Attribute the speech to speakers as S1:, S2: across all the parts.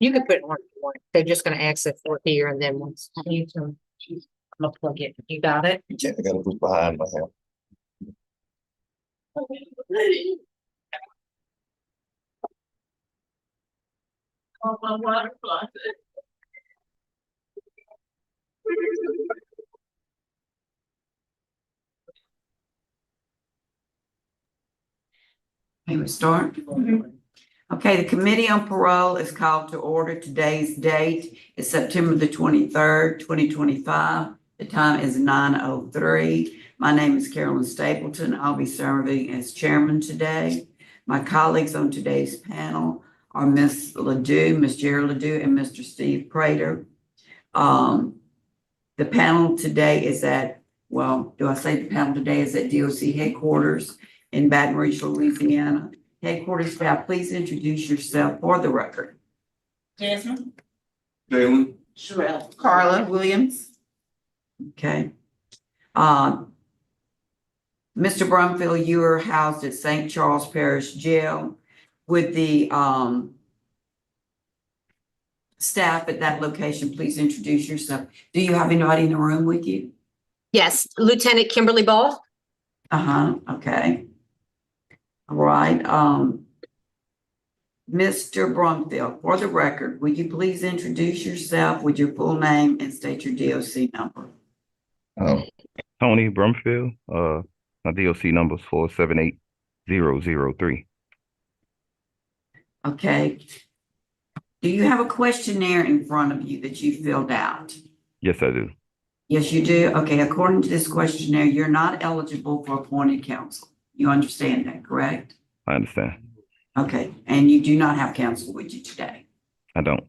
S1: You can put it on if you want. They're just gonna exit for here and then once you can, I'm gonna plug it. You got it?
S2: Yeah, I gotta put behind my hand.
S1: Oh, my water closet.
S3: May we start? Okay, the Committee on Parole is called to order. Today's date is September the 23rd, 2025. The time is 9:03. My name is Carolyn Stapleton. I'll be serving as chairman today. My colleagues on today's panel are Ms. Ledoux, Ms. Jerry Ledoux, and Mr. Steve Prater. The panel today is at, well, do I say the panel today is at DOC headquarters in Baton Rouge, Louisiana? Headquarters staff, please introduce yourself for the record.
S1: Jasmine?
S2: Jalen?
S1: Sherelle.
S3: Carla Williams. Okay. Mr. Brumfield, you are housed at St. Charles Parish Jail with the staff at that location. Please introduce yourself. Do you have anybody in the room with you?
S1: Yes, Lieutenant Kimberly Ball.
S3: Okay. All right, Mr. Brumfield, for the record, would you please introduce yourself with your full name and state your DOC number?
S4: Tony Brumfield, my DOC number is 478003.
S3: Okay. Do you have a questionnaire in front of you that you filled out?
S4: Yes, I do.
S3: Yes, you do? Okay, according to this questionnaire, you're not eligible for appointed counsel. You understand that, correct?
S4: I understand.
S3: Okay, and you do not have counsel with you today?
S4: I don't.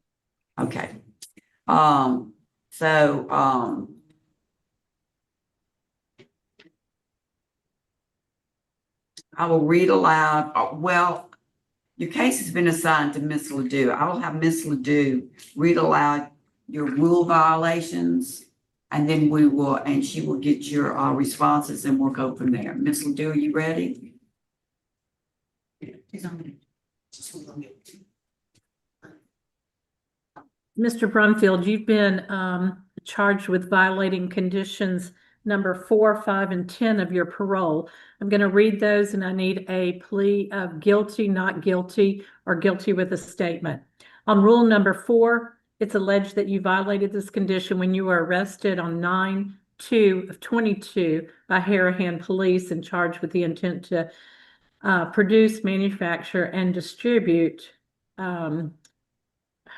S3: Okay. I will read aloud. Well, your case has been assigned to Ms. Ledoux. I will have Ms. Ledoux read aloud your rule violations, and then she will get your responses, and we'll go from there. Ms. Ledoux, are you ready?
S5: Mr. Brumfield, you've been charged with violating conditions number 4, 5, and 10 of your parole. I'm going to read those, and I need a plea of guilty, not guilty, or guilty with a statement. On rule number 4, it's alleged that you violated this condition when you were arrested on 9/2/22 by Harahan Police and charged with the intent to produce, manufacture, and distribute.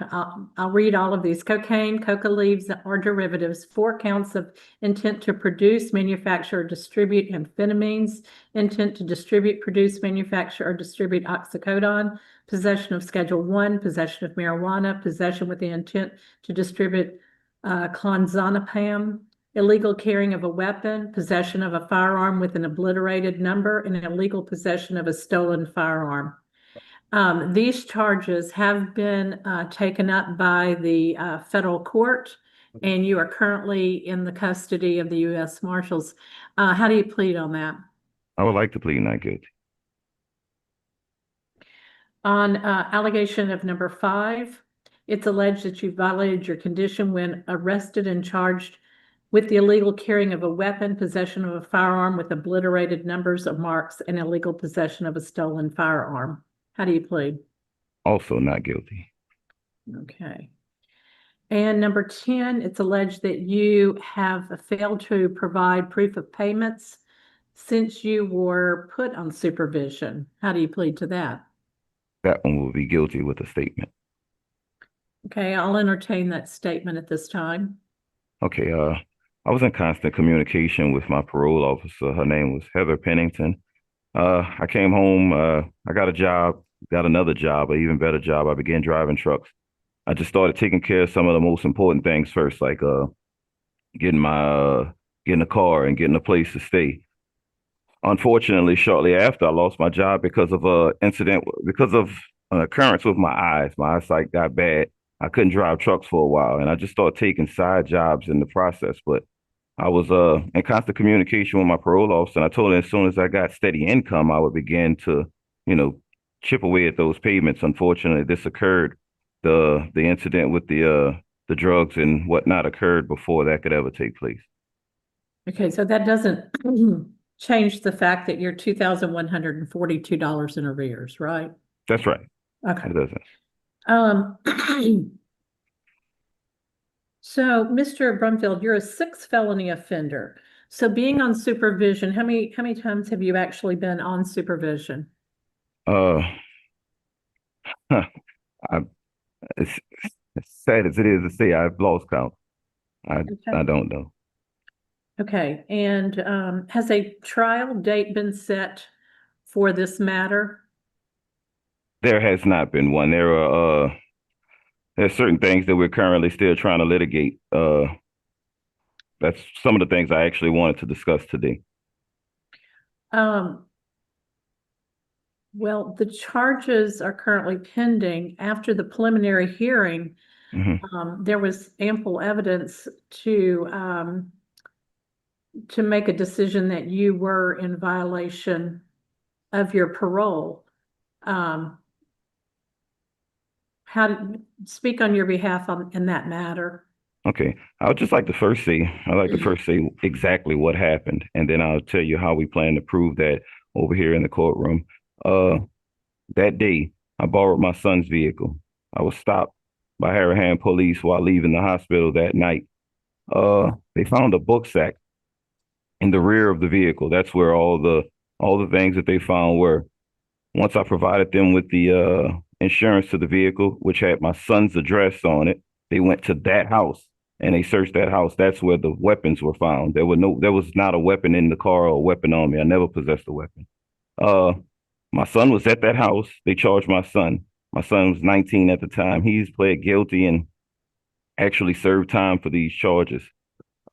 S5: I'll read all of these: cocaine, coca leaves, or derivatives, 4 counts of intent to produce, manufacture, or distribute amphetamines, intent to distribute, produce, manufacture, or distribute oxycodone, possession of Schedule 1, possession of marijuana, possession with the intent to distribute clonazepam, illegal carrying of a weapon, possession of a firearm with an obliterated number, and illegal possession of a stolen firearm. These charges have been taken up by the federal court, and you are currently in the custody of the U.S. Marshals. How do you plead on that?
S4: I would like to plead not guilty.
S5: On allegation of number 5, it's alleged that you violated your condition when arrested and charged with the illegal carrying of a weapon, possession of a firearm with obliterated numbers or marks, and illegal possession of a stolen firearm. How do you plead?
S4: Also not guilty.
S5: Okay. And number 10, it's alleged that you have failed to provide proof of payments since you were put on supervision. How do you plead to that?
S4: That one will be guilty with a statement.
S5: Okay, I'll entertain that statement at this time.
S4: Okay, I was in constant communication with my parole officer. Her name was Heather Pennington. I came home, I got a job, got another job, an even better job. I began driving trucks. I just started taking care of some of the most important things first, like getting a car and getting a place to stay. Unfortunately, shortly after, I lost my job because of an occurrence with my eyes. My eyesight got bad. I couldn't drive trucks for a while, and I just started taking side jobs in the process. But I was in constant communication with my parole officer, and I told him as soon as I got steady income, I would begin to, chip away at those payments. Unfortunately, this occurred the incident with the drugs and whatnot occurred before that could ever take place.
S5: Okay, so that doesn't change the fact that you're $2,142 in arrears, right?
S4: That's right.
S5: Okay.
S4: It doesn't.
S5: So, Mr. Brumfield, you're a 6th felony offender. So being on supervision, how many times have you actually been on supervision?
S4: I, it's as sad as it is to say, I've lost count. I don't know.
S5: Okay, and has a trial date been set for this matter?
S4: There has not been one. There's certain things that we're currently still trying to litigate. That's some of the things I actually wanted to discuss today.
S5: Well, the charges are currently pending. After the preliminary hearing, there was ample evidence to make a decision that you were in violation of your parole. Speak on your behalf in that matter.
S4: Okay, I would just like to first say, exactly what happened, and then I'll tell you how we plan to prove that over here in the courtroom. That day, I borrowed my son's vehicle. I was stopped by Harahan police while leaving the hospital that night. They found a book sack in the rear of the vehicle. That's where all the things that they found were. Once I provided them with the insurance to the vehicle, which had my son's address on it, they went to that house and they searched that house. That's where the weapons were found. There was not a weapon in the car or a weapon on me. I never possessed a weapon. My son was at that house. They charged my son. My son was 19 at the time. He's pled guilty and actually served time for these charges.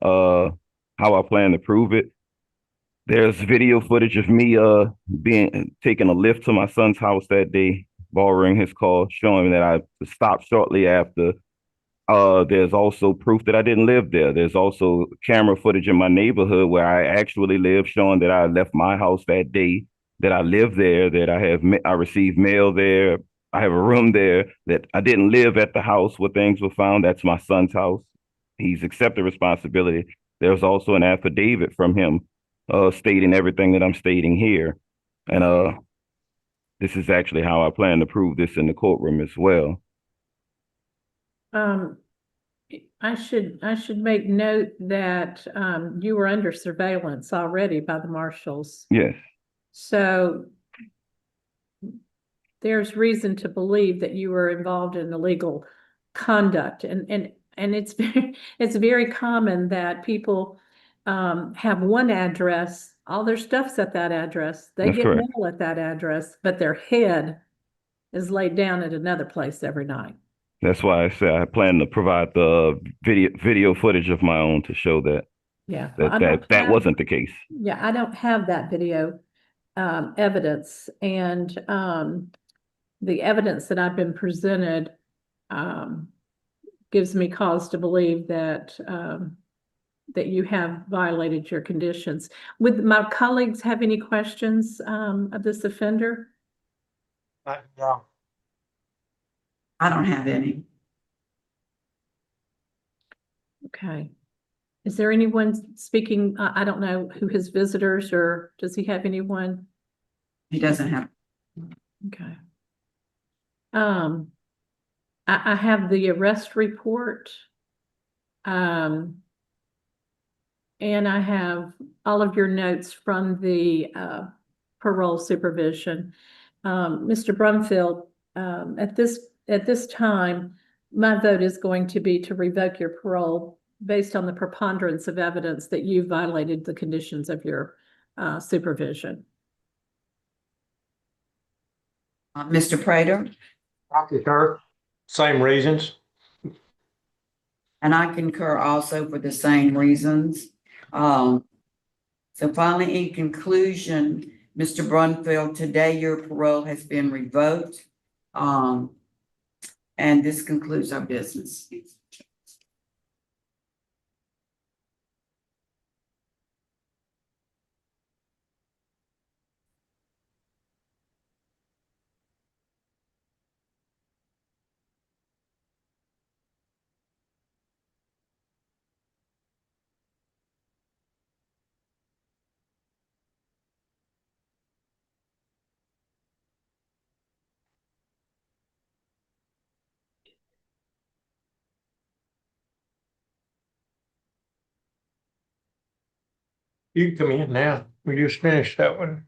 S4: How I plan to prove it. There's video footage of me taking a lift to my son's house that day, borrowing his car, showing that I stopped shortly after. There's also proof that I didn't live there. There's also camera footage in my neighborhood where I actually live, showing that I left my house that day, that I live there, that I received mail there. I have a room there, that I didn't live at the house where things were found. That's my son's house. He's accepted responsibility. There's also an affidavit from him stating everything that I'm stating here. And this is actually how I plan to prove this in the courtroom as well.
S5: I should make note that you were under surveillance already by the marshals.
S4: Yes.
S5: So there's reason to believe that you were involved in illegal conduct, and it's very common that people have one address, all their stuff's at that address, they
S4: That's
S5: get
S4: correct.
S5: mail at that address, but their head is laid down at another place every night.
S4: That's why I said I plan to provide the video footage of my own to show that
S5: Yeah,
S4: that wasn't the case.
S5: Yeah, I don't have that video evidence, and the evidence that I've been presented gives me cause to believe that that you have violated your conditions. Would my colleagues have any questions of this offender?
S3: I don't have any.
S5: Okay. Is there anyone speaking? I don't know who his visitors, or does he have anyone?
S3: He doesn't have.
S5: Okay. I have the arrest report. And I have all of your notes from the parole supervision. Mr. Brumfield, at this time, my vote is going to be to revoke your parole based on the preponderance of evidence that you violated the conditions of your supervision.
S3: Mr. Prater?
S6: I concur. Same reasons.
S3: And I concur also for the same reasons. So finally, in conclusion, Mr. Brumfield, today your parole has been revoked. And this concludes our business.
S6: You can come in now. We just finished that one.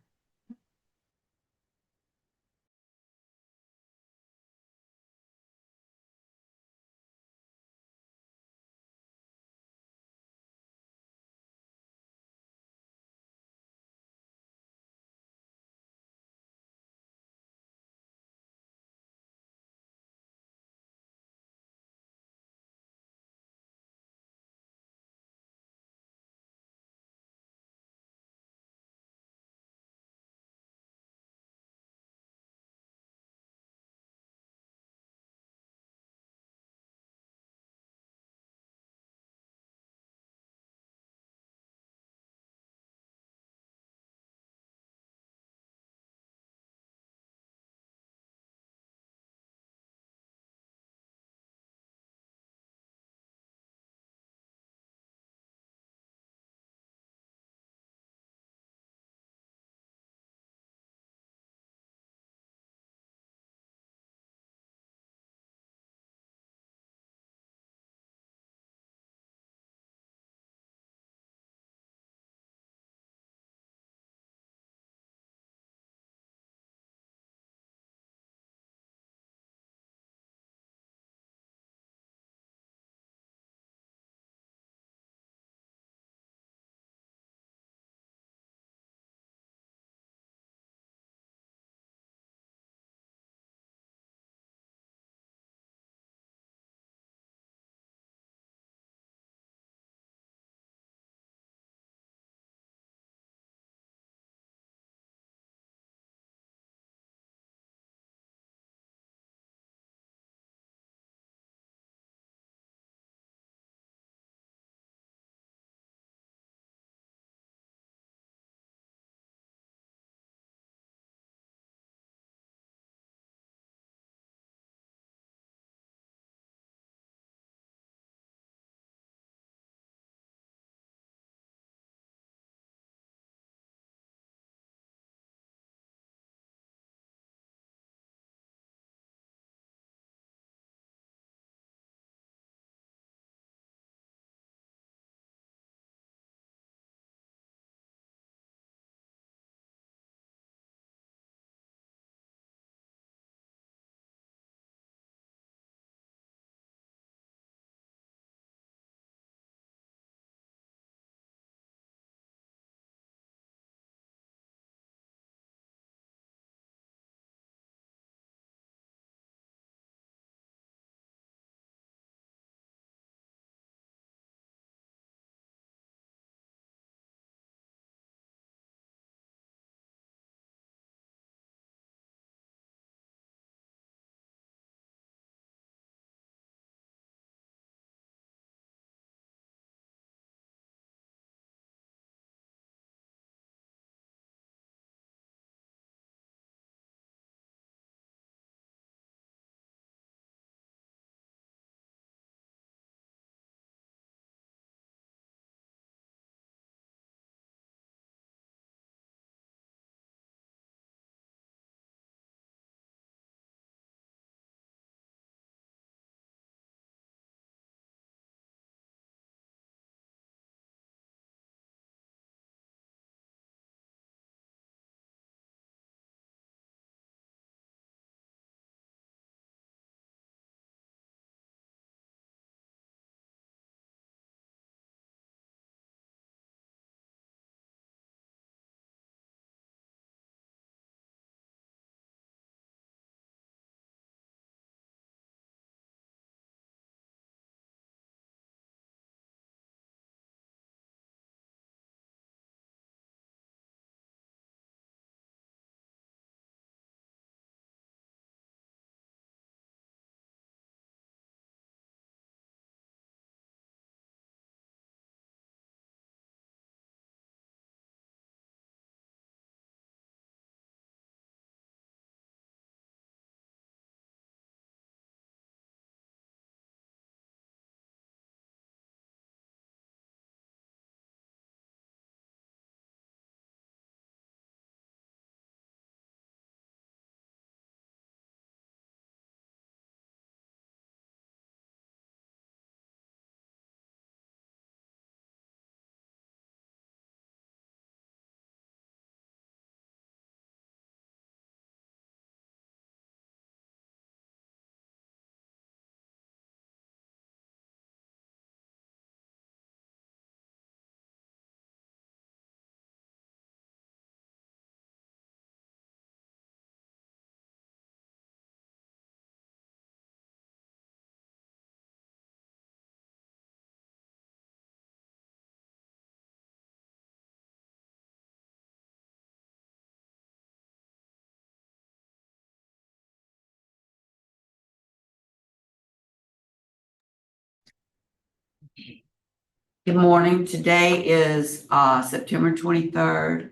S3: Good morning. Today is September 23rd,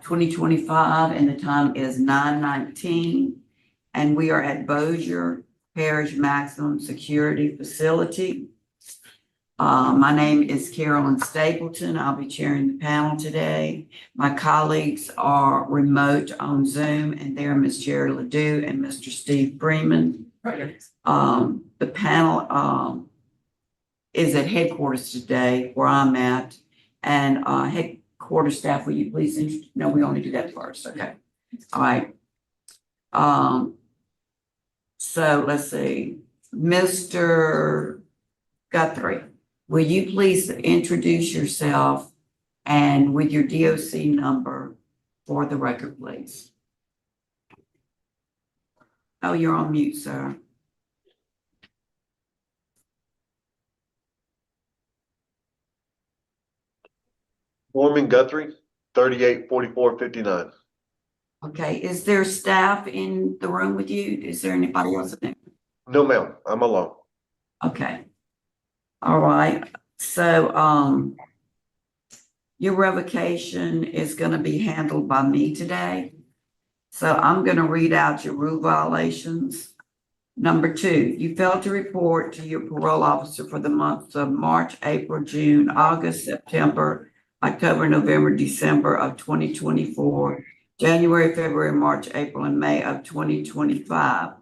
S3: 2025, and the time is 9:19. And we are at BOSSIER Parish Maximum Security Facility. My name is Carolyn Stapleton. I'll be chairing the panel today. My colleagues are remote on Zoom, and they're Ms. Jerry Ledoux and Mr. Steve Freeman. The panel is at headquarters today, where I'm at. And headquarters staff, will you please, no, we only do that first, okay. All right. So let's see, Mr. Guthrie, will you please introduce yourself and with your DOC number for the record, please? Oh, you're on mute, sir.
S2: Norman Guthrie, 384459.
S3: Okay, is there staff in the room with you? Is there anybody else in there?
S2: No, ma'am, I'm alone.
S3: Okay. All right, so, your revocation is gonna be handled by me today. So I'm gonna read out your rule violations. Number 2, you failed to report to your parole officer for the months of March, April, June, August, September, October, November, December of 2024, January, February, March, April, and May of 2025.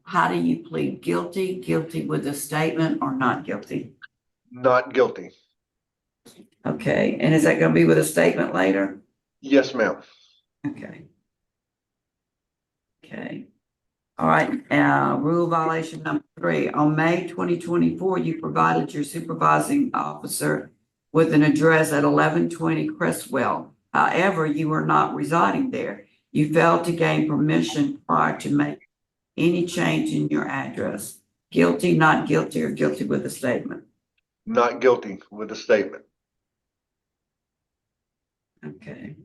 S3: How do you plead? Guilty, guilty with a statement, or not guilty?
S2: Not guilty.
S3: Okay, and is that gonna be with a statement later?
S2: Yes, ma'am.
S3: Okay. Okay. All right, rule violation number 3. On May 2024, you provided your supervising officer with an address at 1120 Crestwell. However, you were not residing there. You failed to gain permission prior to make any change in your address. Guilty, not guilty, or guilty with a statement?
S2: Not guilty with a statement.
S3: Okay.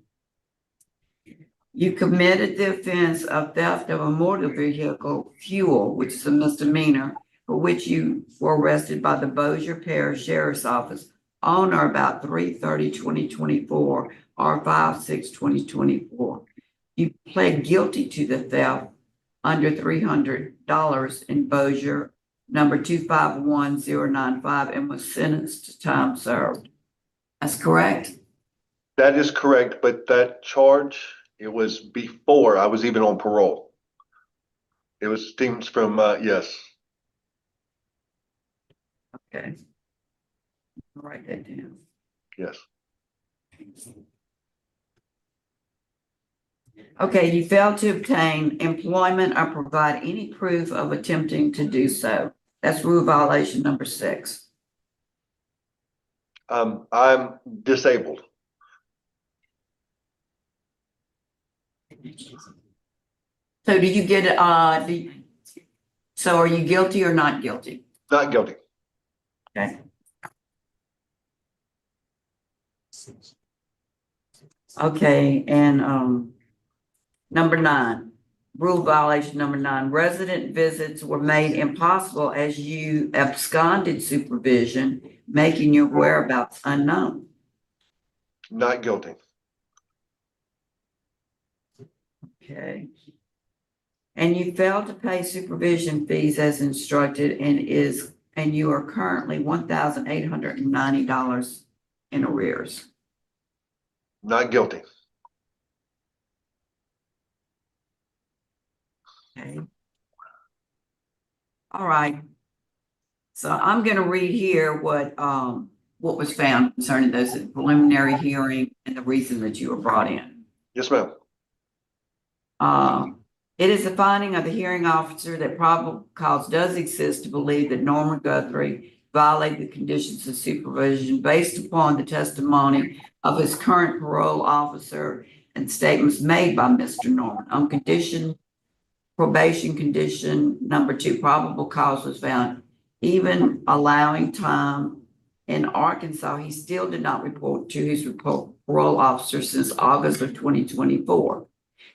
S3: You committed the offense of theft of a motor vehicle fuel, which is a misdemeanor, for which you were arrested by the BOSSIER Parish Sheriff's Office on or about 3/30/2024 or 5/6/2024. You pled guilty to the theft under $300 in BOSSIER number 251095 and was sentenced to time served. That's correct?
S2: That is correct, but that charge, it was before I was even on parole. It was things from, yes.
S3: Okay. I'll write that down.
S2: Yes.
S3: Okay, you failed to obtain employment or provide any proof of attempting to do so. That's rule violation number 6.
S2: I'm disabled.
S3: So do you get, so are you guilty or not guilty?
S2: Not guilty.
S3: Okay. Okay, and, number 9, rule violation number 9, resident visits were made impossible as you absconded supervision, making your whereabouts unknown.
S2: Not guilty.
S3: Okay. And you failed to pay supervision fees as instructed and you are currently $1,890 in arrears.
S2: Not guilty.
S3: Okay. All right. So I'm going to read here what was found concerning those at the preliminary hearing and the reason that you were brought in.
S2: Yes, ma'am.
S3: It is the finding of the hearing officer that probable cause does exist to believe that Norman Guthrie violated the conditions of supervision based upon the testimony of his current parole officer and statements made by Mr. Norman. On probation condition number 2, probable cause was found. Even allowing time in Arkansas, he still did not report to his parole officer since August of 2024.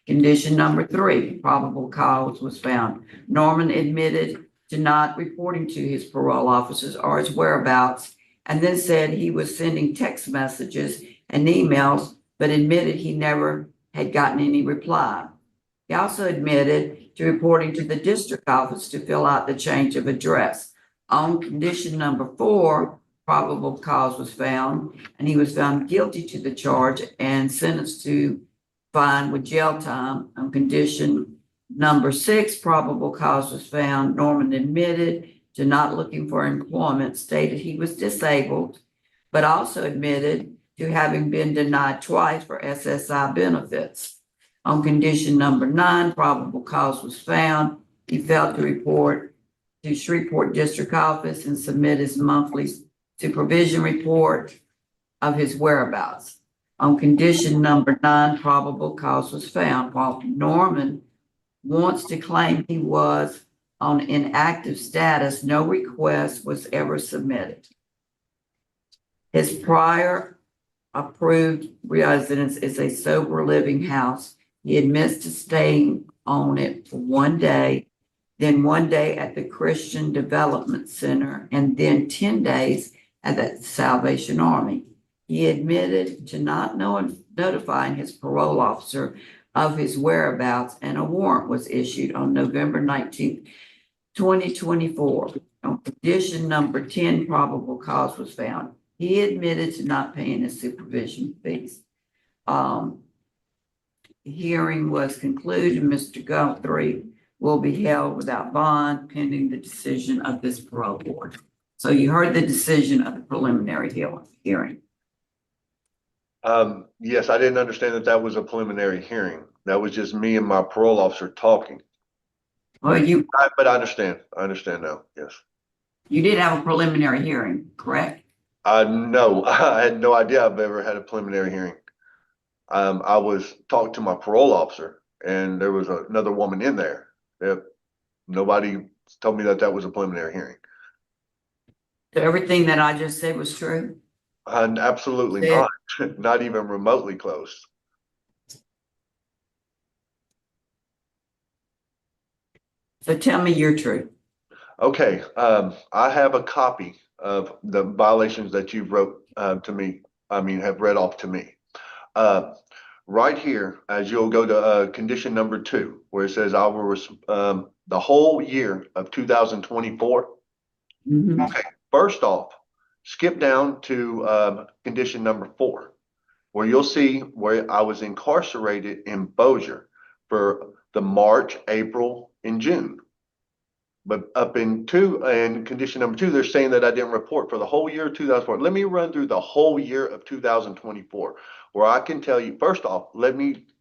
S3: Condition number 3, probable cause was found. Norman admitted to not reporting to his parole officers or his whereabouts and then said he was sending text messages and emails, but admitted he never had gotten any reply. He also admitted to reporting to the district office to fill out the change of address. On condition number 4, probable cause was found, and he was found guilty to the charge and sentenced to fine with jail time. On condition number 6, probable cause was found. Norman admitted to not looking for employment, stated he was disabled, but also admitted to having been denied twice for SSI benefits. On condition number 9, probable cause was found. He failed to report to Shreveport District Office and submit his monthly supervision report of his whereabouts. On condition number 9, probable cause was found. While Norman wants to claim he was on inactive status, no request was ever submitted. His prior approved residence is a sober living house. He admits to staying on it for 1 day, then 1 day at the Christian Development Center, and then 10 days at the Salvation Army. He admitted to not notifying his parole officer of his whereabouts, and a warrant was issued on November 19th, 2024. On condition number 10, probable cause was found. He admitted to not paying his supervision fees. Hearing was concluded. Mr. Guthrie will be held without bond pending the decision of this parole board. So you heard the decision of the preliminary hearing.
S2: Yes, I didn't understand that that was a preliminary hearing. That was just me and my parole officer talking.
S3: Well,
S2: But I understand now, yes.
S3: you did have a preliminary hearing, correct?
S2: No, I had no idea I've ever had a preliminary hearing. I was talking to my parole officer, and there was another woman in there. Nobody told me that that was a preliminary hearing.
S3: So everything that I just said was true?
S2: Absolutely
S3: Yeah.
S2: not, not even remotely close.
S3: So tell me your truth.
S2: Okay, I have a copy of the violations that you've wrote to me. Have read off to me. Right here, as you'll go to condition number 2, where it says I will the whole year of 2024.
S3: Mhm.
S2: Okay, first off, skip down to condition number 4, where you'll see where I was incarcerated in BOSSIER for the March, April, and June. But up in condition number 2, they're saying that I didn't report for the whole year of 2004. Let me run through the whole year of 2024, where I can tell you, first off,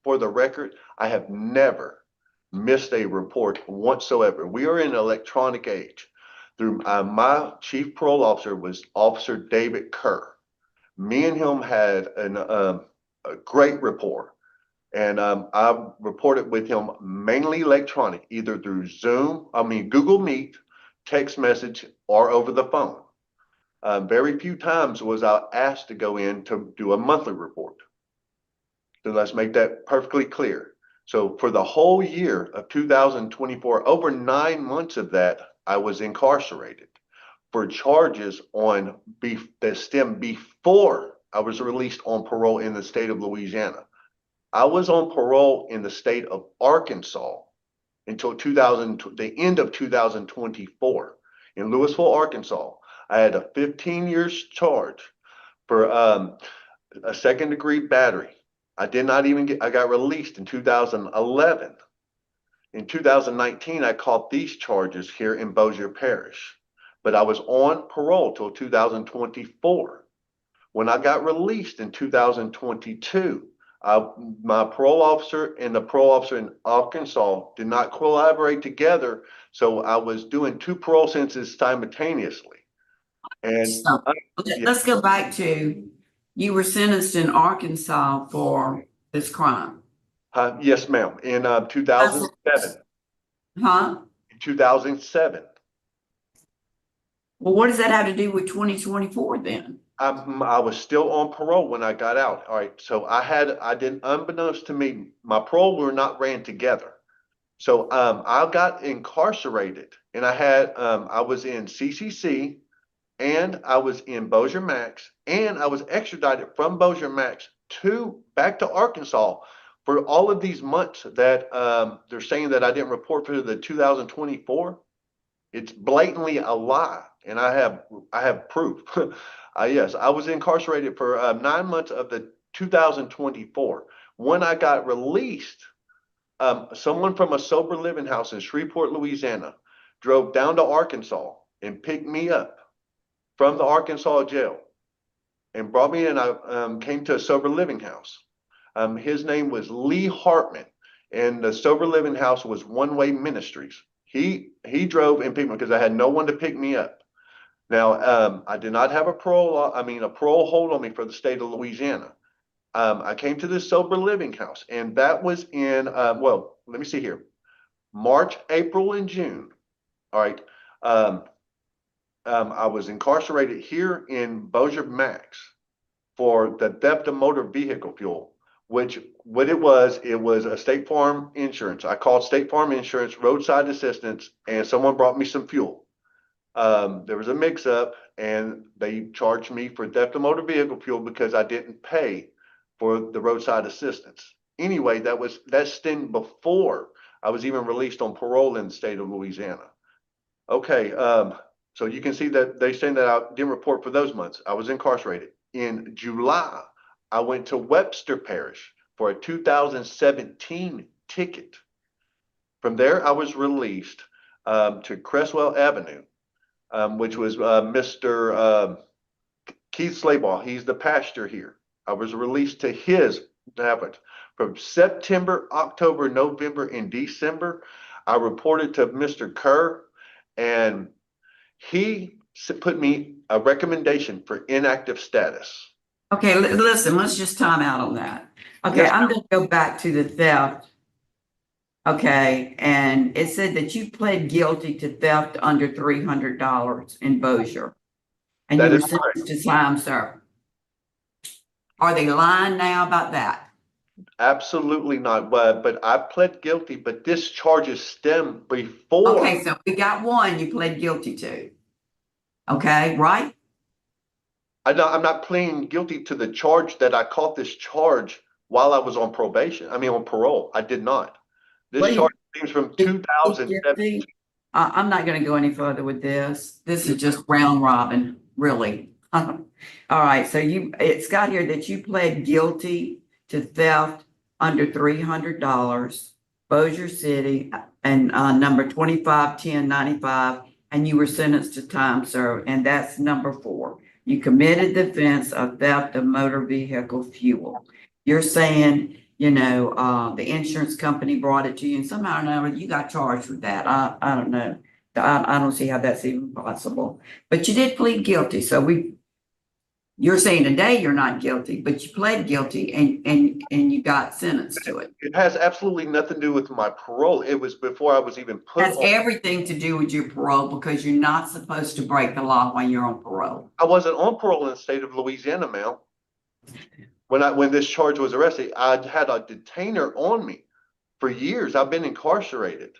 S2: for the record, I have never missed a report whatsoever. We are in an electronic age. Through my chief parole officer was Officer David Kerr. Me and him had a great rapport. And I reported with him mainly electronic, either through Google Meet, text message, or over the phone. Very few times was I asked to go in to do a monthly report. So let's make that perfectly clear. So for the whole year of 2024, over 9 months of that, I was incarcerated for charges that stemmed before I was released on parole in the state of Louisiana. I was on parole in the state of Arkansas until the end of 2024. In Louisville, Arkansas, I had a 15 years charge for a second-degree battery. I got released in 2011. In 2019, I caught these charges here in Bossier Parish, but I was on parole till 2024. When I got released in 2022, my parole officer and the parole officer in Arkansas did not collaborate together, so I was doing 2 parole sentences simultaneously. And
S3: So let's go back to, you were sentenced in Arkansas for this crime.
S2: yes, ma'am, in 2007.
S3: Huh?
S2: In 2007.
S3: Well, what does that have to do with 2024 then?
S2: I was still on parole when I got out. All right, so unbeknownst to me, my parole were not ran together. So I got incarcerated, and I was in CCC, and I was in Bossier Max, and I was extradited from Bossier Max back to Arkansas for all of these months that they're saying that I didn't report for the 2024. It's blatantly a lie, and I have proof. Yes, I was incarcerated for 9 months of the 2024. When I got released, someone from a sober living house in Shreveport, Louisiana, drove down to Arkansas and picked me up from the Arkansas jail and brought me in. I came to a sober living house. His name was Lee Hartman, and the sober living house was One Way Ministries. He drove and picked me because I had no one to pick me up. Now, I did not have a parole hold on me for the state of Louisiana. I came to this sober living house, and that was in, well, let me see here, March, April, and June. All right. I was incarcerated here in Bossier Max for the theft of motor vehicle fuel, which what it was a State Farm insurance. I called State Farm Insurance, roadside assistance, and someone brought me some fuel. There was a mix up, and they charged me for theft of motor vehicle fuel because I didn't pay for the roadside assistance. Anyway, that stemmed before I was even released on parole in the state of Louisiana. Okay, so you can see that they saying that I didn't report for those months. I was incarcerated. In July, I went to Webster Parish for a 2017 ticket. From there, I was released to Cresswell Avenue, which was Mr. Keith Slaybaugh. He's the pastor here. I was released to his habit. From September, October, November, and December, I reported to Mr. Kerr, and he put me a recommendation for inactive status.
S3: Okay, listen, let's just time out on that. Okay,
S2: Yes,
S3: I'm gonna go back to the theft. Okay, and it said that you pled guilty to theft under $300 in Bossier. And
S2: That
S3: you were
S2: is correct.
S3: sentenced to time served. Are they lying now about that?
S2: Absolutely not. But I pled guilty, but this charges stem before.
S3: Okay, so we got one you pled guilty to. Okay, right?
S2: I'm not pleading guilty to the charge that I caught this charge while I was on probation. I mean, on parole. I did not. This
S3: Well,
S2: charge seems from 2017.
S3: Guilty? I'm not gonna go any further with this. This is just round robin, really. All right, so it's got here that you pled guilty to theft under $300, Bossier City, and number 251095, and you were sentenced to time served, and that's number 4. You committed the offense of theft of motor vehicle fuel. You're saying, the insurance company brought it to you, and somehow or another you got charged with that. I don't know. I don't see how that's even possible. But you did plead guilty, so you're saying today you're not guilty, but you pled guilty and you got sentenced to it.
S2: It has absolutely nothing to do with my parole. It was before I was even put
S3: Has
S2: on.
S3: everything to do with your parole because you're not supposed to break the law while you're on parole.
S2: I wasn't on parole in the state of Louisiana, Mel. When this charge was arrested, I had a detainer on me for years. I've been incarcerated.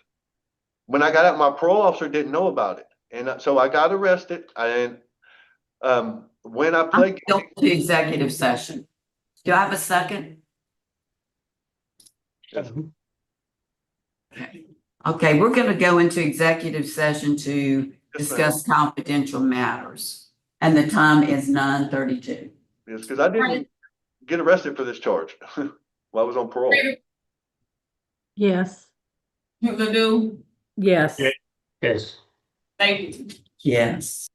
S2: When I got out, my parole officer didn't know about it, and so I got arrested. And when I
S3: I'm
S2: pled
S3: going
S2: guilty,
S3: to executive session. Do I have a second? Okay, we're going to go into executive session to discuss confidential matters. And the time is 9:32.
S2: yes, because I didn't get arrested for this charge while I was on parole.
S5: Yes,
S7: You gonna do?
S5: yes.
S6: Yeah. Yes.
S7: Thank you.
S3: Yes.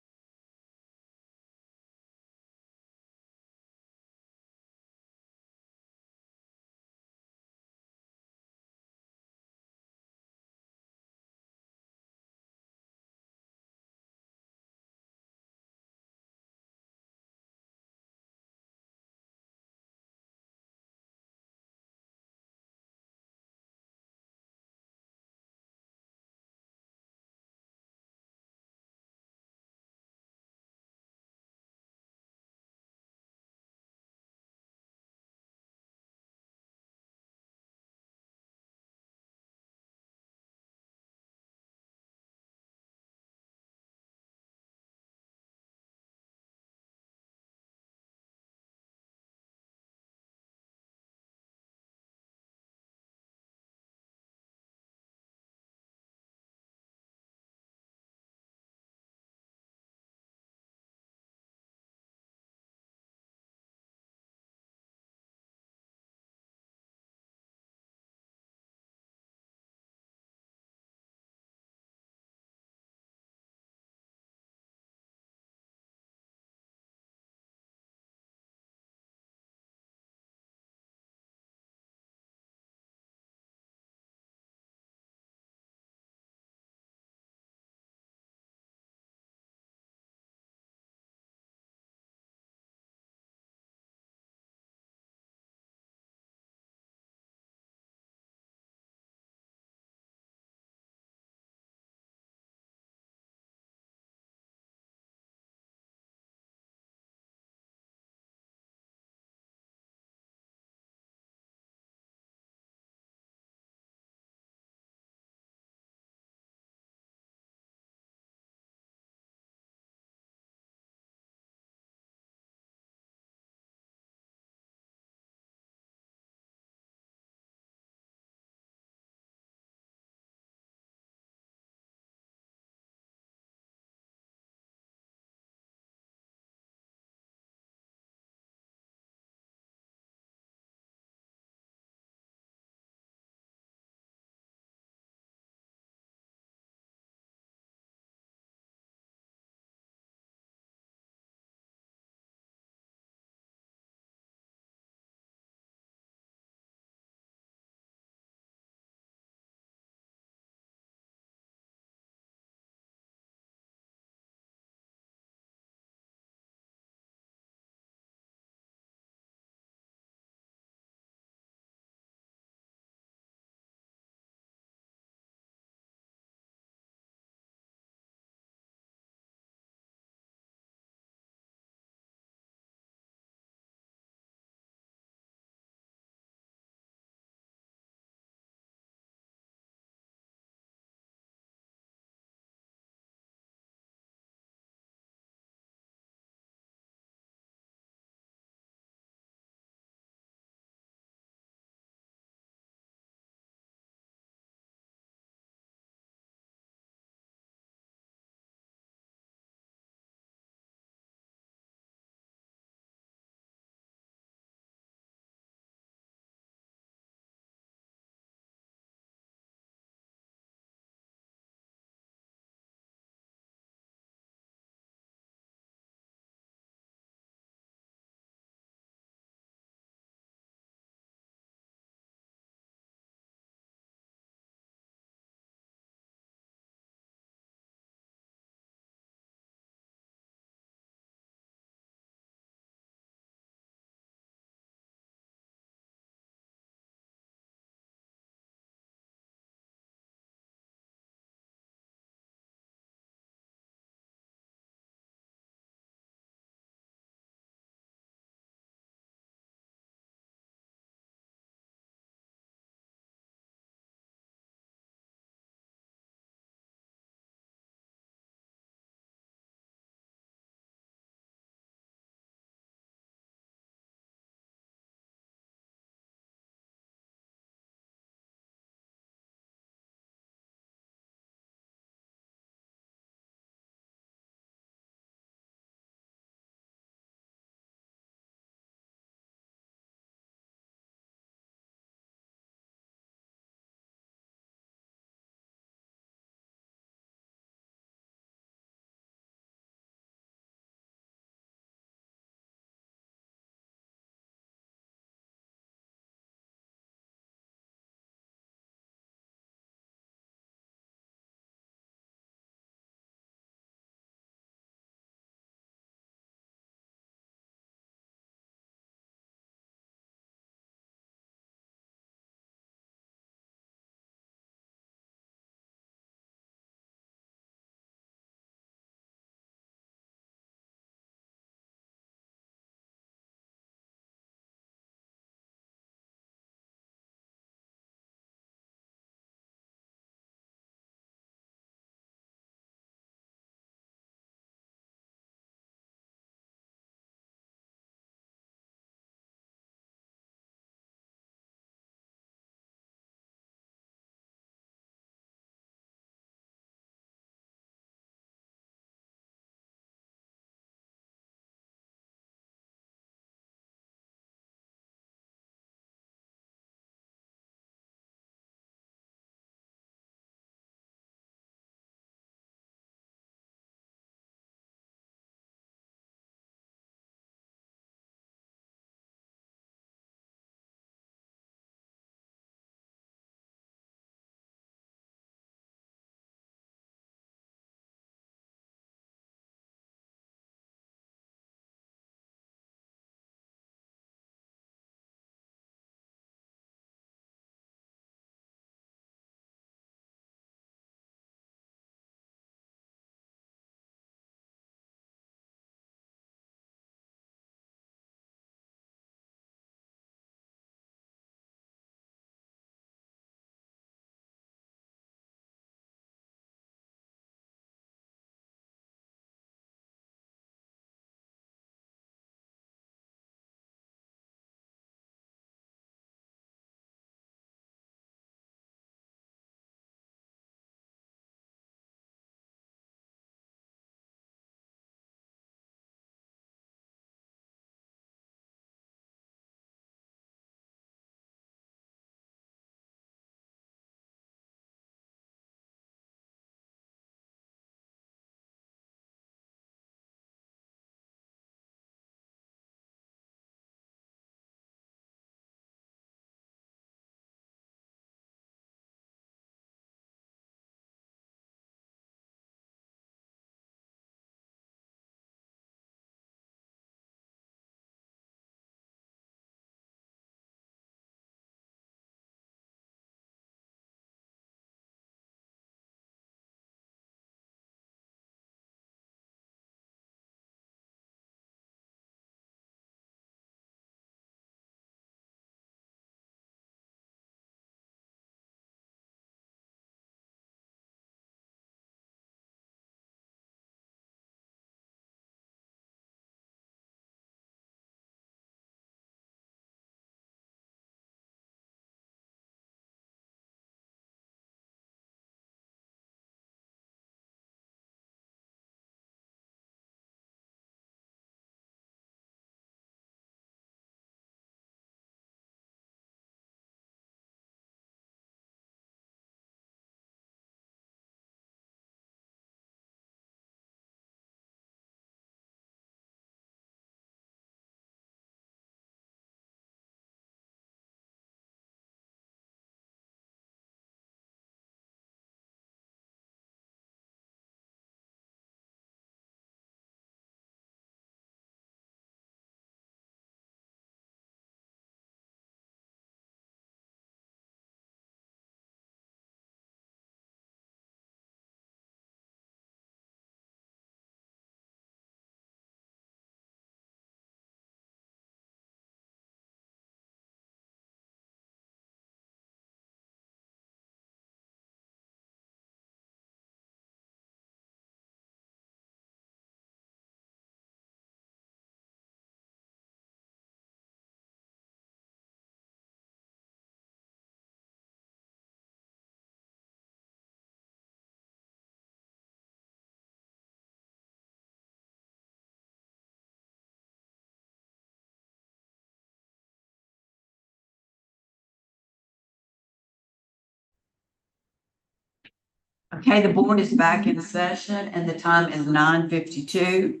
S3: Okay, the board is back in session and the time is 9:52.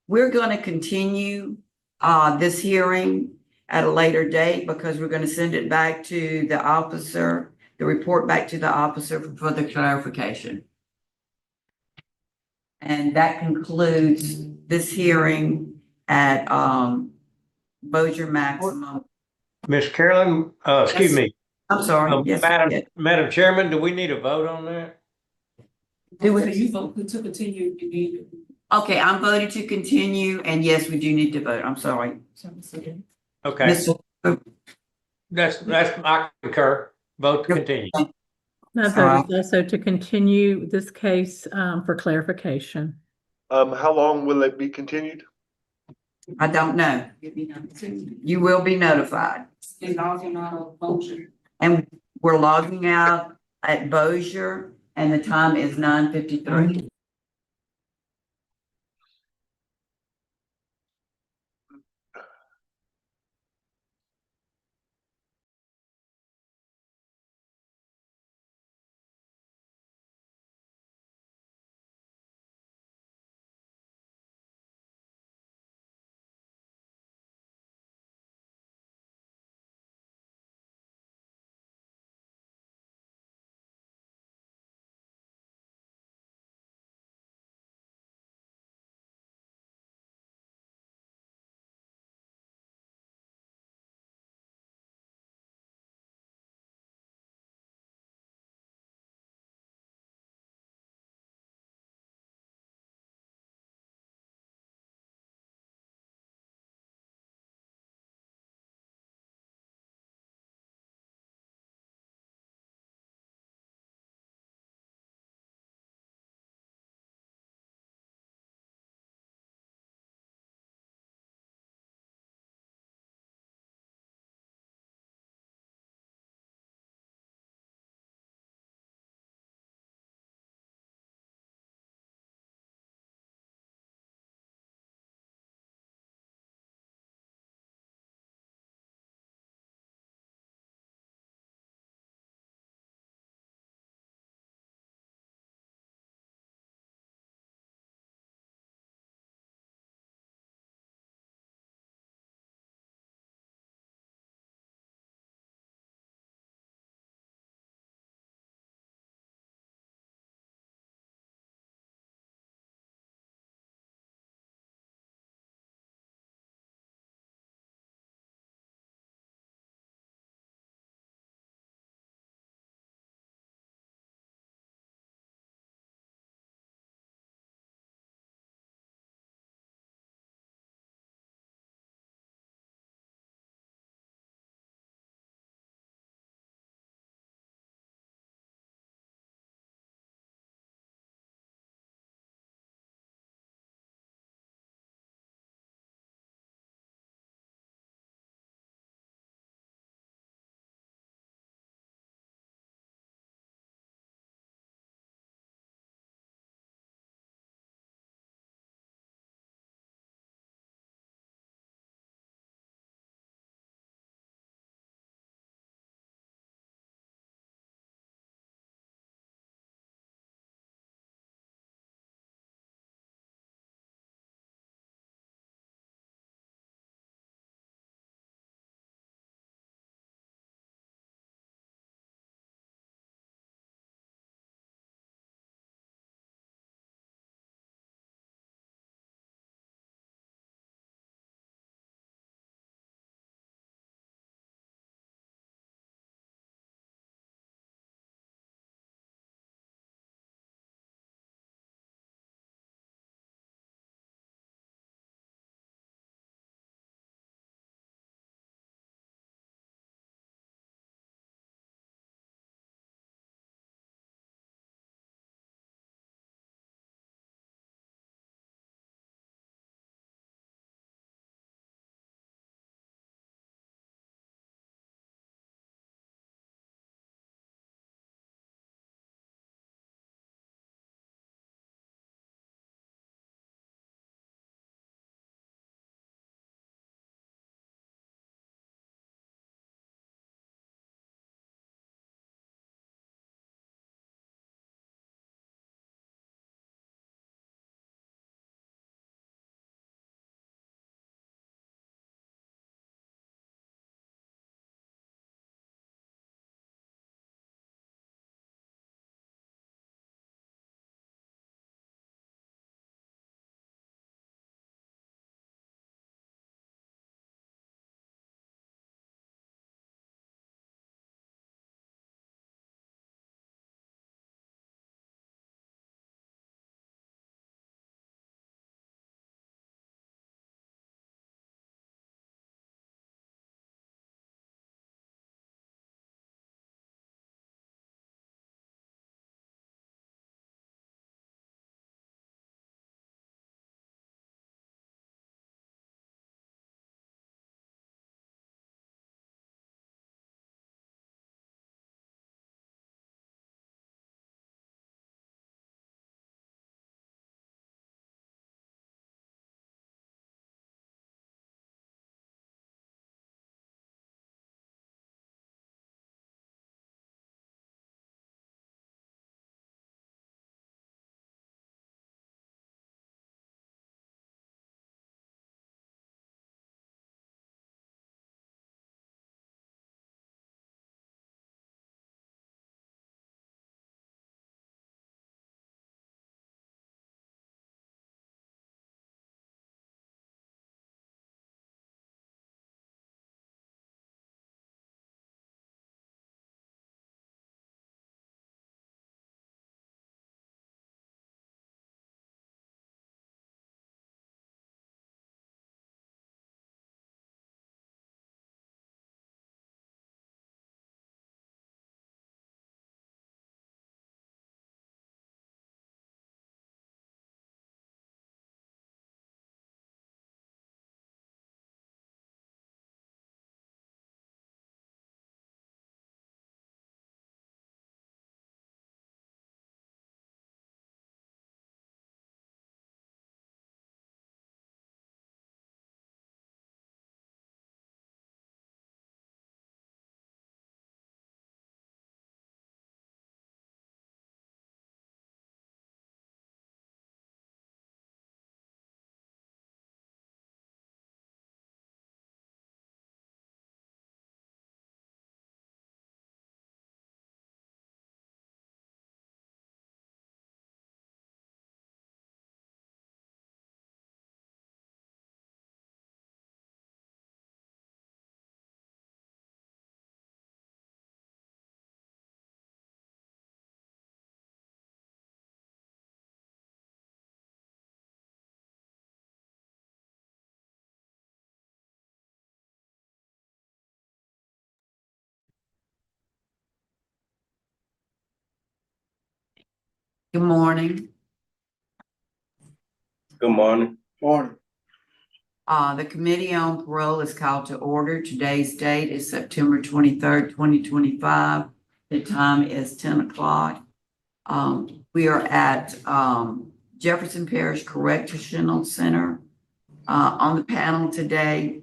S3: We're gonna continue, this hearing at a later date because we're gonna send it back to the officer, the report back to the officer for further clarification. And that concludes this hearing at, Bossier Maximum.
S6: Miss Carolyn, excuse me,
S3: I'm sorry, yes.
S6: Madam Chairman, do we need a vote on that?
S3: Do
S7: So
S3: it.
S7: you vote to continue, you need.
S3: Okay, I'm voting to continue, and yes, we do need to vote. I'm sorry.
S6: Okay,
S3: Mr.
S6: that's, I concur. Vote to continue.
S5: My
S3: All
S5: vote
S3: right.
S5: is also to continue this case, for clarification.
S2: How long will it be continued?
S3: I don't know. You will be notified.
S7: And also not a motion.
S3: And we're logging out at Bossier, and the time is 9:53. Good morning.
S8: Good morning.
S7: Morning.
S3: The Committee on Parole is called to order. Today's date is September 23rd, 2025. The time is 10 o'clock. We are at Jefferson Parish Correctional Center. On the panel today,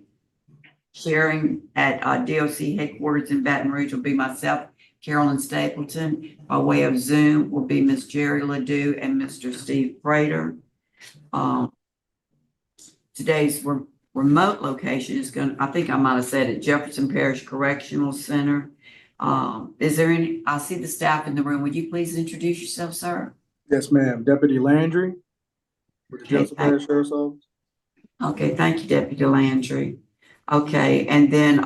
S3: sharing at DOC headquarters in Baton Rouge will be myself, Carolyn Stapleton. By way of Zoom will be Ms. Jerry Ledoux and Mr. Steve Prater. Today's remote location is I think I might have said it, Jefferson Parish Correctional Center. Is there any, I see the staff in the room. Would you please introduce yourself, sir?
S9: Yes, ma'am. Deputy Landry with the
S3: Okay,
S9: Jefferson Parish Sheriff's Office.
S3: Okay, thank you, Deputy Landry. Okay, and then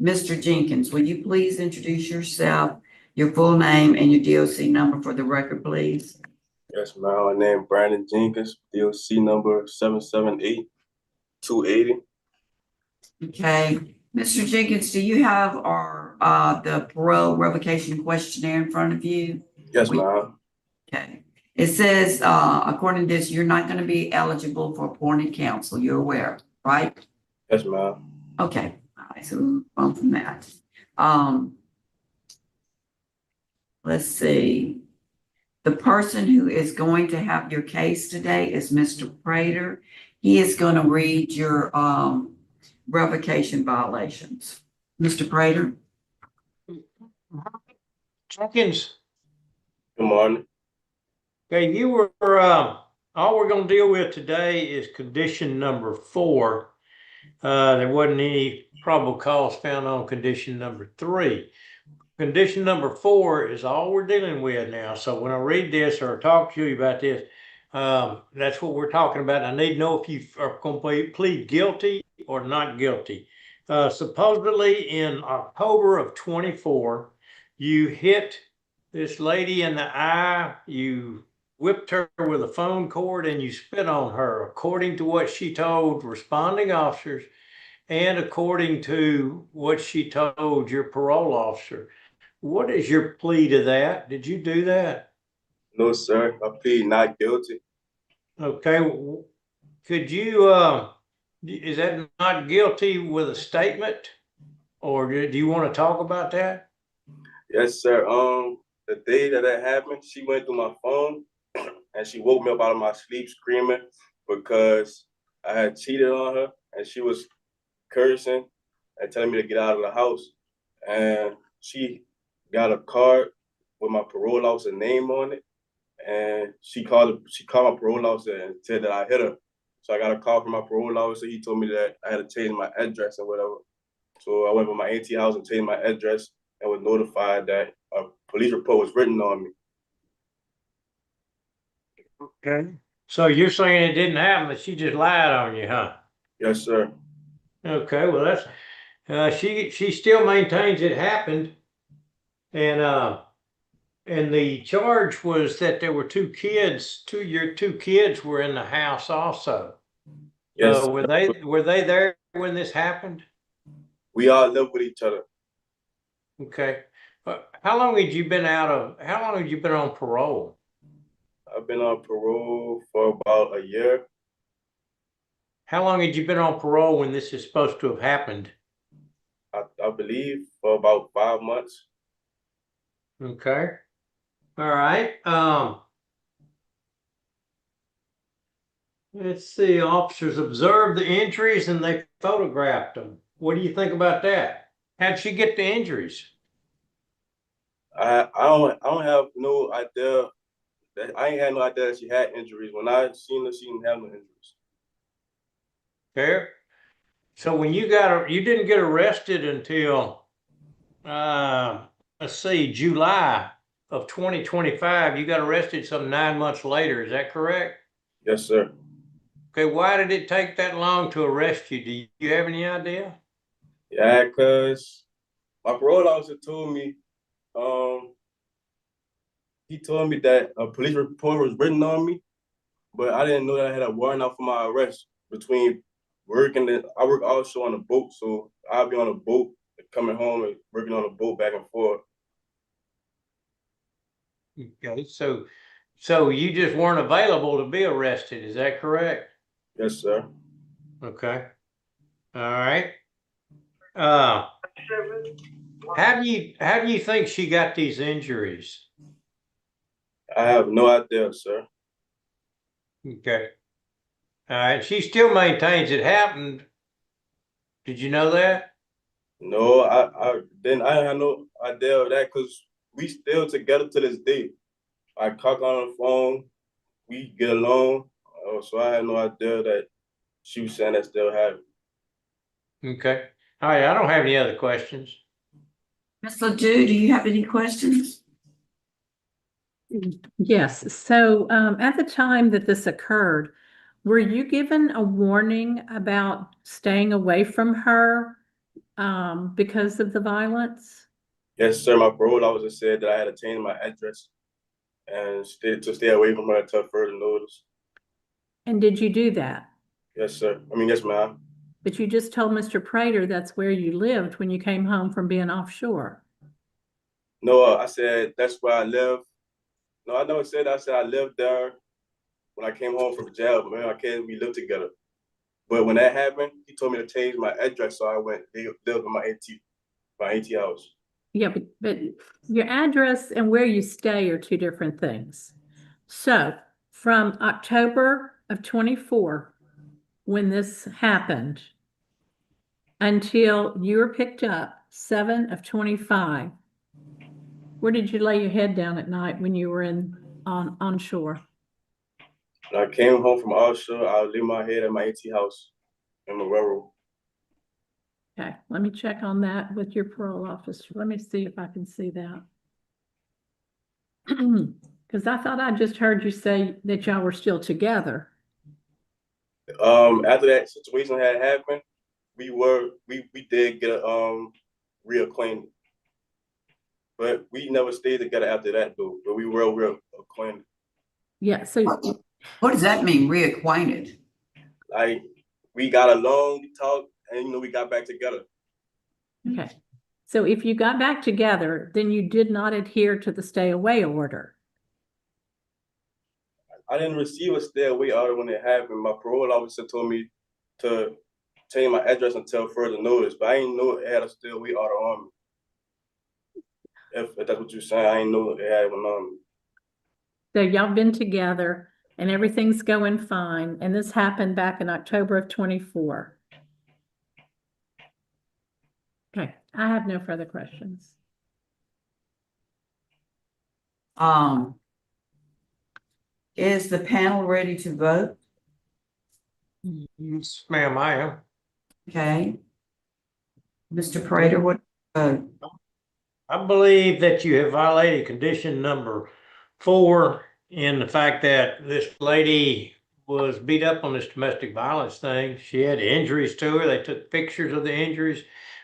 S3: Mr. Jenkins, will you please introduce yourself, your full name and your DOC number for the record, please?
S8: Yes, ma'am. My name Brandon Jenkins, DOC number 778-280.
S3: Okay, Mr. Jenkins, do you have our the parole revocation questionnaire in front of you?
S8: Yes, ma'am.
S3: Okay, it says according to this, you're not going to be eligible for appointed counsel. You're aware, right?
S8: Yes, ma'am.
S3: Okay, all right, so we'll move on from that. Let's see. The person who is going to have your case today is Mr. Prater. He is going to read your revocation violations. Mr. Prater?
S6: Jenkins,
S8: Good morning.
S6: okay, you were, all we're gonna deal with today is condition number 4. There wasn't any probable cause found on condition number 3. Condition number 4 is all we're dealing with now. So when I read this or talk to you about this, that's what we're talking about. I need to know if you are going to plead guilty or not guilty. Supposedly in October of 24, you hit this lady in the eye, you whipped her with a phone cord, and you spit on her, according to what she told responding officers and according to what she told your parole officer. What is your plea to that? Did you do that?
S8: No, sir. I plead not guilty.
S6: Okay. Could you, is that not guilty with a statement? Or do you want to talk about that?
S8: Yes, sir. The day that happened, she went through my phone and she woke me up out of my sleep screaming because I had cheated on her and she was cursing and telling me to get out of the house. And she got a card with my parole officer name on it, and she called my parole officer and said that I hit her. So I got a call from my parole officer. He told me that I had to change my address or whatever. So I went to my auntie house and changed my address and was notified that a police report was written on me.
S6: Okay. So you're saying it didn't happen, but she just lied on you, huh?
S8: Yes, sir.
S6: Okay, well that's she still maintains it happened. And the charge was that there were your two kids were in the house also.
S8: Yes.
S6: Were they there when this happened?
S8: We all live with each other.
S6: Okay. How long had you been on parole?
S8: I've been on parole for about a year.
S6: How long had you been on parole when this is supposed to have happened?
S8: I believe for about 5 months.
S6: Okay. All right. Let's see. Officers observed the injuries and they photographed them. What do you think about that? How'd she get the injuries?
S8: I don't have no idea. I ain't had no idea that she had injuries. When I seen her, she didn't have no injuries.
S6: Fair. So when you didn't get arrested until let's see, July of 2025. You got arrested some 9 months later. Is that correct?
S8: Yes, sir.
S6: Okay. Why did it take that long to arrest you? Do you have any idea?
S8: Yeah, because my parole officer told me, he told me that a police report was written on me, but I didn't know that I had a warrant out for my arrest. Between working, I work also on a boat, so I'll be on a boat, coming home and working on a boat back and forth.
S6: Okay, so So you just weren't available to be arrested, is that correct?
S8: Yes, sir.
S6: Okay. All right. How do you think she got these injuries?
S8: I have no idea, sir.
S6: Okay. All right. She still maintains it happened. Did you know that?
S8: No, I didn't. I had no idea of that because we still together to this day. I talk on the phone. We get along. So I had no idea that she was saying that still happened.
S6: Okay. All right. I don't have any other questions.
S3: Ms. Ledoux, do you have any questions?
S5: Yes, so at the time that this occurred, were you given a warning about staying away from her because of the violence?
S8: Yes, sir. My parole officer said that I had to change my address and stay away from her until further notice.
S5: And did you do that?
S8: Yes, sir. I mean, yes, ma'am.
S5: But you just told Mr. Prater that's where you lived when you came home from being offshore.
S8: No, I said that's where I live. No, I never said that. I said I lived there when I came home from jail, but me and my kids, we lived together. But when that happened, he told me to change my address, so I went lived in my AT house.
S5: Yeah, but your address and where you stay are two different things. So from October of 24, when this happened, until you were picked up, 7 of 25, where did you lay your head down at night when you were on shore?
S8: When I came home from offshore, I would leave my head at my AT house in the railroad.
S5: Okay, let me check on that with your parole officer. Let me see if I can see that. Because I thought I just heard you say that y'all were still together.
S8: After that situation had happened, we did get reacquainted. But we never stayed together after that though. But we were reacquainted.
S5: Yeah, so
S3: What does that mean, reacquainted?
S8: Like we got along, we talked, and we got back together.
S5: okay. So if you got back together, then you did not adhere to the stay away order.
S8: I didn't receive a stay away order when it happened. My parole officer told me to change my address until further notice, but I didn't know it had a stay away order on me. If that's what you're saying, I didn't know it had one on me.
S5: So y'all been together and everything's going fine. And this happened back in October of 24. Okay, I have no further questions.
S3: Is the panel ready to vote?
S6: Yes, ma'am, I am.
S3: Okay. Mr. Prater, what,
S6: I believe that you have violated condition number 4 in the fact that this lady was beat up on this domestic violence thing. She had injuries to her. They took pictures of the injuries.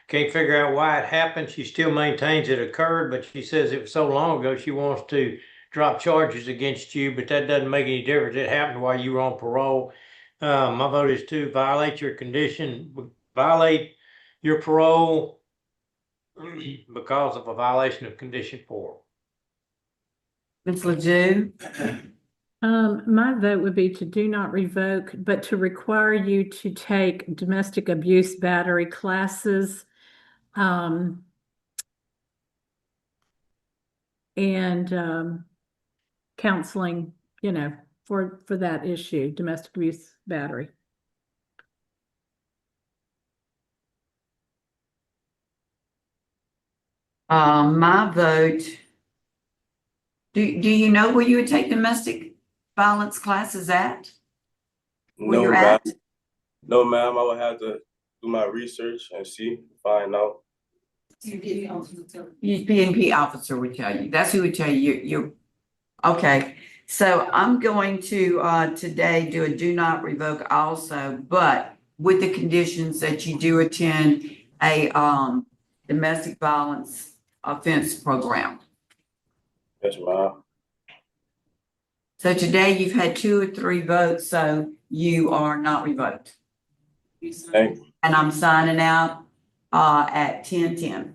S6: Can't figure out why it happened. She still maintains it occurred, but she says it was so long ago she wants to drop charges against you, but that doesn't make any difference. It happened while you were on parole. My vote is to violate your condition, violate your parole because of a violation of condition 4.
S3: Ms. Ledoux?
S5: My vote would be to do not revoke, but to require you to take domestic abuse battery classes. And counseling, for that issue, domestic abuse battery.
S3: My vote. Do you know where you would take domestic violence classes at? Where
S8: No,
S3: you're
S8: ma'am.
S3: at?
S8: No, ma'am. I would have to do my research and find out.
S3: Your PNP officer would tell you. That's who would tell you. You're okay. So I'm going to today do a do not revoke also, but with the conditions that you do attend a domestic violence offense program.
S8: Yes, ma'am.
S3: So today you've had 2 or 3 votes, so you are not revoked.
S8: Thank you.
S3: And I'm signing out at 10:10.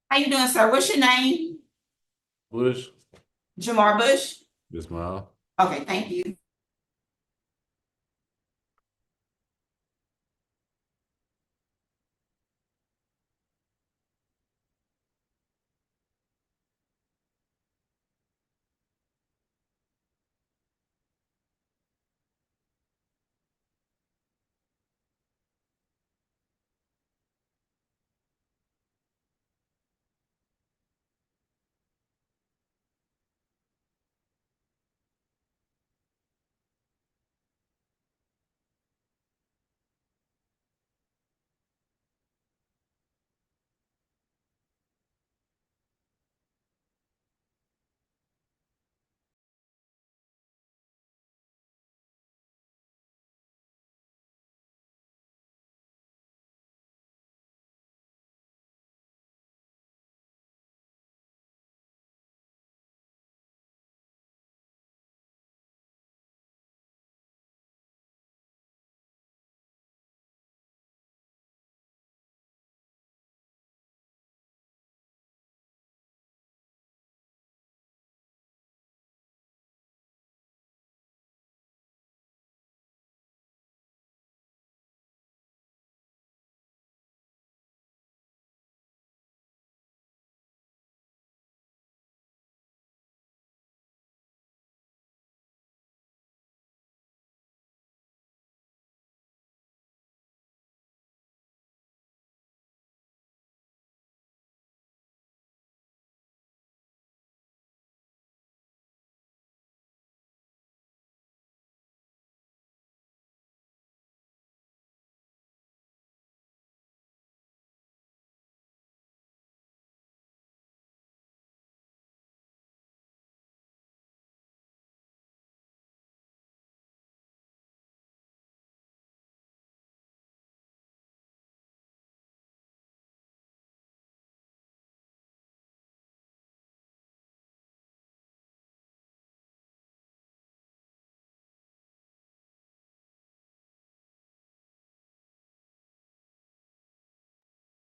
S3: How you doing, sir? What's your name?
S10: Bush,
S3: Jamar Bush?
S10: yes, ma'am.
S3: Okay, thank you.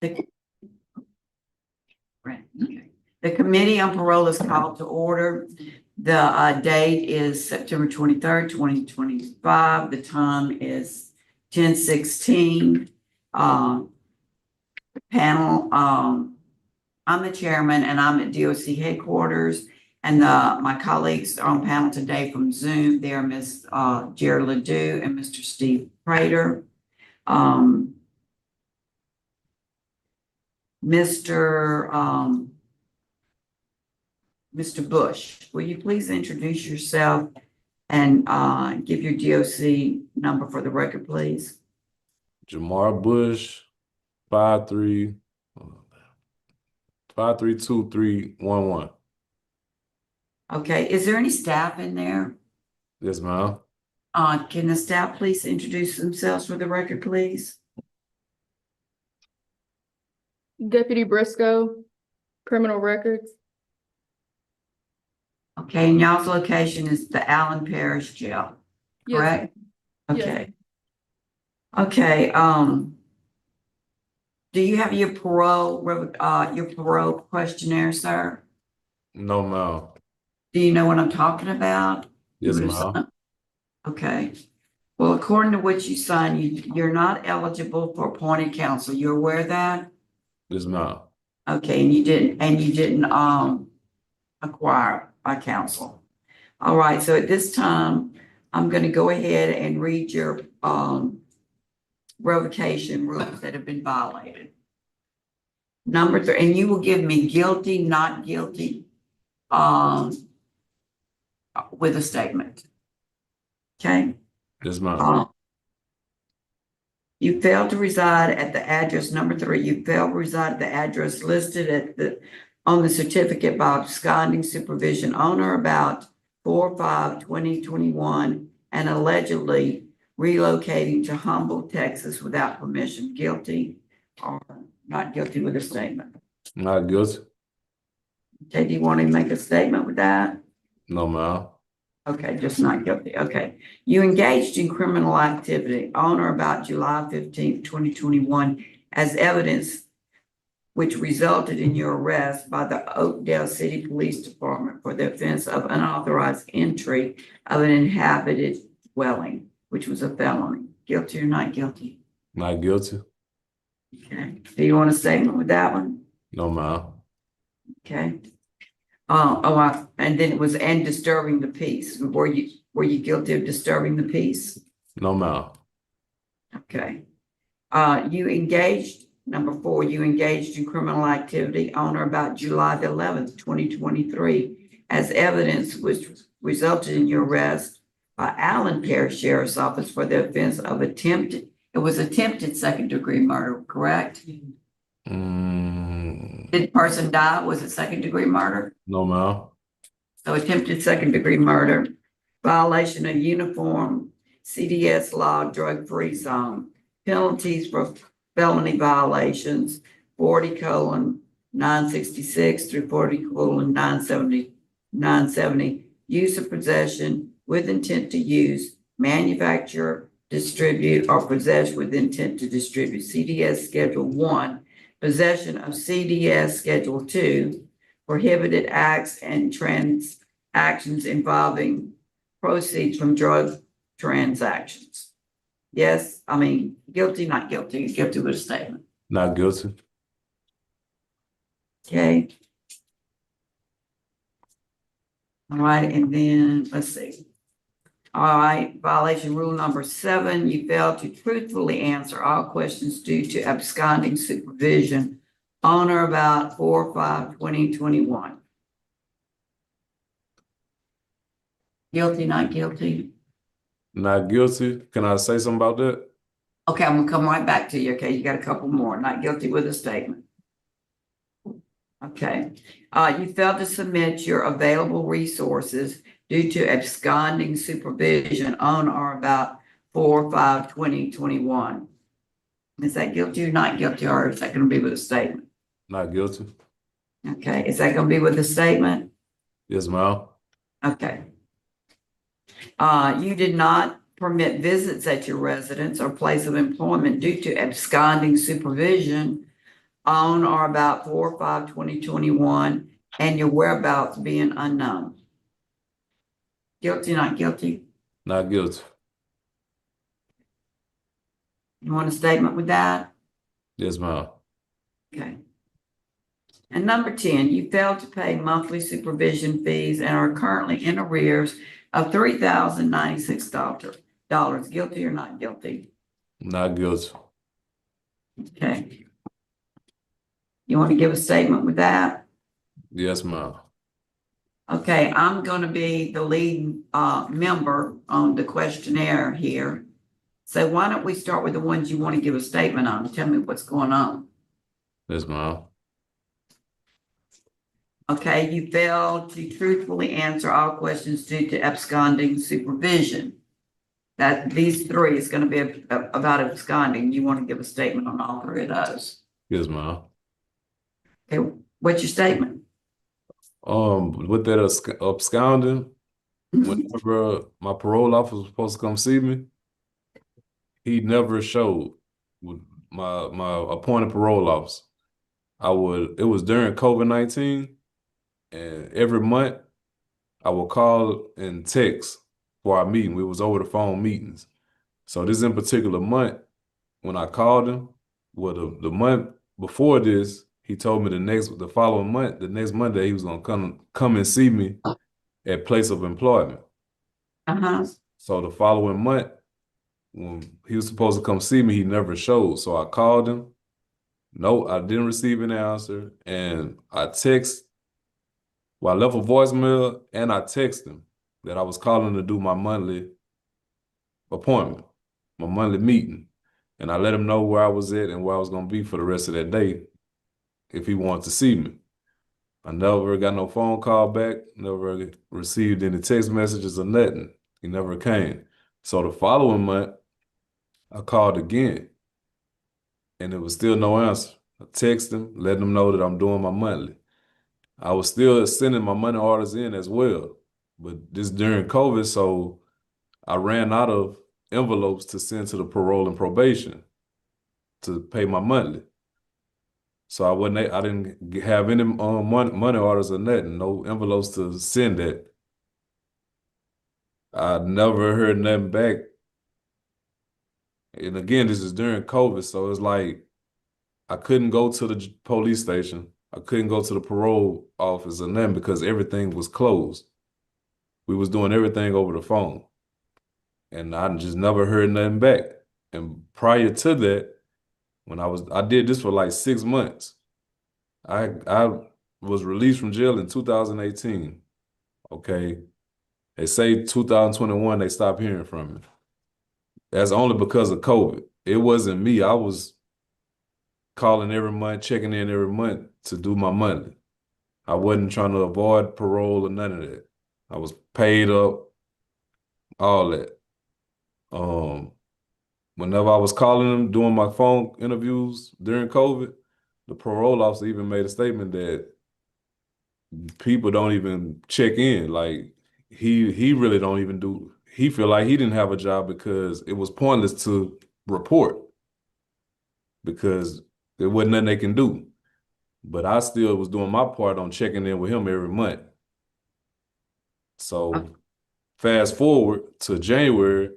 S3: The Right, okay. The Committee on Parole is called to order. The date is September 23rd, 2025. The time is 10:16. Panel, I'm the chairman and I'm at DOC headquarters. And my colleagues are on panel today from Zoom. They are Ms. Jared Ledoux and Mr. Steve Prater. Mr. Bush, will you please introduce yourself and give your DOC number for the record, please?
S10: Jamar Bush, 532311.
S3: Okay, is there any staff in there?
S10: Yes, ma'am.
S3: Can the staff please introduce themselves for the record, please?
S11: Deputy Briscoe, criminal records.
S3: Okay, and y'all's location is the Allen Parish Jail,
S11: Yes.
S3: correct?
S11: Yes.
S3: Okay. Okay, do you have your parole questionnaire, sir?
S10: No, ma'am.
S3: Do you know what I'm talking about?
S10: Yes,
S3: You would've
S10: ma'am.
S3: signed- Okay. Well, according to what you signed, you're not eligible for appointed counsel. You're aware of that?
S10: Yes, ma'am.
S3: Okay, and you didn't acquire a counsel. All right, so at this time, I'm gonna go ahead and read your revocation rules that have been violated. Number 3, and you will give me guilty, not guilty, with a statement. Okay?
S10: Yes, ma'am.
S3: You failed to reside at the address, number 3, you failed to reside at the address listed on the certificate by absconding supervision on or about 4/5/2021 and allegedly relocating to Humble, Texas without permission. Guilty or not guilty with a statement?
S10: Not guilty.
S3: Okay, do you want to make a statement with that?
S10: No, ma'am.
S3: Okay, just not guilty. Okay. You engaged in criminal activity on or about July 15th, 2021, as evidenced which resulted in your arrest by the Oakdale City Police Department for the offense of unauthorized entry of an inhabited dwelling, which was a felony. Guilty or not guilty?
S10: Not guilty.
S3: Okay. Do you want a statement with that one?
S10: No, ma'am.
S3: Okay. And then it was and disturbing the peace. Were you guilty of disturbing the peace?
S10: No, ma'am.
S3: Okay. You engaged, number 4, you engaged in criminal activity on or about July the 11th, 2023, as evidence which resulted in your arrest by Allen Parish Sheriff's Office for the offense of attempted second-degree murder, correct?
S10: Mm,
S3: Did the person die? Was it second-degree murder?
S10: no, ma'am.
S3: So attempted second-degree murder, violation of uniform CDS law, drug-free zone, penalties for felony violations, 40:966 through 40:970, use of possession with intent to use, manufacture, distribute, or possess with intent to distribute, CDS Schedule 1, possession of CDS Schedule 2, prohibited acts and transactions involving proceeds from drug transactions. Yes, I mean, guilty, not guilty, guilty with a statement.
S10: Not guilty.
S3: Okay. All right, and then let's see. All right, violation rule number 7, you failed to truthfully answer all questions due to absconding supervision on or about 4/5/2021. Guilty, not guilty?
S10: Not guilty. Can I say something about that?
S3: Okay, I'm gonna come right back to you. Okay, you got a couple more. Not guilty with a statement. Okay, you failed to submit your available resources due to absconding supervision on or about 4/5/2021. Is that guilty or not guilty, or is that gonna be with a statement?
S10: Not guilty.
S3: Okay, is that gonna be with a statement?
S10: Yes, ma'am.
S3: Okay. You did not permit visits at your residence or place of employment due to absconding supervision on or about 4/5/2021 and your whereabouts being unknown. Guilty, not guilty?
S10: Not guilty.
S3: You want a statement with that?
S10: Yes, ma'am.
S3: Okay. And number 10, you failed to pay monthly supervision fees and are currently in arrears of $3,096. Guilty or not guilty?
S10: Not guilty.
S3: Okay. You want to give a statement with that?
S10: Yes, ma'am.
S3: Okay, I'm going to be the lead member on the questionnaire here. So why don't we start with the ones you want to give a statement on? Tell me what's going on.
S10: Yes, ma'am.
S3: Okay, you failed to truthfully answer all questions due to absconding supervision. That these 3 is going to be about absconding. You want to give a statement on all 3 of those.
S10: Yes, ma'am.
S3: Okay, what's your statement?
S10: With that absconding, whenever my parole officer was supposed to come see me, he never showed with my appointed parole officer. It was during COVID-19, and every month I would call and text for our meeting. It was over the phone meetings. So this in particular month, when I called him, well, the month before this, he told me the following month, the next Monday, he was gonna come and see me at place of employment. So the following month, when he was supposed to come see me, he never showed. So I called him. No, I didn't receive an answer. And I left a voicemail and I texted him that I was calling to do my monthly appointment, my monthly meeting. And I let him know where I was at and where I was going to be for the rest of that day if he wanted to see me. I never got no phone call back, never received any text messages or nothing. He never came. So the following month, I called again and there was still no answer. I texted him, letting him know that I'm doing my monthly. I was still sending my money orders in as well, but this during COVID, so I ran out of envelopes to send to the parole and probation to pay my monthly. So I didn't have any money orders or nothing, no envelopes to send that. I never heard nothing back. And again, this is during COVID, so it's like I couldn't go to the police station. I couldn't go to the parole office or nothing because everything was closed. We was doing everything over the phone. And I just never heard nothing back. And prior to that, when I did this for like 6 months. I was released from jail in 2018. Okay. They say 2021 they stopped hearing from me. That's only because of COVID. It wasn't me. I was calling every month, checking in every month to do my money. I wasn't trying to avoid parole or none of that. I was paid up, all that. Whenever I was calling them, doing my phone interviews during COVID, the parole officer even made a statement that people don't even check in. Like he really don't even do. He feel like he didn't have a job because it was pointless to report because there wasn't nothing they can do. But I still was doing my part on checking in with him every month. So fast forward to January,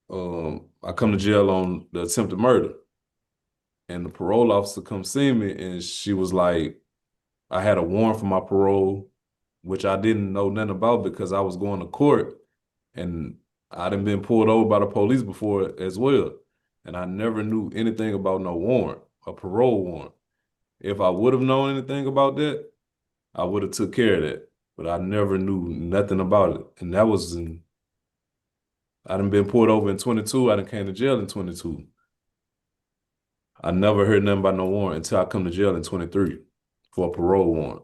S10: I come to jail on the attempted murder. And the parole officer come see me and she was like, I had a warrant for my parole, which I didn't know nothing about because I was going to court and I done been pulled over by the police before as well. And I never knew anything about no warrant, a parole warrant. If I would have known anything about that, I would have took care of that. But I never knew nothing about it. And that was I done been pulled over in 22. I done came to jail in 22. I never heard nothing about no warrant until I come to jail in 23 for a parole warrant.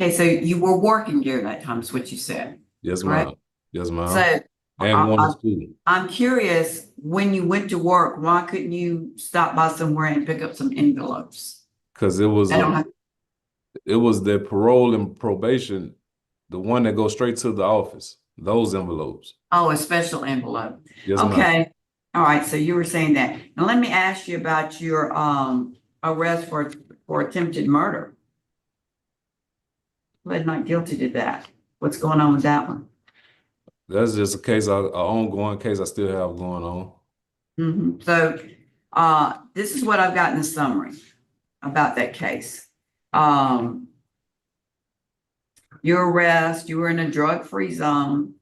S3: Okay, so you were working during that time, is what you said.
S10: Yes,
S3: Right.
S10: ma'am. Yes, ma'am.
S3: So
S10: And going to school.
S3: I'm curious, when you went to work, why couldn't you stop by somewhere and pick up some envelopes?
S10: Because it was
S3: I don't have,
S10: the parole and probation, the one that goes straight to the office, those envelopes.
S3: oh, a special envelope.
S10: Yes, ma'am.
S3: Okay, all right, so you were saying that. Now let me ask you about your arrest for attempted murder. Pled not guilty to that. What's going on with that one?
S10: That's just a case, an ongoing case I still have going on.
S3: So this is what I've got in the summary about that case. Your arrest, you were in a drug-free zone.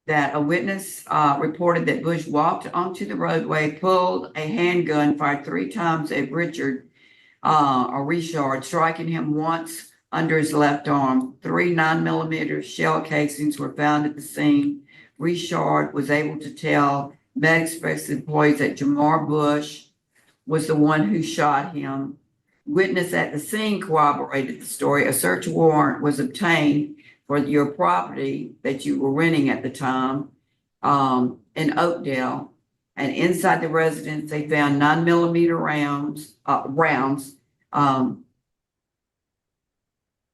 S3: That a witness reported that Bush walked onto the roadway, pulled a handgun, fired 3 times at Richard striking him once under his left arm. 3 9mm shell casings were found at the scene. Richard was able to tell MedExpress employees that Jamar Bush was the one who shot him. Witness at the scene corroborated the story. A search warrant was obtained for your property that you were renting at the time in Oakdale. And inside the residence, they found 9mm rounds,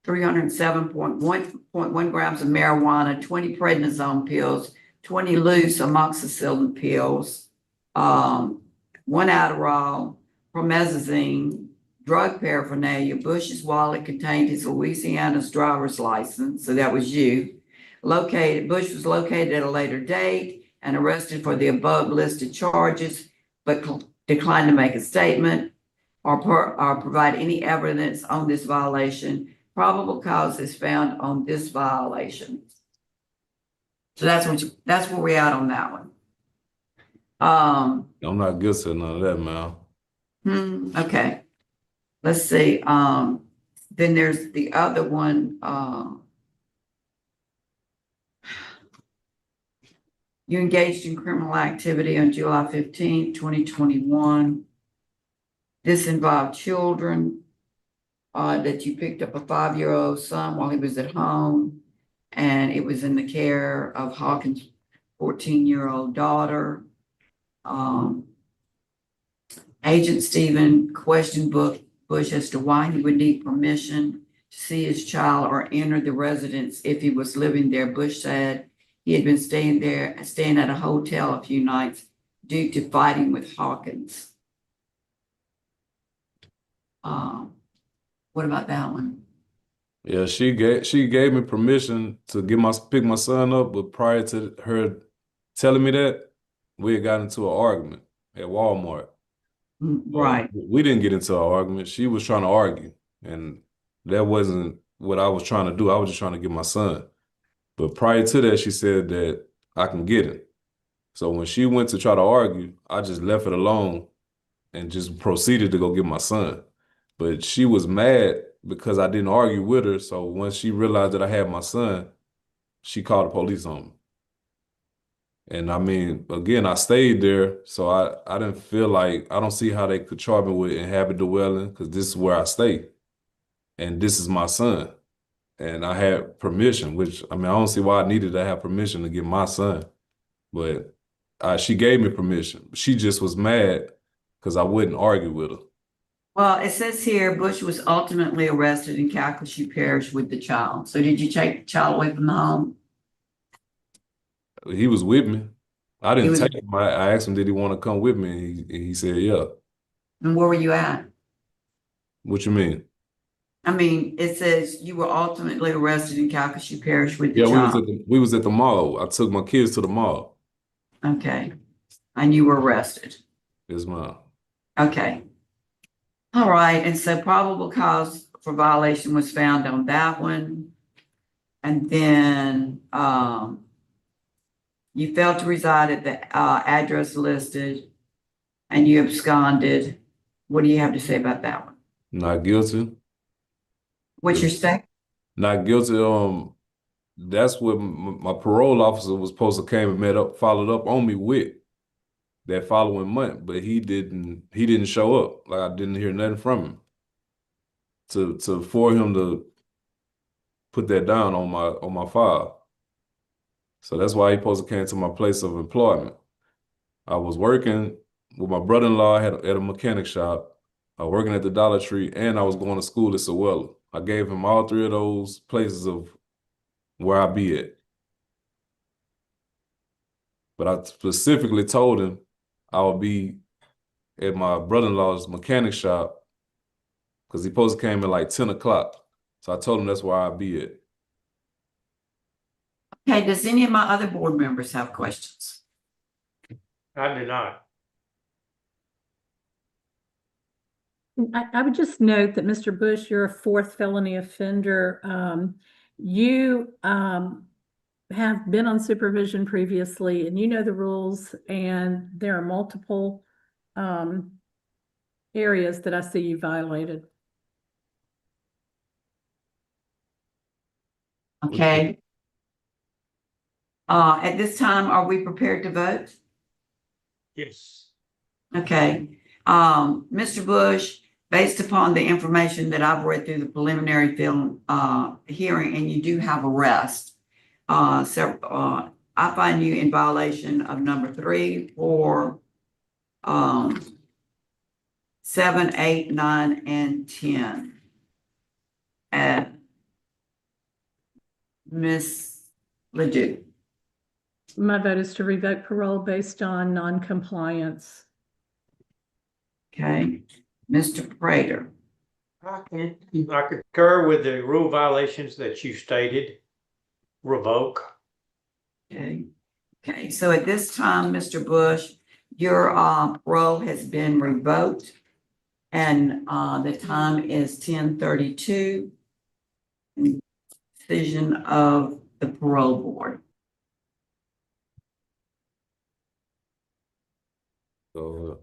S3: 307.1 grams of marijuana, 20 prednisone pills, 20 loose amoxicillin pills, 1 Adderall, promethazine, drug paraphernalia. Bush's wallet contained his Louisiana's driver's license, so that was you. Bush was located at a later date and arrested for the above listed charges, but declined to make a statement or provide any evidence on this violation. Probable cause is found on this violation. So that's where we're at on that one.
S10: I'm not guilty of none of that, man.
S3: Okay. Let's see. Then there's the other one. You engaged in criminal activity on July 15th, 2021. This involved children, that you picked up a 5-year-old son while he was at home, and it was in the care of Hawkins' 14-year-old daughter. Agent Stephen questioned Bush as to why he would need permission to see his child or enter the residence if he was living there. Bush said he had been staying at a hotel a few nights due to fighting with Hawkins. What about that one?
S10: Yeah, she gave me permission to pick my son up, but prior to her telling me that, we had got into an argument at Walmart.
S3: Right.
S10: We didn't get into an argument. She was trying to argue, and that wasn't what I was trying to do. I was just trying to get my son. But prior to that, she said that I can get him. So when she went to try to argue, I just left it alone and just proceeded to go get my son. But she was mad because I didn't argue with her. So once she realized that I had my son, she called the police on me. And I mean, again, I stayed there, so I didn't feel like, I don't see how they could charge me with inhabit dwelling, because this is where I stay. And this is my son. And I had permission, which, I mean, I don't see why I needed to have permission to get my son. But she gave me permission. She just was mad because I wouldn't argue with her.
S3: Well, it says here Bush was ultimately arrested in Calcasieu Parish with the child. So did you take the child away from the home?
S10: He was with me. I didn't
S3: was-
S10: take him. I asked him, did he want to come with me? And he said, yeah.
S3: And where were you at?
S10: What you mean?
S3: I mean, it says you were ultimately arrested in Calcasieu Parish with the
S10: Yeah,
S3: child.
S10: we was at the mall. I took my kids to the mall.
S3: Okay. And you were arrested.
S10: Yes, ma'am.
S3: Okay. All right. And so probable cause for violation was found on that one. And then you failed to reside at the address listed and you absconded. What do you have to say about that one?
S10: Not guilty.
S3: What's your statement?
S10: Not guilty. That's what my parole officer was supposed to came and followed up on me with that following month, but he didn't show up. Like, I didn't hear nothing from him for him to put that down on my file. So that's why he supposed to came to my place of employment. I was working with my brother-in-law at a mechanic shop. I was working at the Dollar Tree, and I was going to school at Sewell. I gave him all three of those places of where I be at. But I specifically told him I would be at my brother-in-law's mechanic shop because he supposed to came at like 10 o'clock. So I told him that's where I'd be at.
S3: Okay, does any of my other board members have questions?
S6: I do not.
S5: I would just note that, Mr. Bush, you're a fourth felony offender. You have been on supervision previously, and you know the rules, and there are multiple areas that I see you violated.
S3: Okay. At this time, are we prepared to vote?
S6: Yes.
S3: Okay. Mr. Bush, based upon the information that I've read through the preliminary film hearing, and you do have arrest, I find you in violation of number 3, 4, 7, 8, 9, and 10. And Ms. Ledoux.
S5: My vote is to revoke parole based on non-compliance.
S3: Okay. Mr. Prater.
S6: I concur with the rule violations that you stated. Revoke.
S3: Okay. Okay, so at this time, Mr. Bush, your parole has been revoked, and the time is 10:32. Decision of the parole board.
S10: So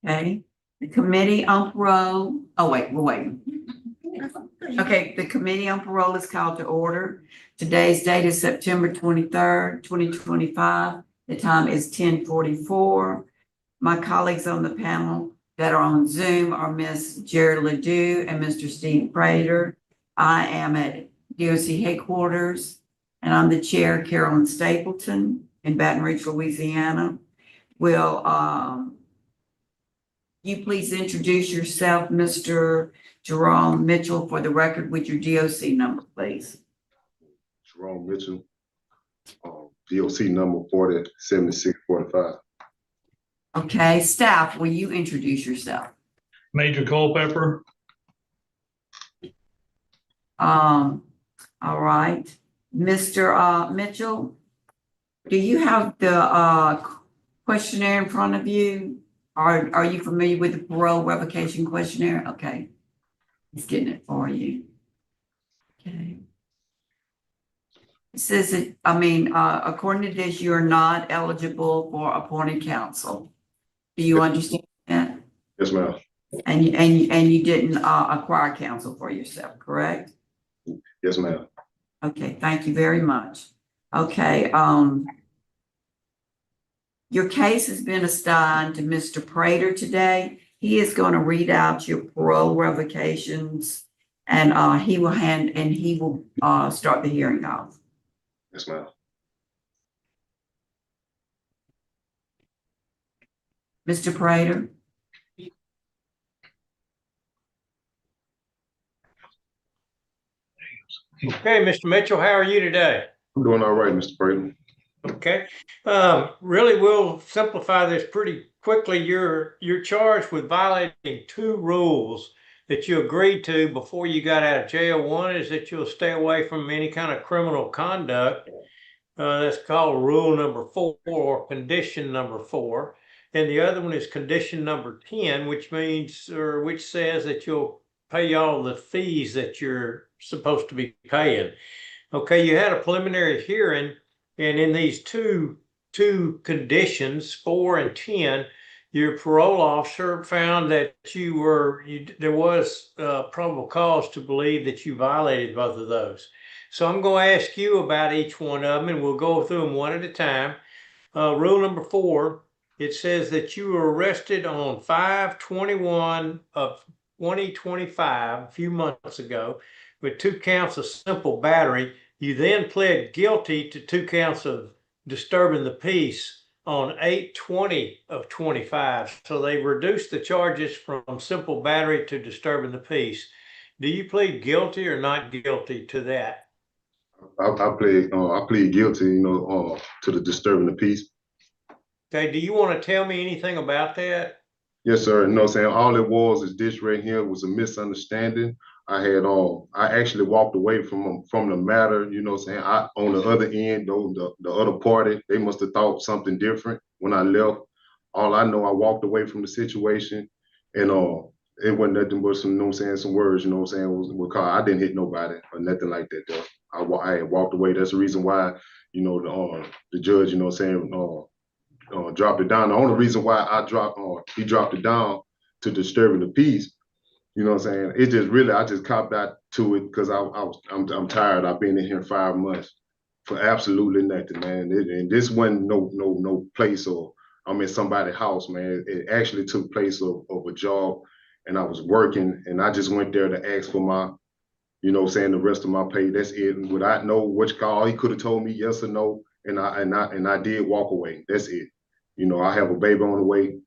S3: Okay, the Committee on Parole, oh, wait, we're waiting. Okay, the Committee on Parole is called to order. Today's date is September 23rd, 2025. The time is 10:44. My colleagues on the panel that are on Zoom are Ms. Jerry Ledoux and Mr. Steve Prater. I am at DOC headquarters, and I'm the chair, Carolyn Stapleton, in Baton Rouge, Louisiana. Will you please introduce yourself, Mr. Jerome Mitchell, for the record with your DOC number, please?
S12: Jerome Mitchell, DOC number 407645.
S3: Okay, staff, will you introduce yourself?
S13: Major Culpepper.
S3: All right, Mr. Mitchell, do you have the questionnaire in front of you? Are you familiar with the parole revocation questionnaire? Okay, he's getting it for you. Okay. It says that, according to this, you're not eligible for appointed counsel. Do you understand that?
S12: Yes, ma'am.
S3: And you didn't acquire counsel for yourself, correct?
S12: Yes, ma'am.
S3: Okay, thank you very much. Okay, your case has been assigned to Mr. Prater today. He is going to read out your parole revocations, and he will start the hearing off.
S12: Yes, ma'am.
S3: Mr. Prater?
S6: Okay, Mr. Mitchell, how are you today?
S12: I'm doing all right, Mr. Prater.
S6: Okay, really, we'll simplify this pretty quickly. You're charged with violating two rules that you agreed to before you got out of jail. One is that you'll stay away from any kind of criminal conduct. That's called rule number 4 or condition number 4. And the other one is condition number 10, which says that you'll pay all the fees that you're supposed to be paying. Okay, you had a preliminary hearing, and in these two conditions, 4 and 10, your parole officer found that there was probable cause to believe that you violated both of those. So I'm going to ask you about each one of them, and we'll go through them one at a time. Rule number 4, it says that you were arrested on 5/21 of 2025, a few months ago, with 2 counts of simple battery. You then pled guilty to 2 counts of disturbing the peace on 8/20 of 25. So they reduced the charges from simple battery to disturbing the peace. Do you plead guilty or not guilty to that?
S12: I plead guilty, to the disturbing the peace.
S6: Okay, do you want to tell me anything about that?
S12: Yes, sir. You know what I'm saying? All it was is this right here was a misunderstanding. I actually walked away from the matter, you know what I'm saying? On the other end, though, the other party, they must have thought something different when I left. All I know, I walked away from the situation, and it wasn't nothing but some, you know what I'm saying, some words, you know what I'm saying, because I didn't hit nobody or nothing like that, though. I had walked away. That's the reason why, the judge, you know what I'm saying, dropped it down. The only reason why he dropped it down to disturbing the peace, you know what I'm saying? It just really, I just copped out to it because I'm tired. I've been in here 5 months for absolutely nothing, man. And this wasn't no place, or I'm in somebody's house, man. It actually took place of a job, and I was working, and I just went there to ask for my, you know what I'm saying, the rest of my pay. That's it. And without know which call, he could have told me yes or no, and I did walk away. That's it. I have a baby on the way.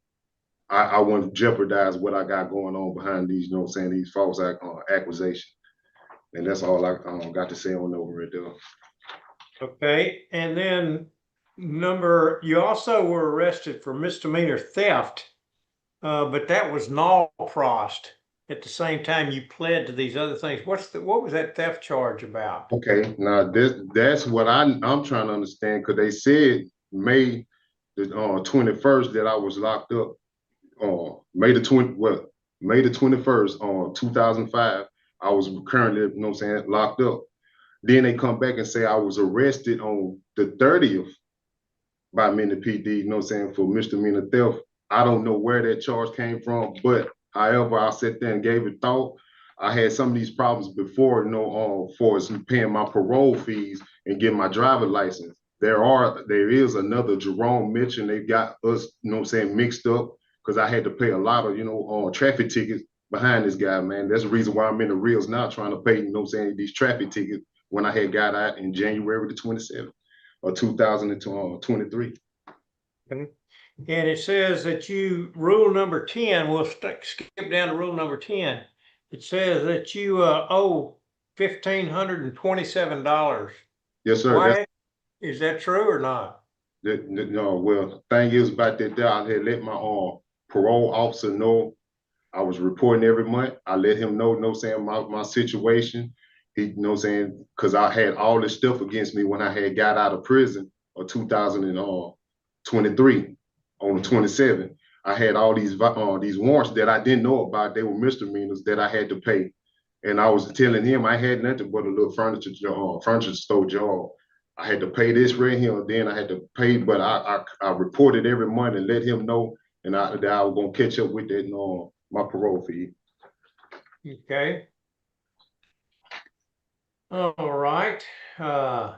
S12: I wouldn't jeopardize what I got going on behind these, you know what I'm saying, these false accusations. And that's all I got to say on over it, though.
S6: Okay, and then you also were arrested for misdemeanor theft, but that was null-prost. At the same time, you pled to these other things. What was that theft charge about?
S12: Okay, now that's what I'm trying to understand, because they said May the 21st that I was locked up. May the 21st, 2005, I was currently, you know what I'm saying, locked up. Then they come back and say I was arrested on the 30th by Minnie PD, you know what I'm saying, for misdemeanor theft I don't know where that charge came from, but however, I sat there and gave it thought. I had some of these problems before, for as paying my parole fees and getting my driver license. There is another Jerome Mitchell. They got us, mixed up because I had to pay a lot of, traffic tickets behind this guy, man. That's the reason why I'm in the reels now trying to pay, these traffic tickets when I had got out in January the 27th of 2023.
S6: Okay. And it says that rule number 10, we'll skip down to rule number 10. It says that you owe $1,527.
S12: Yes, sir.
S6: Why? Is that true or not?
S12: No, well, thing is about that, I had let my parole officer know. I was reporting every month. I let him know, my situation. He, because I had all this stuff against me when I had got out of prison of 2023 on the 27th. I had all these warrants that I didn't know about. They were misdemeanors that I had to pay. And I was telling him I had nothing but a little furniture store job. I had to pay this right here, then I had to pay, but I reported every month and let him know, and that I was gonna catch up with that my parole fee.
S6: Okay. All right.
S12: I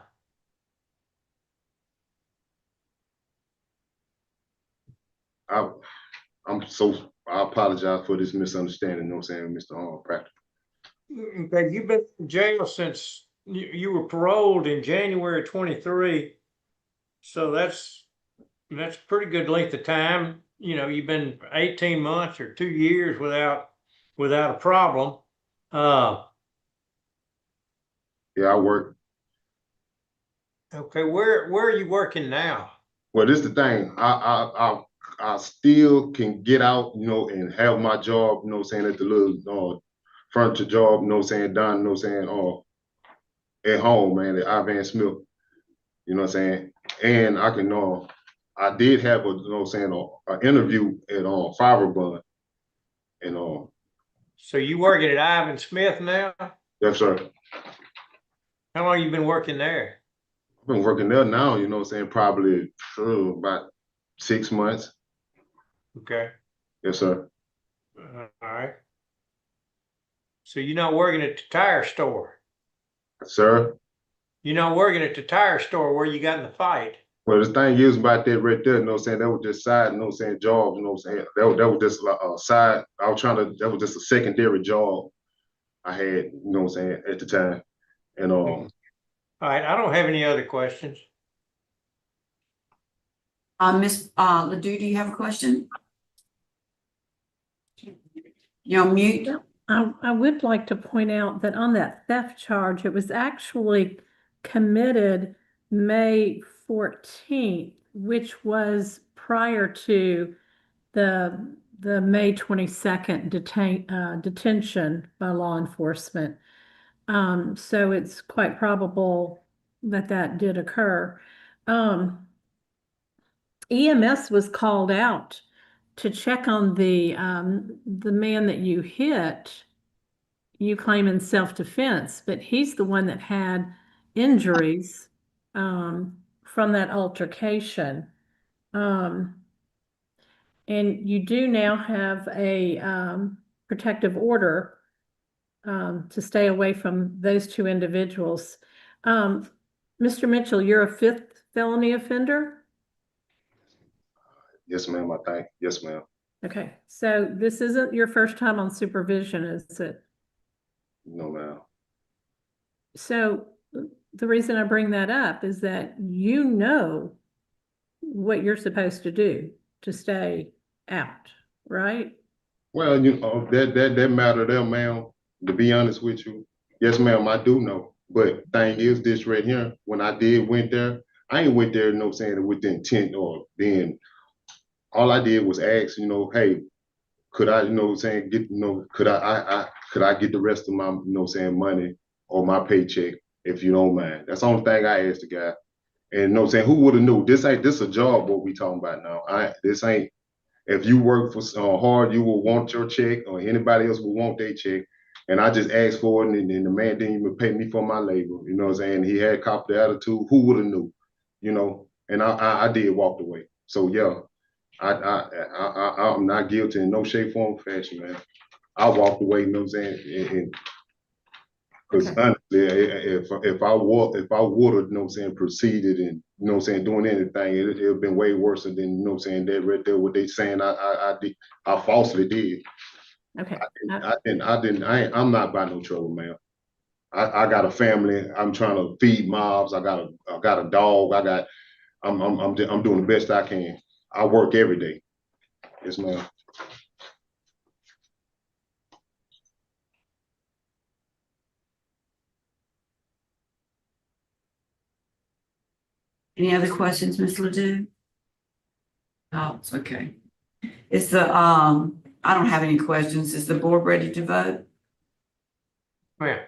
S12: apologize for this misunderstanding, Mr. Practical.
S6: Okay, you've been in jail since you were paroled in January 23. So that's pretty good length of time. You've been 18 months or 2 years without a problem.
S12: Yeah, I work.
S6: Okay, where are you working now?
S12: Well, this is the thing. I still can get out, and have my job, at the little furniture job, done, at home, man, at Ivan Smith. And I can I did have an interview at Fiberbun. And
S6: So you working at Ivan Smith now?
S12: yes, sir.
S6: How long you been working there?
S12: I've been working there now, probably about 6 months.
S6: Okay.
S12: Yes, sir.
S6: All right. So you're not working at the tire store?
S12: Sir?
S6: You're not working at the tire store where you got in the fight?
S12: Well, the thing is about that right there, that was just side, jobs, that was just a side. That was just a secondary job I had, at the time. And
S6: all right, I don't have any other questions.
S3: Ms. Ledoux, do you have a question? You're on mute.
S5: I would like to point out that on that theft charge, it was actually committed May 14th, which was prior to the May 22nd detention by law enforcement. So it's quite probable that did occur. EMS was called out to check on the man that you hit. You claim in self-defense, but he's the one that had injuries from that altercation. And you do now have a protective order to stay away from those two individuals. Mr. Mitchell, you're a 5th felony offender?
S12: yes, ma'am, I think. Yes, ma'am.
S5: Okay, so this isn't your first time on supervision, is it?
S12: No, ma'am.
S5: So the reason I bring that up is that you know what you're supposed to do to stay out, right?
S12: Well, that matter there, ma'am, to be honest with you. Yes, ma'am, I do know. But thing is this right here, when I went there, I ain't went there, with the intent or being, all I did was ask, hey, could I, get, could I get the rest of my, money or my paycheck, if you don't mind? That's the only thing I asked the guy. And who would have knew? This a job, what we talking about now. This ain't, if you work for hard, you will want your check, or anybody else will want their check. And I just asked for it, and the man didn't even pay me for my labor. You know what I'm saying? He had cop the attitude. Who would have knew? And I did walk away. So yeah, I'm not guilty in no shape, form, or fashion, man. I walked away, you know what I'm saying? And because
S5: Okay.
S12: honestly, if I would have, you know what I'm saying, proceeded and, you know what I'm saying, doing anything, it would have been way worse than, you know what I'm saying, that right there, what they saying I did, I falsely did.
S5: Okay.
S12: I'm not by no trouble, man. I got a family. I'm trying to feed mobs. I got a dog. I'm doing the best I can. I work every day. Yes, ma'am.
S3: Any other questions, Ms. Ledoux? Oh, it's okay. I don't have any questions. Is the board ready to vote?
S6: Ma'am.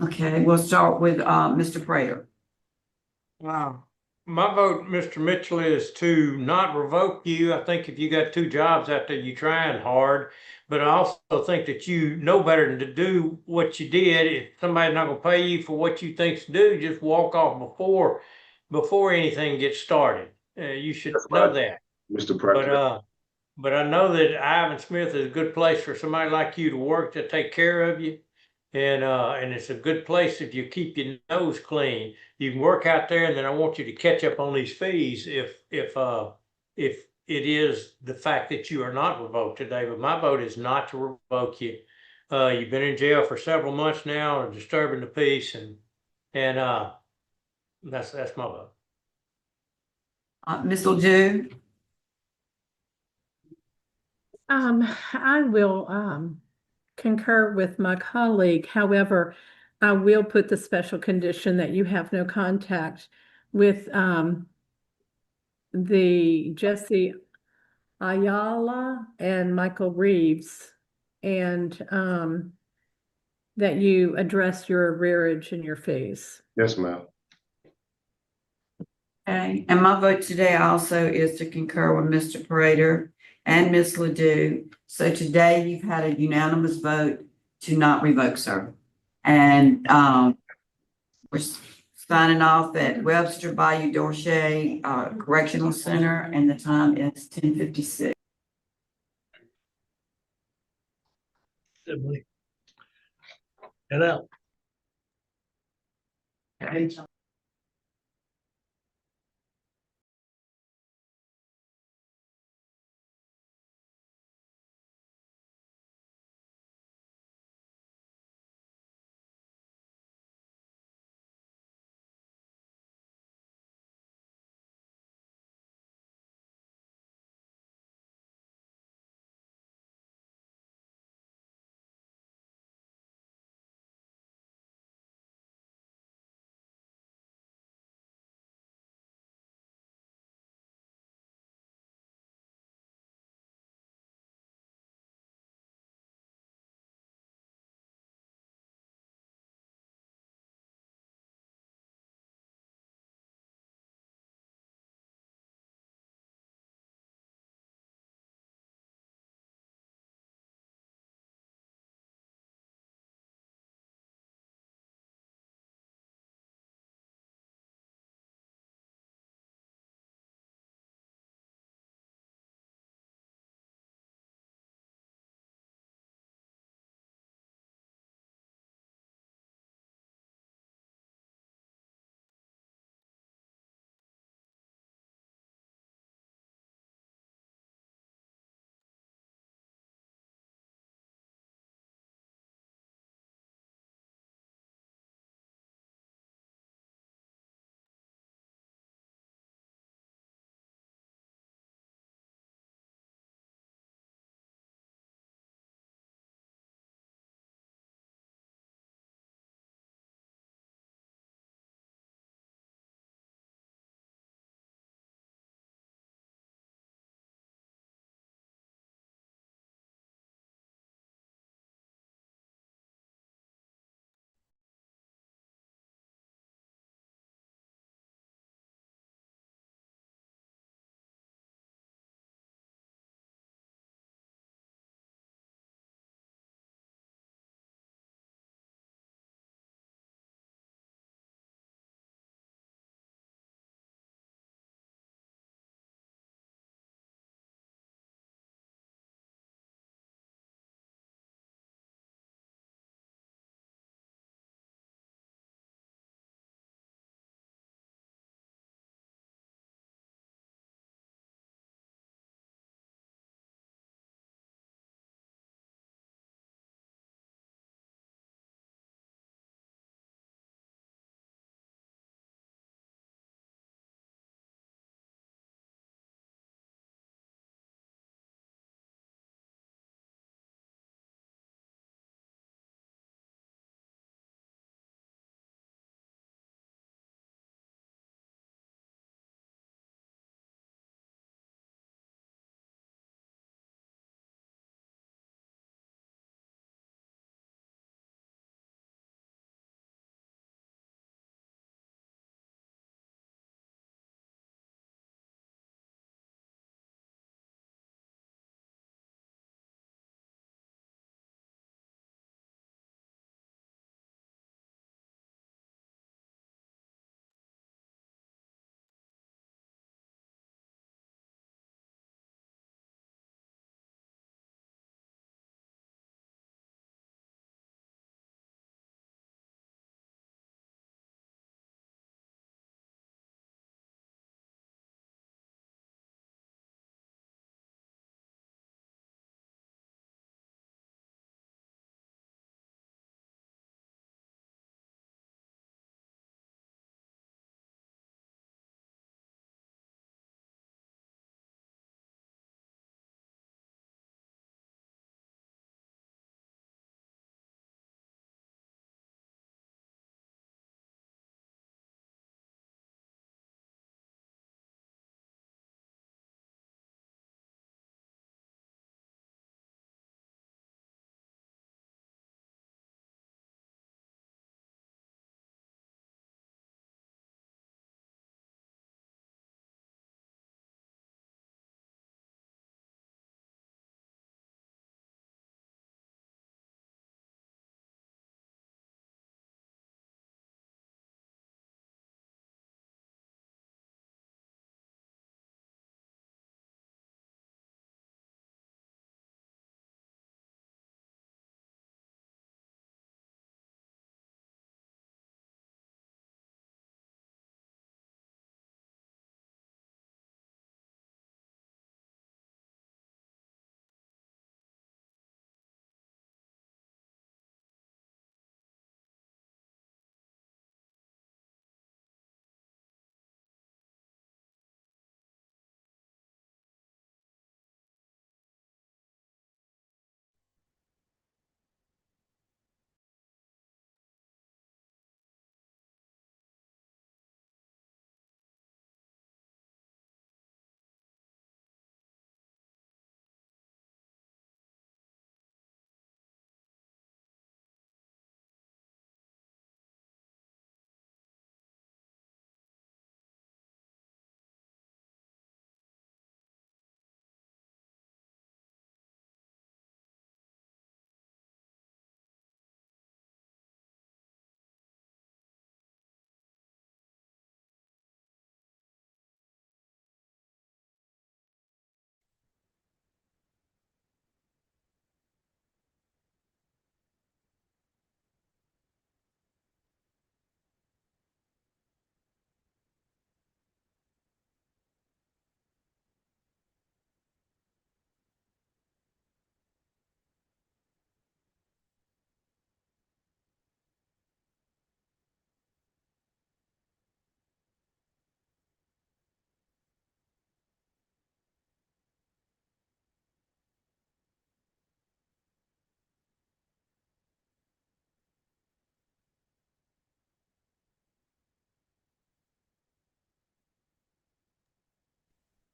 S3: Okay, we'll start with, Mr. Prater.
S6: My vote, Mr. Mitchell, is to not revoke you. I think if you got 2 jobs out there, you're trying hard. But I also think that you know better than to do what you did. If somebody's not gonna pay you for what you think's due, just walk off before anything gets started. You should
S12: That's
S6: know
S12: right,
S6: that.
S12: Mr. President.
S6: But I know that Ivan Smith is a good place for somebody like you to work to take care of you. And it's a good place if you keep your nose clean. You can work out there, and then I want you to catch up on these fees if it is the fact that you are not revoked today. But my vote is not to revoke you. You've been in jail for several months now and disturbing the peace, and that's my vote.
S3: Ms. Ledoux?
S5: I will concur with my colleague. However, I will put the special condition that you have no contact with the Jesse Ayala and Michael Reeves, and that you address your arrearage and your fees.
S12: Yes, ma'am.
S3: Okay, and my vote today also is to concur with Mr. Prater and Ms. Ledoux. So today you've had a unanimous vote to not revoke, sir. And we're signing off at Webster Bayou Dorchet Correctional Center, and the time is 10:56.
S13: Get out.
S3: Okay.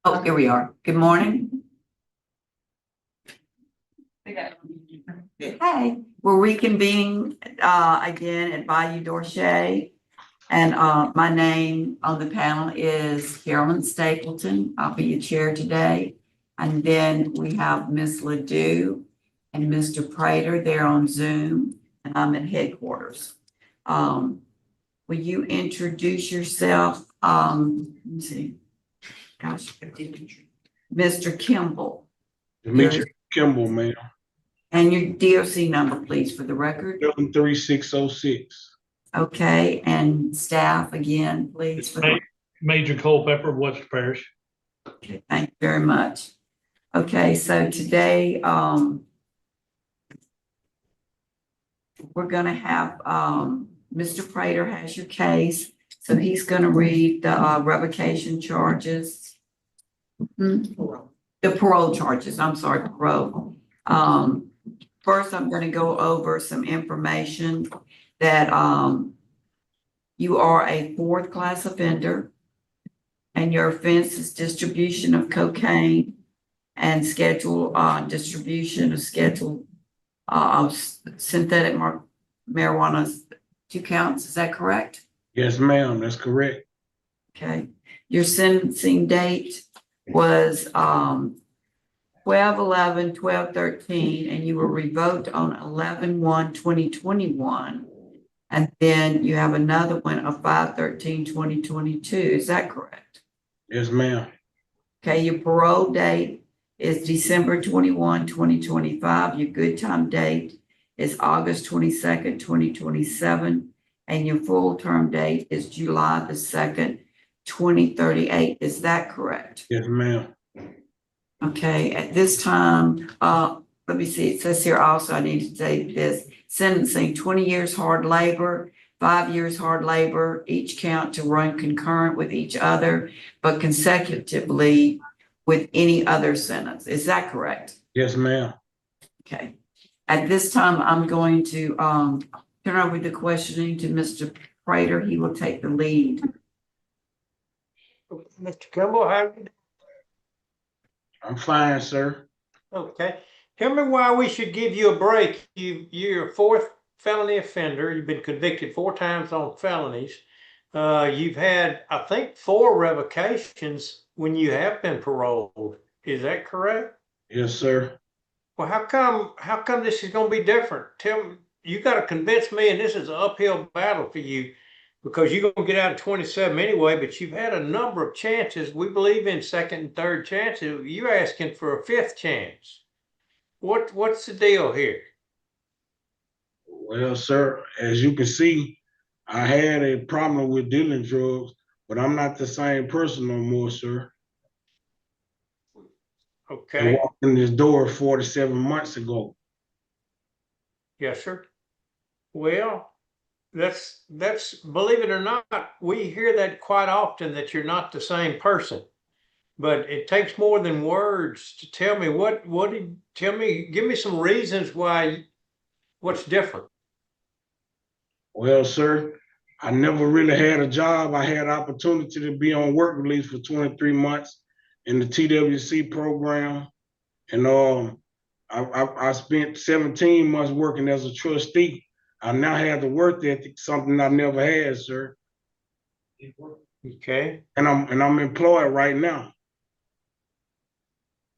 S3: Oh, here we are. Good morning. Hey, we're reconvening again at BAYOU DORCHEAT. And my name on the panel is Carolyn Stapleton. I'll be your chair today. And then we have Ms. Ledoux and Mr. Prater. They're on Zoom, and I'm at headquarters. Will you introduce yourself? Let me see. Gosh, Mr. Kimble.
S14: DEMETRIC KIMBLE, ma'am.
S3: And your DOC number, please, for the record.
S14: 73606.
S3: Okay, and staff again, please. For the-
S13: Major Culpepper, Webster Parish.
S3: Okay, thank you very much. Okay, so today, we're gonna have, Mr. Prater has your case, so he's gonna read the revocation charges. The parole charges, I'm sorry, parole. First, I'm gonna go over some information that, you are a fourth class offender, and your offense is distribution of cocaine and distribution of of synthetic marijuana, 2 counts, is that correct?
S14: Yes, ma'am, that's correct.
S3: Okay, your sentencing date was 12/11/12/13, and you were revoked on 11/1/2021. And then you have another one of 5/13/2022, is that correct?
S14: Yes, ma'am.
S3: Okay, your parole date is December 21, 2025. Your good time date is August 22nd, 2027. And your full term date is July 2nd, 2038. Is that correct?
S14: Yes, ma'am.
S3: Okay, at this time, let me see, it says here also, I need to say this, sentencing 20 years hard labor, 5 years hard labor, each count to run concurrent with each other, but consecutively with any other sentence. Is that correct?
S14: Yes, ma'am.
S3: Okay. At this time, I'm going to turn over the questioning to Mr. Prater. He will take the lead.
S6: Mr. Kimble, how are you?
S14: I'm fine, sir.
S6: Okay. Tell me why we should give you a break. You're a fourth felony offender. You've been convicted 4 times on felonies. You've had, I think, 4 revocations when you have been paroled. Is that correct?
S14: Yes, sir.
S6: Well, how come this is going to be different? Tell me, you got to convince me, and this is an uphill battle for you because you're going to get out at 27 anyway, but you've had a number of chances. We believe in second and third chances. You're asking for a 5th chance. What's the deal here?
S14: Well, sir, as you can see, I had a problem with dealing drugs, but I'm not the same person no more, sir.
S6: Okay.
S14: I walked in this door 47 months ago.
S6: Yes, sir. Well, that's believe it or not, we hear that quite often, that you're not the same person. But it takes more than words to tell me give me some reasons why, what's different.
S14: Well, sir, I never really had a job. I had opportunity to be on work release for 23 months in the TWC program. And I spent 17 months working as a trustee. I now have the work ethic, something I never had, sir.
S6: Okay.
S14: And I'm employed right now.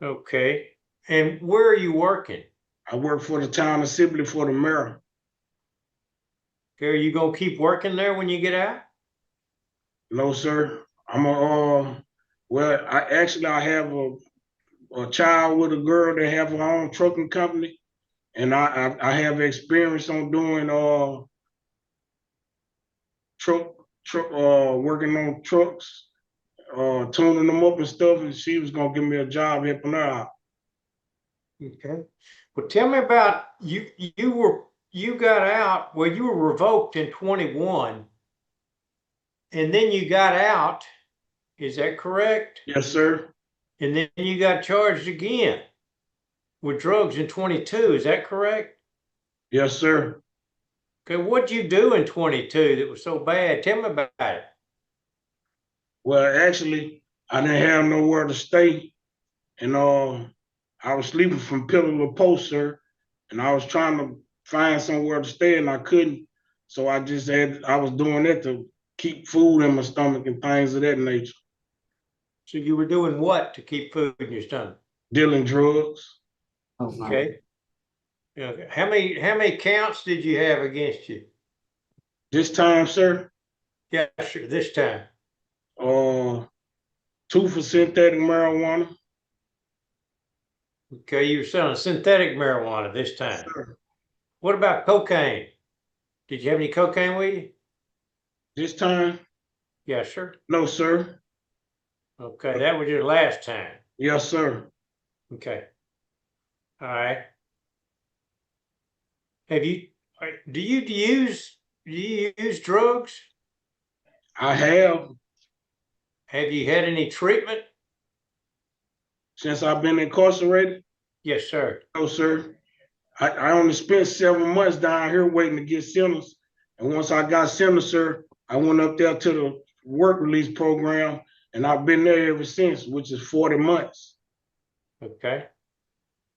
S6: Okay. And where are you working?
S14: I work for the town assembly for the mayor.
S6: Okay, are you gonna keep working there when you get out?
S14: No, sir. I'm well, I have a child with a girl that have her own trucking company, and I have experience on doing working on trucks, tuning them up and stuff, and she was gonna give me a job helping her out.
S6: Okay. Well, tell me about you got out, well, you were revoked in 21, and then you got out. Is that correct?
S14: Yes, sir.
S6: And then you got charged again with drugs in 22. Is that correct?
S14: Yes, sir.
S6: Okay, what'd you do in 22 that was so bad? Tell me about it.
S14: Well, actually, I didn't have nowhere to stay. And I was sleeping from pillar to post, sir. And I was trying to find somewhere to stay and I couldn't. So I was doing that to keep food in my stomach and things of that nature.
S6: So you were doing what to keep food in your stomach?
S14: Dealing drugs.
S6: Okay. Okay. How many counts did you have against you?
S14: This time, sir?
S6: Yeah, sure. This time.
S14: 2 for synthetic marijuana.
S6: Okay, you were selling synthetic marijuana this time.
S14: Sir.
S6: What about cocaine? Did you have any cocaine with you?
S14: This time?
S6: Yes, sir.
S14: No, sir.
S6: Okay, that was your last time.
S14: Yes, sir.
S6: Okay. All right. Do you use drugs?
S14: I have.
S6: Have you had any treatment?
S14: Since I've been incarcerated?
S6: Yes, sir.
S14: No, sir. I only spent 7 months down here waiting to get sentenced. And once I got sentenced, sir, I went up there to the work release program and I've been there ever since, which is 40 months.
S6: Okay.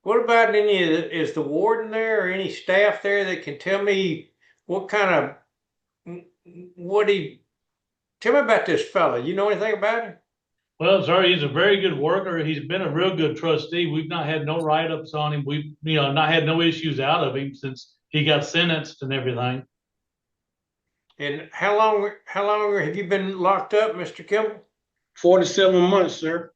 S6: What about is the warden there or any staff there that can tell me tell me about this fella. You know anything about him?
S13: Well, sir, he's a very good worker. He's been a real good trustee. We've not had no write-ups on him. We've, not had no issues out of him since he got sentenced and everything.
S6: And how long have you been locked up, Mr. Kimball?
S14: 47 months, sir.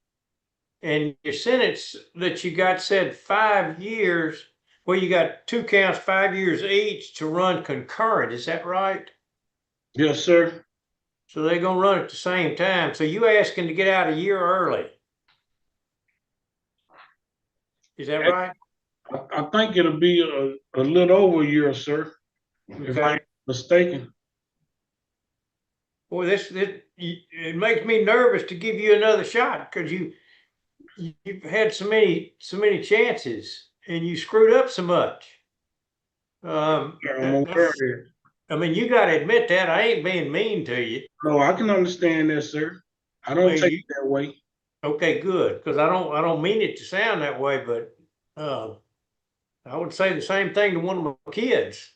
S6: And your sentence that you got said 5 years. Well, you got 2 counts, 5 years each to run concurrent. Is that right?
S14: Yes, sir.
S6: So they're gonna run at the same time. So you asking to get out a year early. Is that right?
S14: I think it'll be a little over a year, sir.
S6: Okay.
S14: If I'm not mistaken.
S6: Boy, it makes me nervous to give you another shot because you've had so many chances and you screwed up so much. I mean, you got to admit that. I ain't being mean to you.
S14: No, I can understand that, sir. I don't take it that way.
S6: Okay, good. Because I don't mean it to sound that way, but I would say the same thing to one of my kids,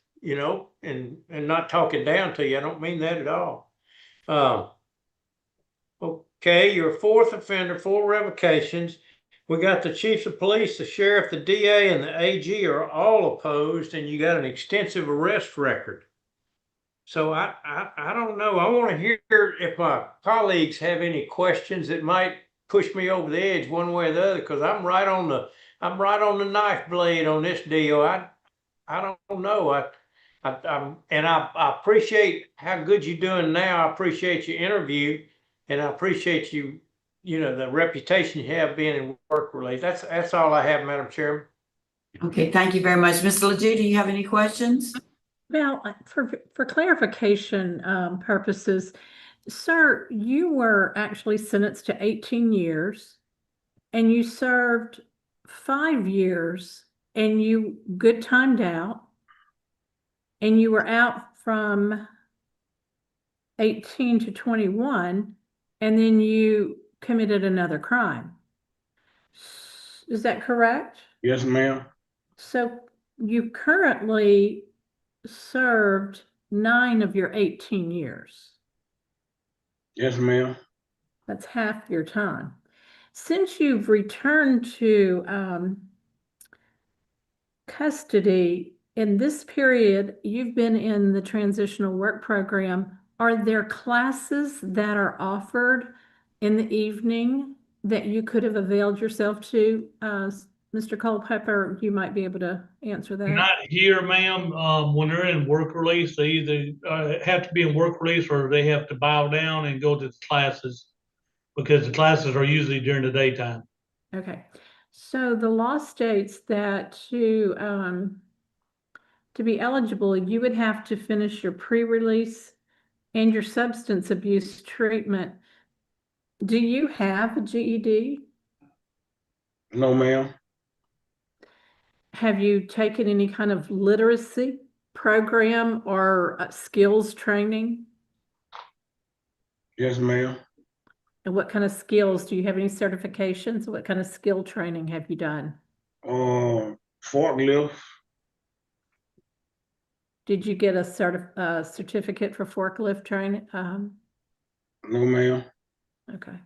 S6: and not talking down to you. I don't mean that at all. Okay, you're a 4th offender, 4 revocations. We got the chiefs of police, the sheriff, the DA, and the AG are all opposed, and you got an extensive arrest record. So I don't know. I want to hear if my colleagues have any questions that might push me over the edge one way or the other, because I'm right on the knife blade on this deal. I don't know. I appreciate how good you're doing now. I appreciate your interview, and I appreciate you, the reputation you have being in work release. That's all I have, Madam Chairman.
S3: Okay, thank you very much. Mr. Ledoux, do you have any questions?
S5: Well, for clarification purposes, sir, you were actually sentenced to 18 years and you served 5 years and you good timed out and you were out from 18 to 21 and then you committed another crime. Is that correct?
S14: Yes, ma'am.
S5: So you currently served 9 of your 18 years.
S14: Yes, ma'am.
S5: That's half your time. Since you've returned to custody, in this period, you've been in the transitional work program. Are there classes that are offered in the evening that you could have availed yourself to? Mr. Culpepper, you might be able to answer that.
S13: Not here, ma'am. When they're in work release, they either have to be in work release or they have to bow down and go to the classes because the classes are usually during the daytime.
S5: Okay. So the law states that to be eligible, you would have to finish your pre-release and your substance abuse treatment. Do you have a GED?
S14: No, ma'am.
S5: Have you taken any kind of literacy program or skills training?
S14: Yes, ma'am.
S5: And what kind of skills? Do you have any certifications? What kind of skill training have you done?
S14: Forklift.
S5: Did you get a certificate for forklift training?
S14: No, ma'am.
S5: Okay.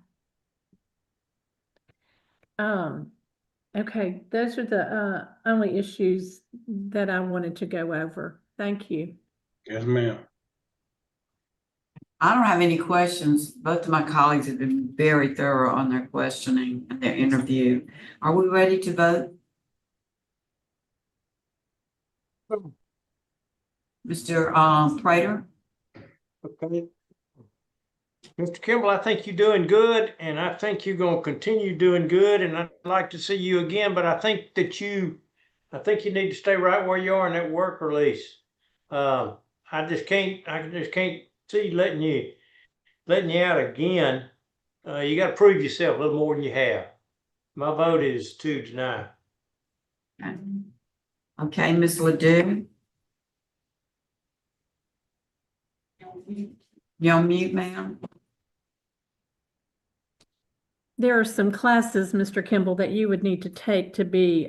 S5: Okay, those are the only issues that I wanted to go over. Thank you.
S14: Yes, ma'am.
S3: I don't have any questions. Both of my colleagues have been very thorough on their questioning and their interview. Are we ready to vote? Mr. Prater?
S6: Okay. Mr. Kimball, I think you're doing good, and I think you're gonna continue doing good, and I'd like to see you again, but I think you need to stay right where you are in that work release. I just can't see letting you out again. You gotta prove yourself a little more than you have. My vote is to deny.
S3: Okay, Ms. Ledoux? You're on mute, ma'am.
S5: There are some classes, Mr. Kimball, that you would need to take to be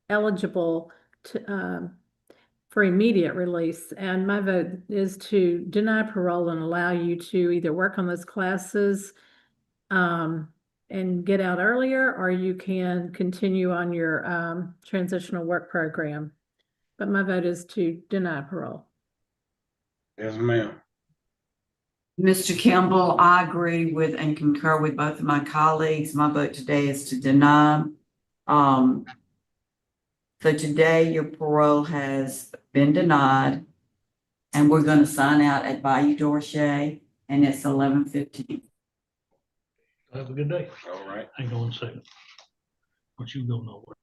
S5: eligible to, for immediate release. And my vote is to deny parole and allow you to either work on those classes and get out earlier, or you can continue on your transitional work program. But my vote is to deny parole.
S14: Yes, ma'am.
S3: Mr. Kimball, I agree with and concur with both of my colleagues. My vote today is to deny. So today your parole has been denied, and we're going to sign out at BAYOU DORCHEAT, and it's 11:15.
S13: Have a good day.
S14: All right.
S13: Hang on a second. Don't you go nowhere.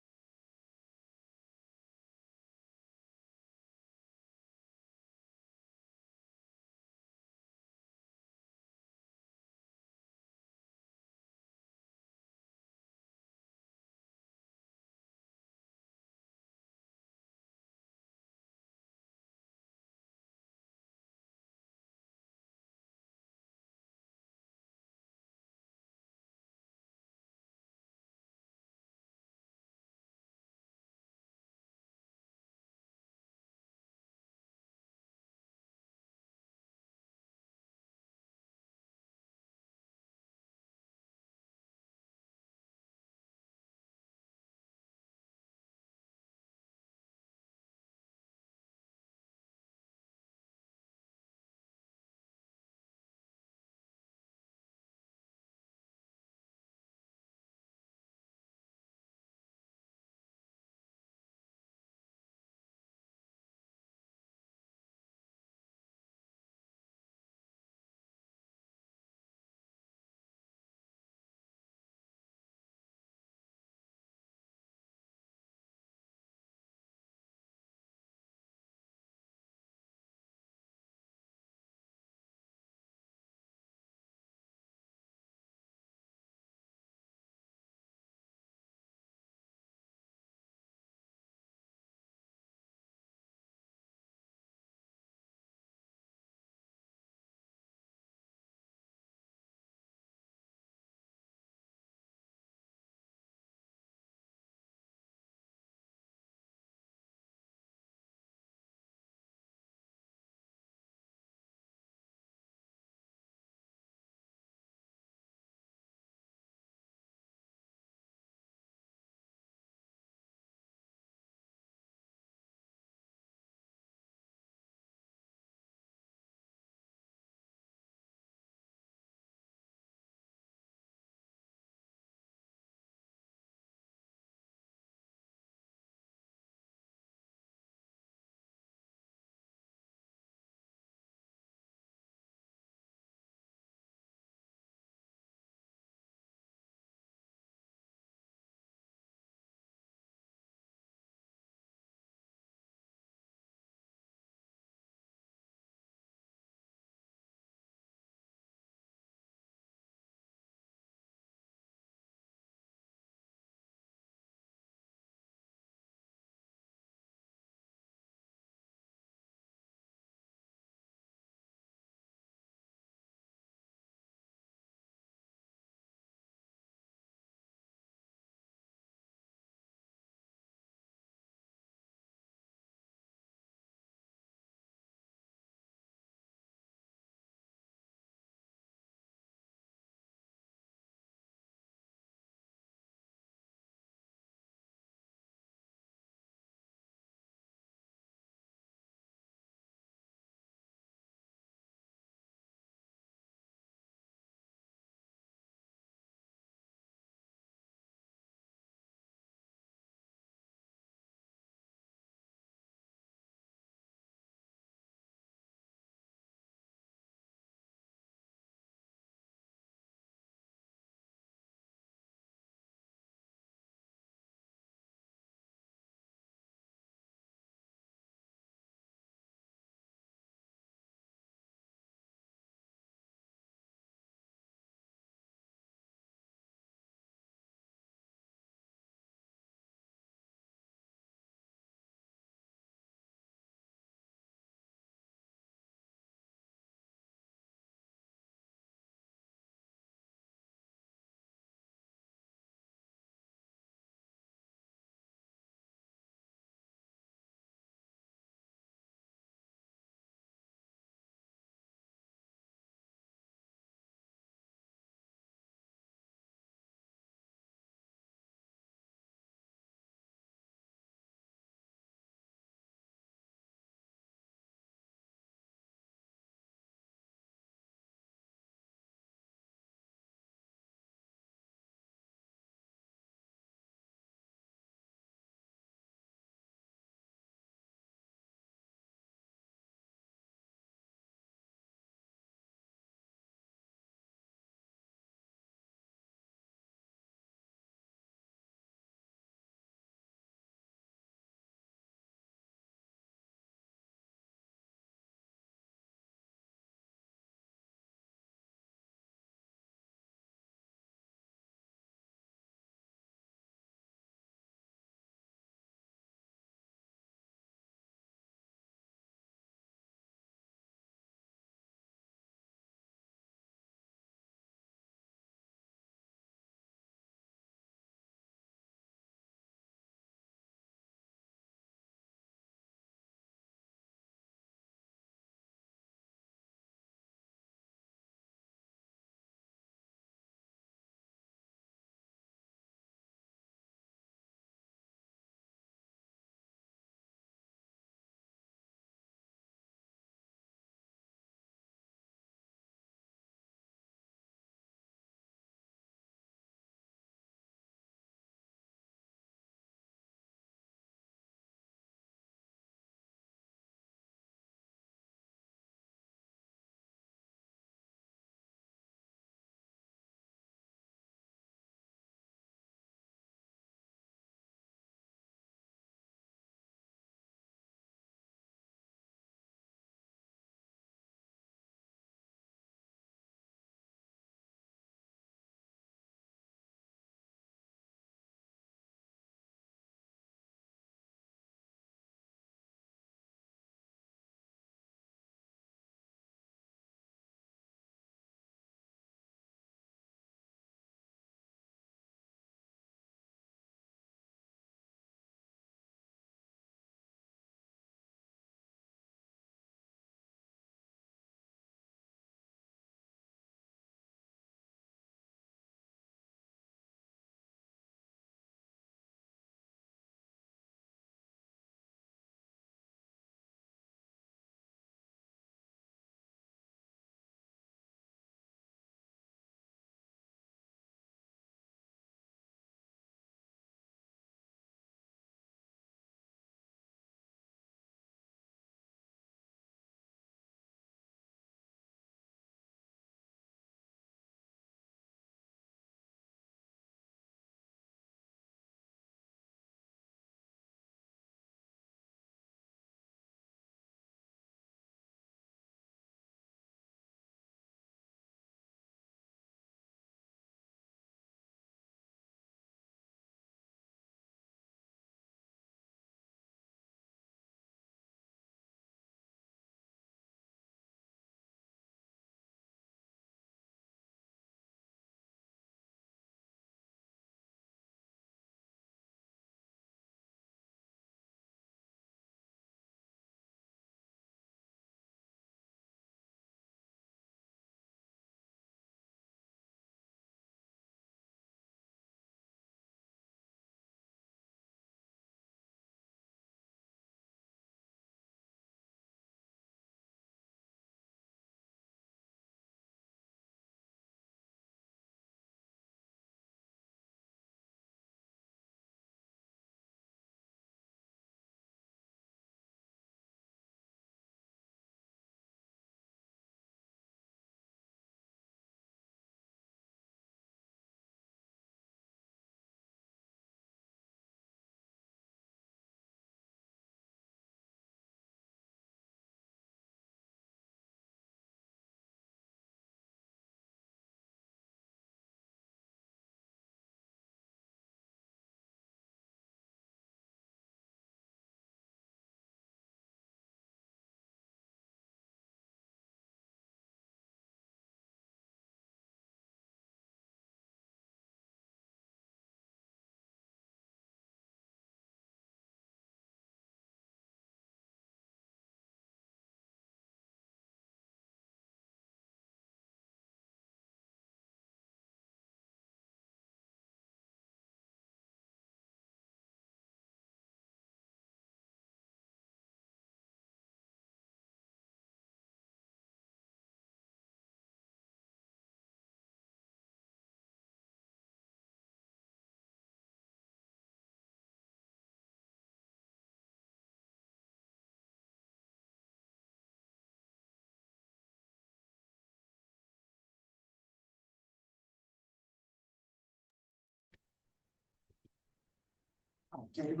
S3: Come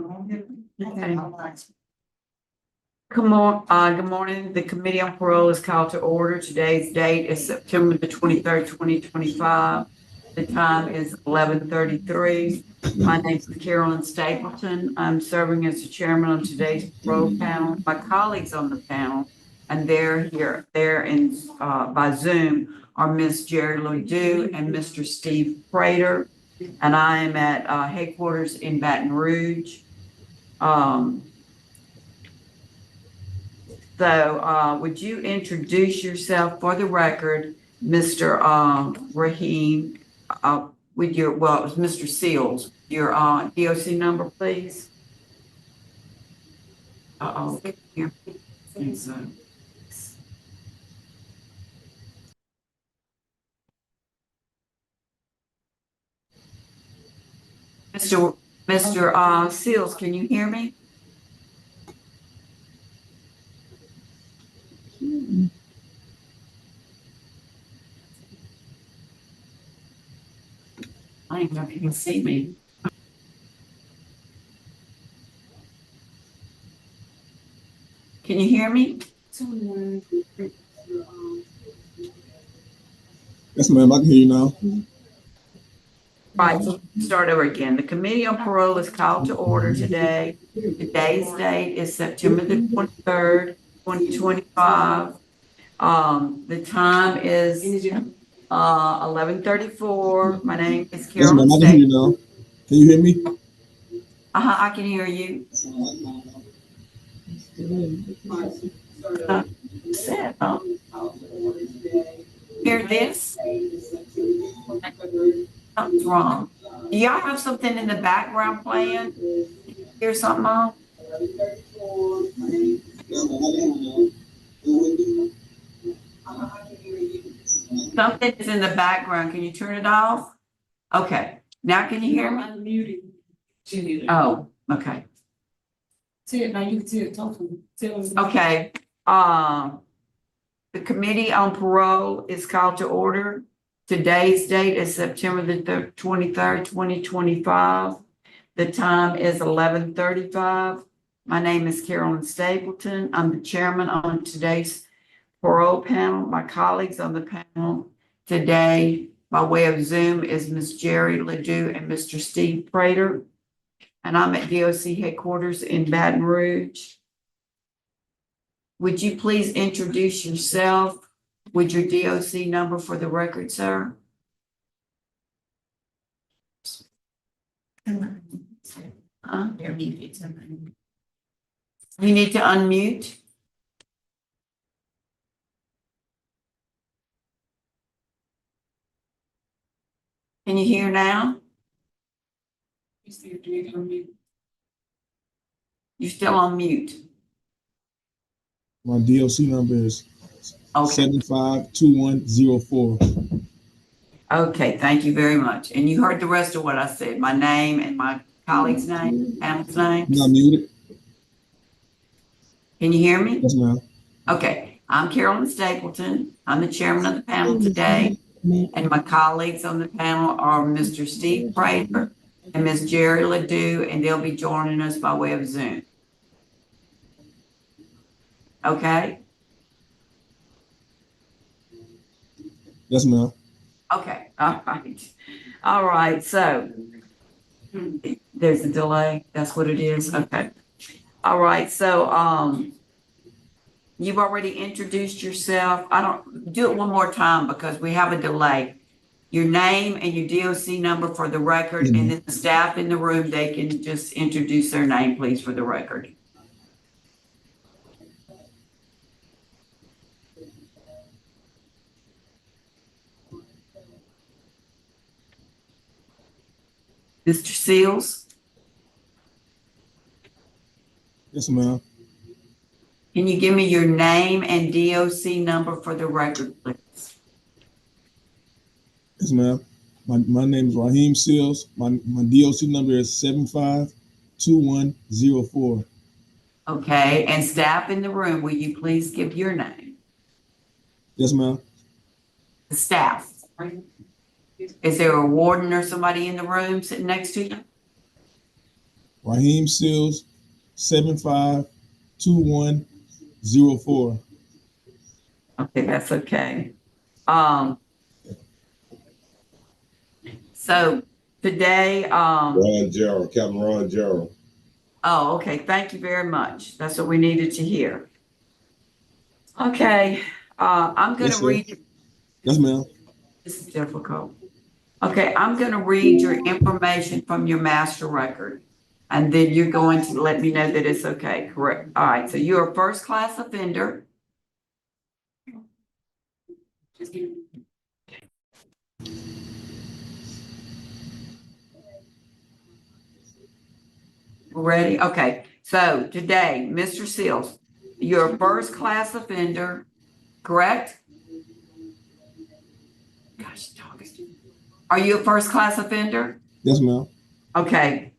S3: on, good morning. The Committee on Parole is called to order. Today's date is September the 23rd, 2025. The time is 11:33. My name is Carolyn Stapleton. I'm serving as the chairman on today's parole panel. My colleagues on the panel, and they're here, by Zoom, are Ms. Jerry Ledoux and Mr. Steve Prater. And I am at headquarters in Baton Rouge. So would you introduce yourself for the record, Mr. Raheem, with your, well, it was Mr. Seals, your DOC number, please? Uh-oh. Here. And so. Mr. Seals, can you hear me? I don't even know if you can see me. Can you hear me?
S9: Yes, ma'am, I can hear you now.
S3: Right, so start over again. The Committee on Parole is called to order today. Today's date is September the 23rd, 2025. The time is 11:34. My name is
S9: Yes,
S3: Carolyn
S9: ma'am, I can hear you now. Can you hear me?
S3: I can hear you. Hear this? Something's wrong. Do y'all have something in the background playing? Hear something on? Something is in the background. Can you turn it off? Okay. Now can you hear me? Oh, okay.
S7: Now you can see it, talk to me.
S3: Okay. The Committee on Parole is called to order. Today's date is September the 23rd, 2025. The time is 11:35. My name is Carolyn Stapleton. I'm the chairman on today's parole panel. My colleagues on the panel today by way of Zoom is Ms. Jerry Ledoux and Mr. Steve Prater. And I'm at DOC headquarters in Baton Rouge. Would you please introduce yourself with your DOC number for the record, sir? Huh? You need to unmute. Can you hear now? You're still on mute.
S9: My DOC number is 752104.
S3: Okay, thank you very much. And you heard the rest of what I said, my name and my colleague's name, panel's name.
S9: I'm not muted.
S3: Can you hear me?
S9: Yes, ma'am.
S3: Okay, I'm Carolyn Stapleton. I'm the chairman of the panel today. And my colleagues on the panel are Mr. Steve Prater and Ms. Jerry Ledoux, and they'll be joining us by way of Zoom. Okay?
S9: Yes, ma'am.
S3: Okay, all right. All right, so there's a delay. That's what it is. Okay. All right, so you've already introduced yourself. I don't do it one more time because we have a delay. Your name and your DOC number for the record, and then the staff in the room, they can just introduce their name, please, for the record. Mr. Seals?
S9: Yes, ma'am.
S3: Can you give me your name and DOC number for the record, please?
S9: Yes, ma'am. My name is Raheem Seals. My DOC number is 752104.
S3: Okay, and staff in the room, will you please give your name?
S9: Yes, ma'am.
S3: The staff. Is there a warden or somebody in the room sitting next to you?
S9: Raheem Seals, 752104.
S3: Okay, that's okay. So today,
S12: Ron Gerald, Captain Ron Gerald.
S3: oh, okay, thank you very much. That's what we needed to hear. Okay, I'm gonna
S9: Yes, sir.
S3: read,
S9: Yes, ma'am.
S3: this is difficult. Okay, I'm gonna read your information from your master record. And then you're going to let me know that it's okay, correct? All right, so you're a first-class offender. Ready? Okay, so today, Mr. Seals, you're a first-class offender, correct? Gosh, dog. Are you a first-class offender?
S9: Yes, ma'am.
S3: Okay,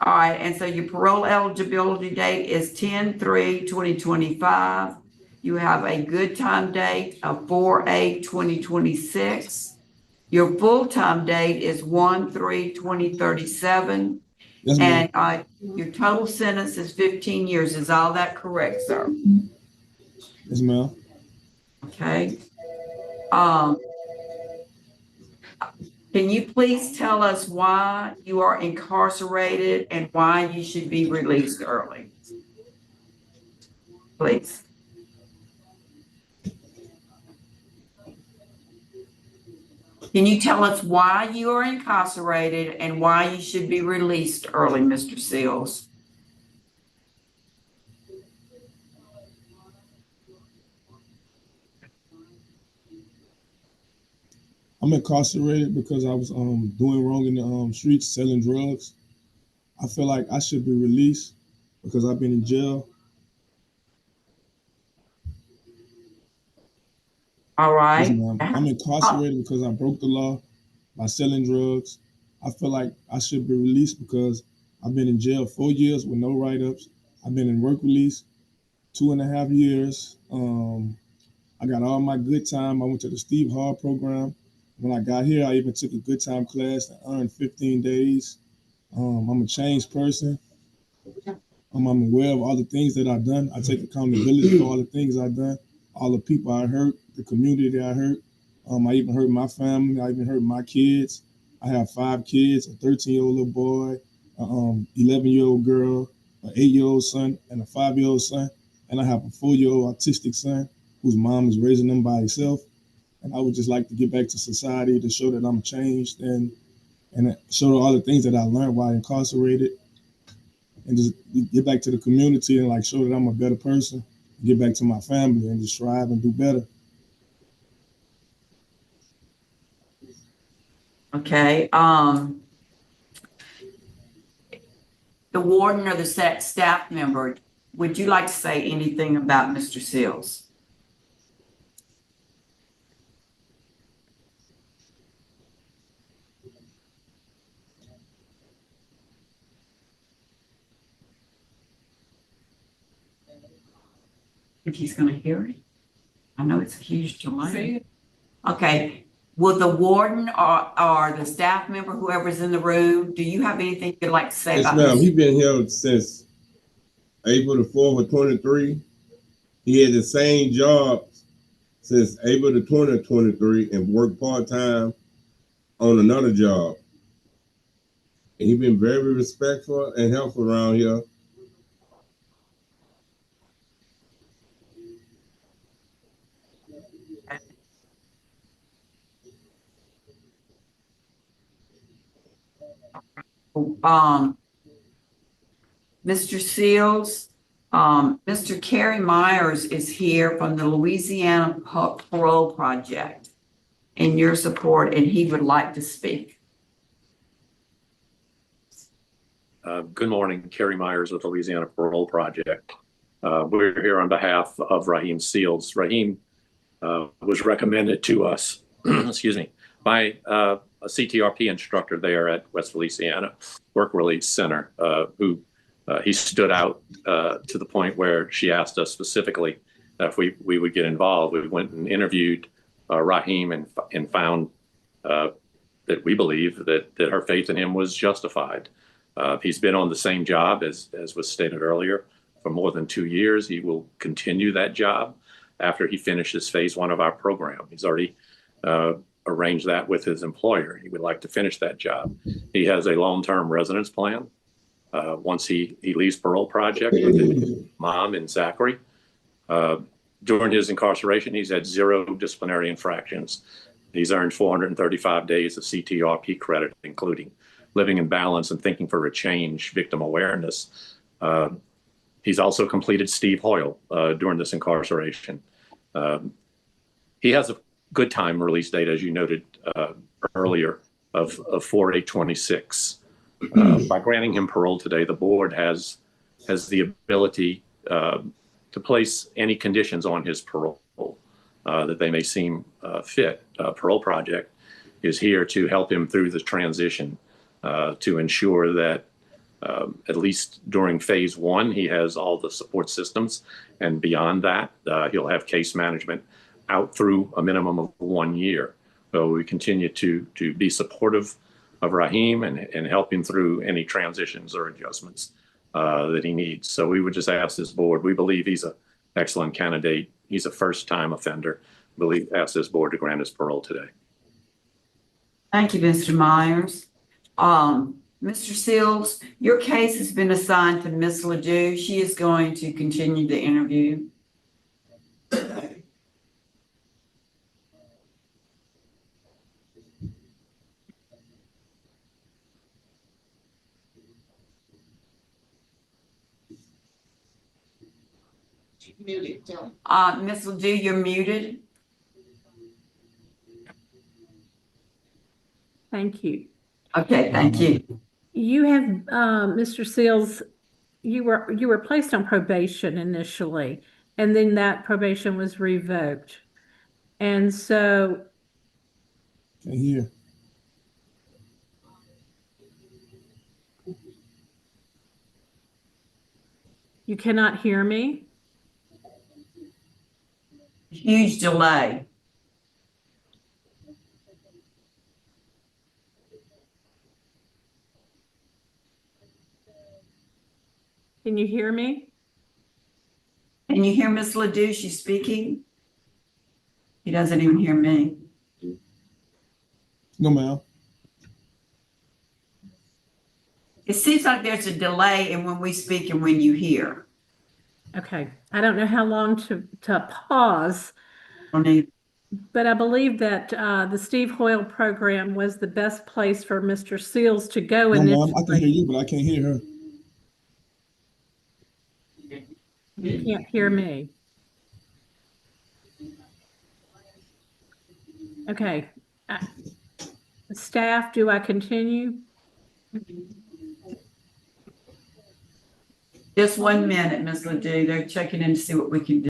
S3: all right, and so your parole eligibility date is 10/3/2025. You have a good time date of 4/8/2026. Your full-time date is 1/3/2037.
S9: Yes, ma'am.
S3: And your total sentence is 15 years. Is all that correct, sir?
S9: Yes, ma'am.
S3: Okay. Can you please tell us why you are incarcerated and why you should be released early? Please. Can you tell us why you are incarcerated and why you should be released early, Mr. Seals?
S9: I'm incarcerated because I was doing wrong in the streets, selling drugs. I feel like I should be released because I've been in jail.
S3: All right.
S9: Yes, ma'am. I'm incarcerated because I broke the law by selling drugs. I feel like I should be released because I've been in jail 4 years with no write-ups. I've been in work release 2.5 years. I got all my good time. I went to the Steve Hall program. When I got here, I even took a good time class that earned 15 days. I'm a changed person. I'm aware of all the things that I've done. I take accountability for all the things I've done, all the people I hurt, the community that I hurt. I even hurt my family. I even hurt my kids. I have 5 kids, a 13-year-old little boy, a 11-year-old girl, an 8-year-old son, and a 5-year-old son. And I have a 4-year-old autistic son whose mom is raising them by herself. And I would just like to get back to society to show that I'm changed and show all the things that I learned while incarcerated, and just get back to the community and like show that I'm a better person, get back to my family and just strive and do better.
S3: Okay. The warden or the staff member, would you like to say anything about Mr. Seals? Think he's gonna hear it? I know it's a huge delay. Okay, will the warden or the staff member, whoever's in the room, do you have anything you'd like to say
S12: Yes,
S3: about
S12: ma'am.
S3: this?
S12: He been here since April the 4th of 23. He had the same job since April the 20th of 23 and worked part-time on another job. And he been very respectful and helpful around here.
S3: Mr. Seals, Mr. Kerry Myers is here from the Louisiana Parole Project in your support, and he would like to speak.
S15: Good morning, Kerry Myers with the Louisiana Parole Project. We're here on behalf of Raheem Seals. Raheem was recommended to us, excuse me, by a CTRP instructor there at West Feliciana Work Release Center, who he stood out to the point where she asked us specifically if we would get involved. We went and interviewed Raheem and found that we believe that her faith in him was justified. He's been on the same job as was stated earlier for more than 2 years. He will continue that job after he finishes phase 1 of our program. He's already arranged that with his employer. He would like to finish that job. He has a long-term residence plan. Once he leaves Parole Project with his mom and Zachary. During his incarceration, he's had 0 disciplinary infractions. He's earned 435 days of CTRP credit, including living in balance and thinking for a change, victim awareness. He's also completed Steve Hoyle during this incarceration. He has a good time release date, as you noted earlier, of 4/8/26. By granting him parole today, the board has the ability to place any conditions on his parole that they may seem fit. Parole Project is here to help him through the transition to ensure that at least during phase 1, he has all the support systems. And beyond that, he'll have case management out through a minimum of 1 year. So we continue to be supportive of Raheem and help him through any transitions or adjustments that he needs. So we would just ask this board, we believe he's an excellent candidate. He's a first-time offender. Ask this board to grant his parole today.
S3: Thank you, Mr. Myers. Mr. Seals, your case has been assigned to Ms. Ledoux. She is going to continue the interview. Ms. Ledoux, you're muted.
S5: Thank you.
S3: Okay, thank you.
S5: You have, Mr. Seals, you were placed on probation initially, and then that probation was revoked. And so
S9: Can't hear.
S5: you cannot hear me?
S3: Huge delay.
S5: Can you hear me?
S3: Can you hear Ms. Ledoux? She's speaking. He doesn't even hear me.
S9: No, ma'am.
S3: It seems like there's a delay in when we speak and when you hear.
S5: Okay, I don't know how long to pause, but I believe that the Steve Hoyle program was the best place for Mr. Seals to go
S9: No,
S5: initially.
S9: ma'am. I can hear you, but I can't hear her.
S5: You can't hear me. Okay. Staff, do I continue?
S3: Just 1 minute, Ms. Ledoux. They're checking in to see what we can do.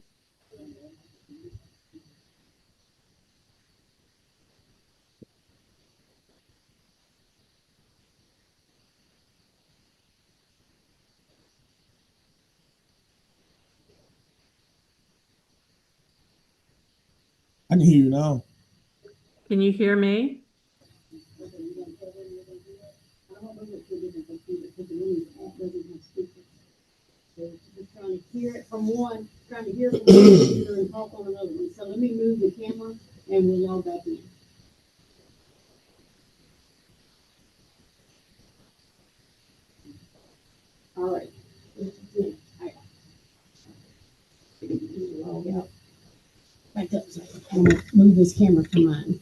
S9: I can hear you now.
S5: Can you hear me?
S7: Trying to hear it from one, trying to hear it from one computer and talk on another one. So let me move the camera and we'll log back in. All right. Log out. Back up a second. I'm gonna move this camera to mine.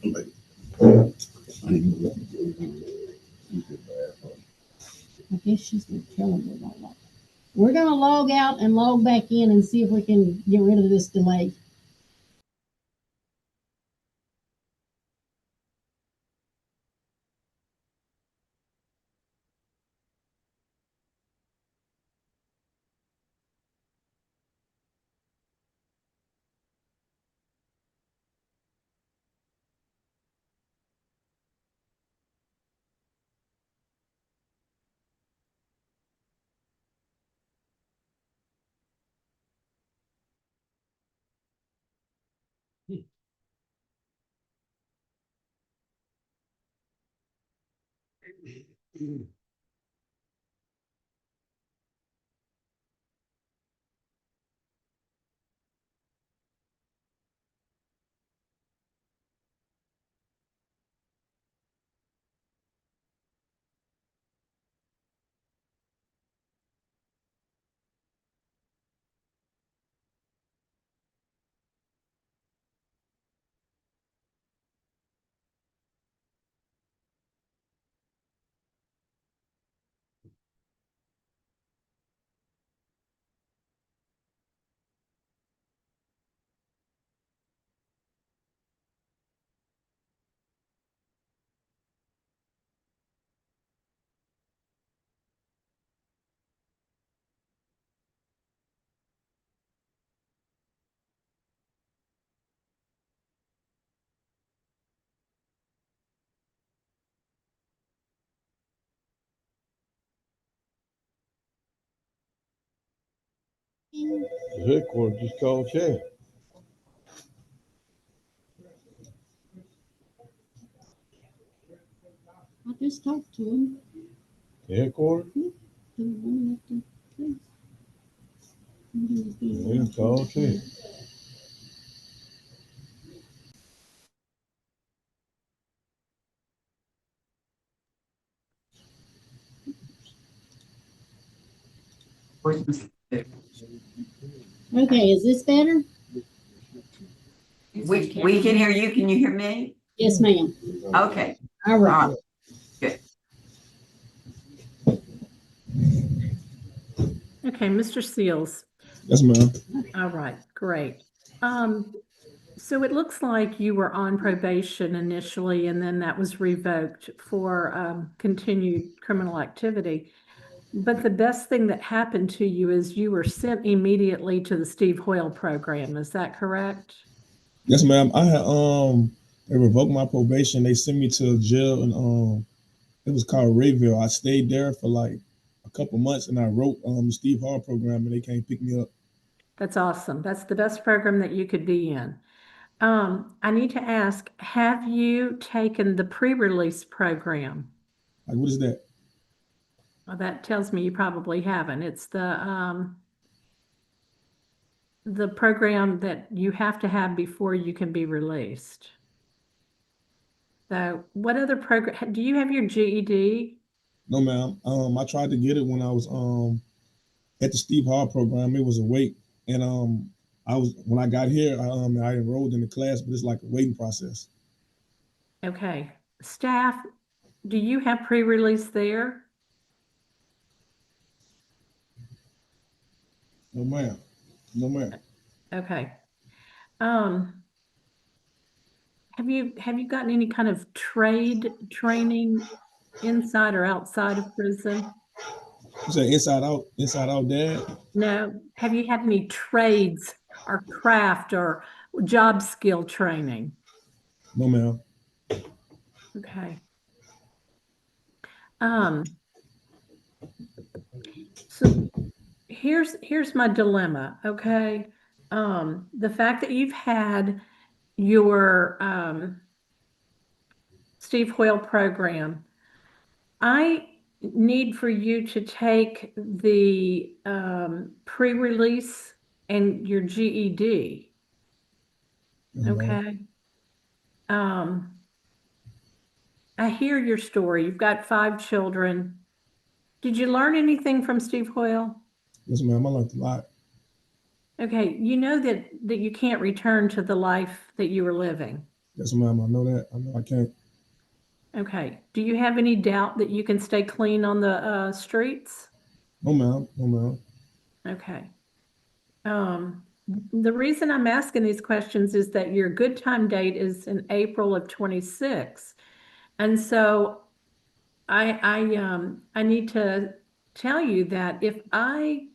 S7: I guess she's gonna tell me about that. We're gonna log out and log back in and see if we can get rid of this delay.
S9: Headquarters just called Chad.
S7: I just talked to him.
S9: Headquarters?
S7: The one at the place.
S9: Yeah, call Chad.
S7: Okay, is this better?
S3: We can hear you. Can you hear me?
S7: Yes, ma'am.
S3: Okay.
S7: All right.
S3: Good.
S5: Okay, Mr. Seals.
S9: Yes, ma'am.
S5: All right, great. So it looks like you were on probation initially, and then that was revoked for continued criminal activity. But the best thing that happened to you is you were sent immediately to the Steve Hoyle program. Is that correct?
S9: Yes, ma'am. I had they revoked my probation. They sent me to jail and it was called Rayville. I stayed there for like a couple months and I wrote the Steve Hall program and they came pick me up.
S5: That's awesome. That's the best program that you could be in. I need to ask, have you taken the pre-release program?
S9: Like, what is that?
S5: Well, that tells me you probably haven't. It's the program that you have to have before you can be released. So what other program, do you have your GED?
S9: No, ma'am. I tried to get it when I was at the Steve Hall program. It was a wait, and when I got here, I enrolled in the class, but it's like a waiting process.
S5: Okay. Staff, do you have pre-release there?
S9: No, ma'am. No, ma'am.
S5: Okay. Have you gotten any kind of trade training inside or outside of prison?
S9: You say inside out, Dad?
S5: No. Have you had any trades or craft or job skill training?
S9: No, ma'am.
S5: Okay. So here's my dilemma, okay? The fact that you've had your Steve Hoyle program, I need for you to take the pre-release and your GED. Okay. I hear your story. You've got 5 children. Did you learn anything from Steve Hoyle?
S9: Yes, ma'am. I learned a lot.
S5: Okay, you know that you can't return to the life that you were living.
S9: Yes, ma'am. I know that. I know I can't.
S5: Okay. Do you have any doubt that you can stay clean on the streets?
S9: No, ma'am. No, ma'am.
S5: Okay. The reason I'm asking these questions is that your good time date is in April of 26. And so I need to tell you that if I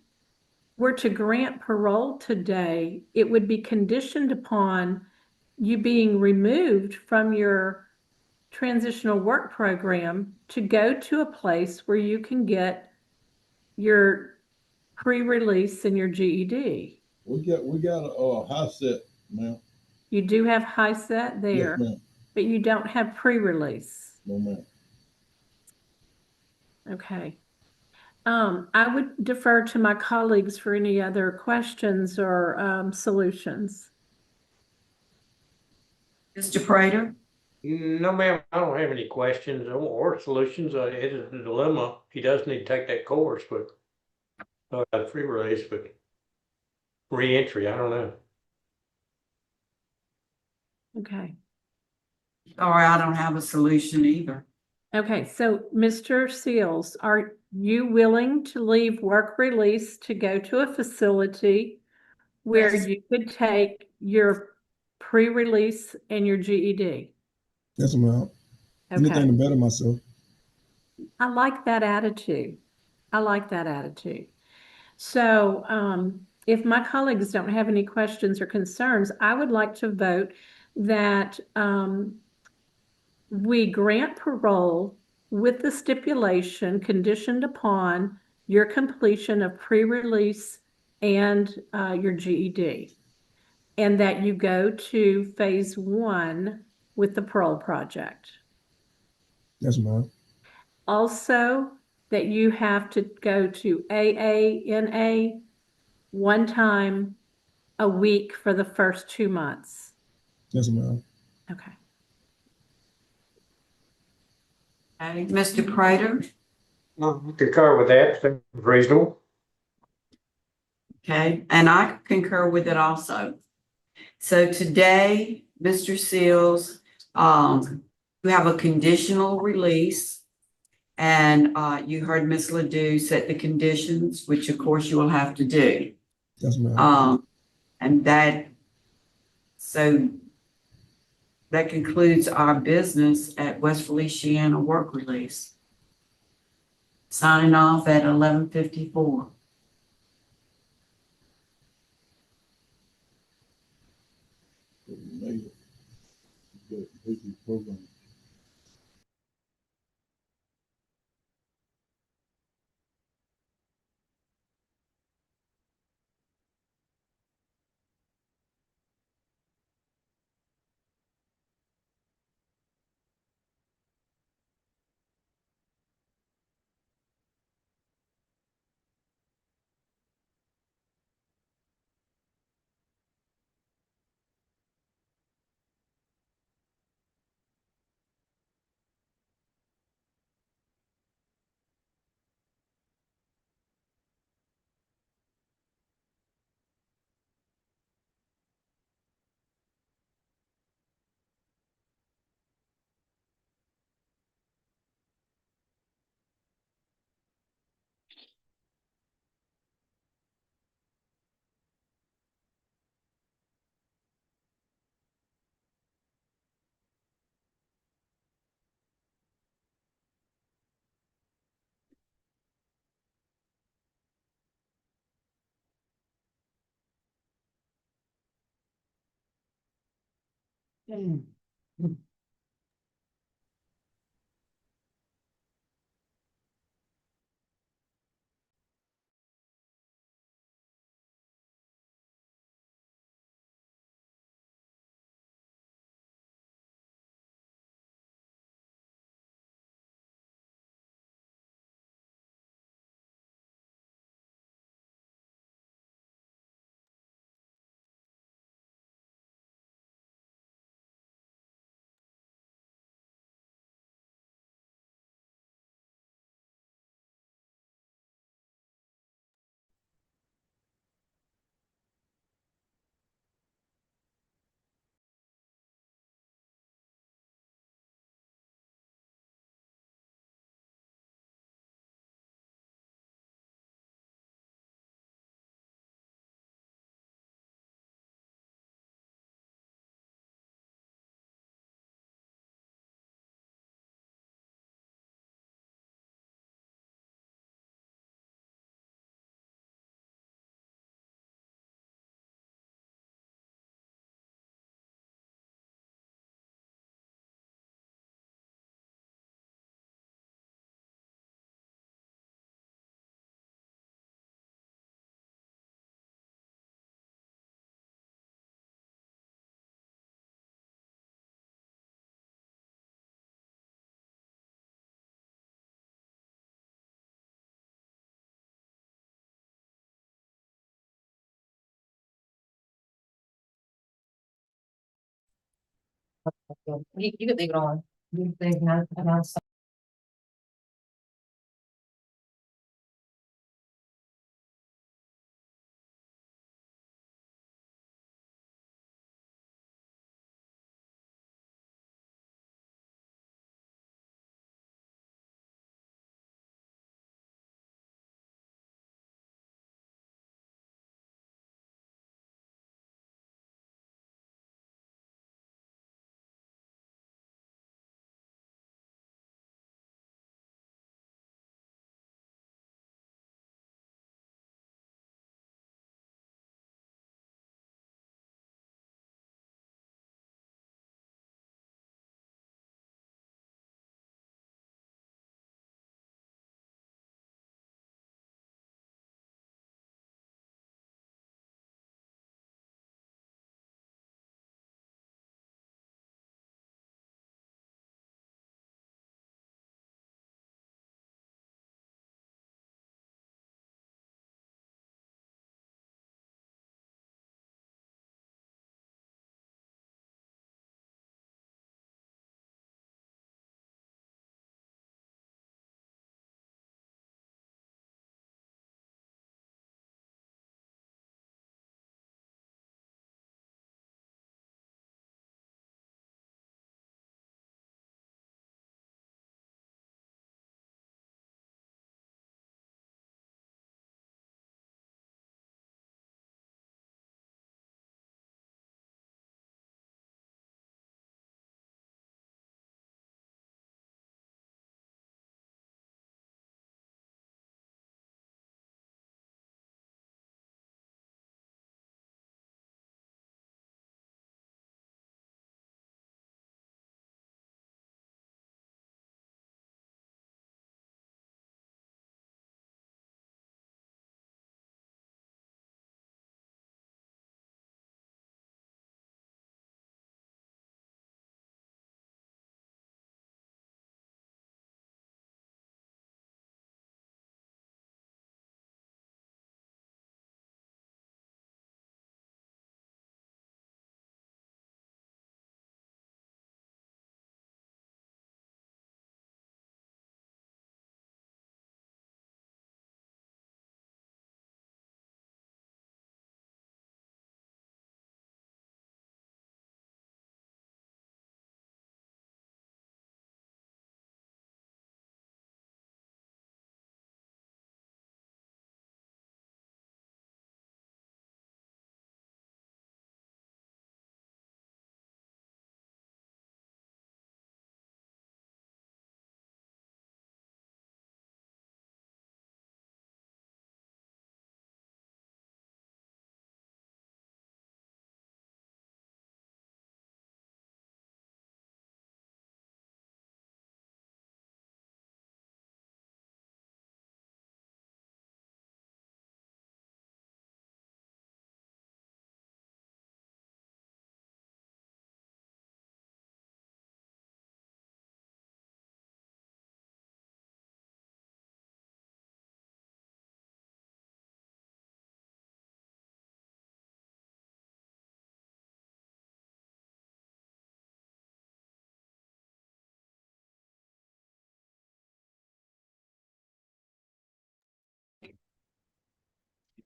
S5: were to grant parole today, it would be conditioned upon you being removed from your transitional work program to go to a place where you can get your pre-release and your GED.
S9: We got a high set, ma'am.
S5: You do have high set there,
S9: Yes, ma'am.
S5: but you don't have pre-release.
S9: No, ma'am.
S5: Okay. I would defer to my colleagues for any other questions or solutions.
S3: Mr. Prater?
S6: No, ma'am, I don't have any questions or solutions. It is a dilemma. He does need to take that course, but free release, but re-entry, I don't know.
S5: Okay.
S3: Sorry, I don't have a solution either.
S5: Okay, so Mr. Seals, are you willing to leave work release to go to a facility where
S3: Yes.
S5: you could take your pre-release and your GED?
S9: Yes, ma'am. Anything
S5: Okay.
S9: to better myself.
S5: I like that attitude. I like that attitude. So if my colleagues don't have any questions or concerns, I would like to vote that we grant parole with the stipulation conditioned upon your completion of pre-release and your GED. And that you go to phase 1 with the Parole project.
S9: Yes, ma'am.
S5: Also, that you have to go to AANA 1 time a week for the first 2 months.
S9: Yes, ma'am.
S5: Okay.
S3: Okay, Mr. Prater?
S6: Concur with that, seems reasonable.
S3: Okay, and I concur with it also. So today, Mr. Seals, you have a conditional release. And you heard Ms. Ledoux set the conditions, which of course you will have to do.
S9: Yes, ma'am.
S3: And so that concludes our business at West Feliciana work release. Signing off at 11:54.
S1: You can leave it on. You think not,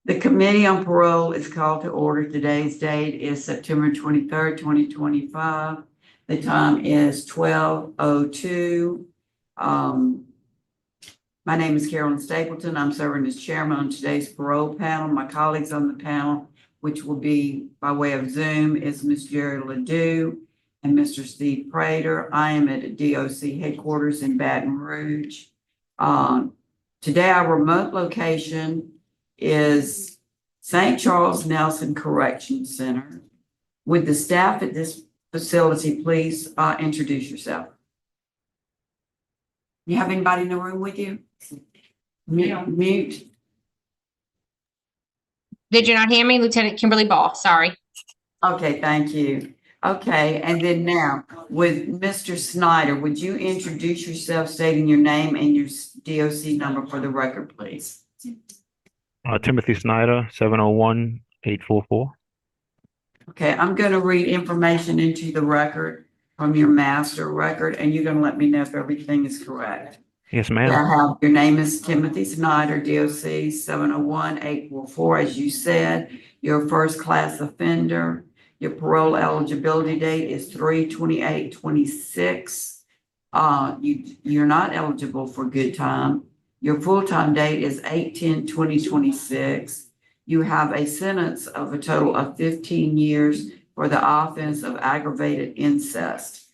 S3: The Committee on Parole is called to order. Today's date is September 23rd, 2025. The time is 12:02. My name is Carolyn Stapleton. I'm serving as chairman on today's parole panel. My colleagues on the panel, which will be by way of Zoom, is Ms. Jerry Ledoux and Mr. Steve Prater. I am at DOC headquarters in Baton Rouge. Today, our remote location is St. Charles Nelson Correction Center. Would the staff at this facility please introduce yourself? You have anybody in the room with you? Mute.
S1: Did you not hear me? Lieutenant Kimberly Ball, sorry.
S3: Okay, thank you. Okay, and then now with Mr. Snider, would you introduce yourself, stating your name and your DOC number for the record, please?
S16: Timothy Snider, 701-844.
S3: Okay, I'm going to read information into the record from your master record, and you're going to let me know if everything is correct.
S16: Yes, ma'am.
S3: I have your name is Timothy Snider, DOC 701-844. As you said, you're a first class offender. Your parole eligibility date is 3/28/26. You're not eligible for good time. Your full-time date is 8/10/2026. You have a sentence of a total of 15 years for the offense of aggravated incest.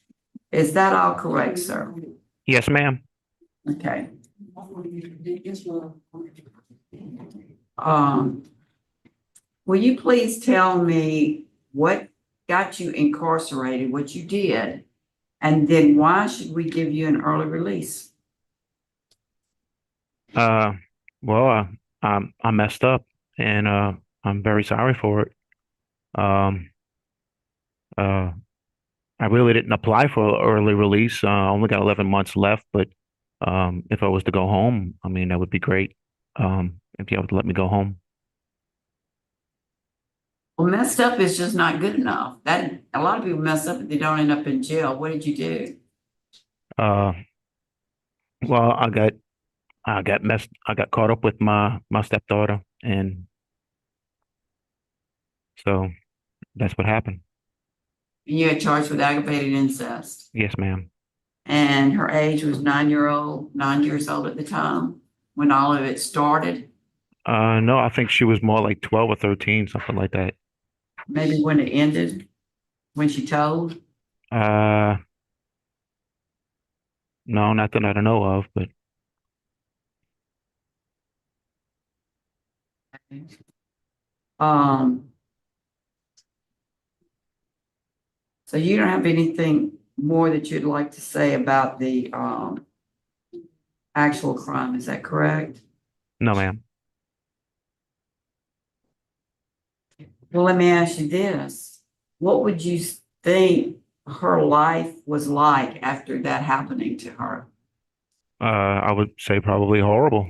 S3: Is that all correct, sir?
S16: Yes, ma'am.
S3: Okay. Will you please tell me what got you incarcerated, what you did, and then why should we give you an early release?
S16: Well, I messed up, and I'm very sorry for it. I really didn't apply for early release. I only got 11 months left, but if I was to go home, I mean, that would be great. If you would let me go home.
S3: Well, messed up is just not good enough. That a lot of people mess up and they don't end up in jail. What did you do?
S16: Well, I got caught up with my stepdaughter, and so that's what happened.
S3: You got charged with aggravated incest.
S16: Yes, ma'am.
S3: And her age was 9 years old at the time when all of it started.
S16: No, I think she was more like 12 or 13, something like that.
S3: Maybe when it ended, when she told.
S16: No, not that I know of, but
S3: So you don't have anything more that you'd like to say about the actual crime, is that correct?
S16: no, ma'am.
S3: Well, let me ask you this. What would you think her life was like after that happening to her?
S16: I would say probably horrible.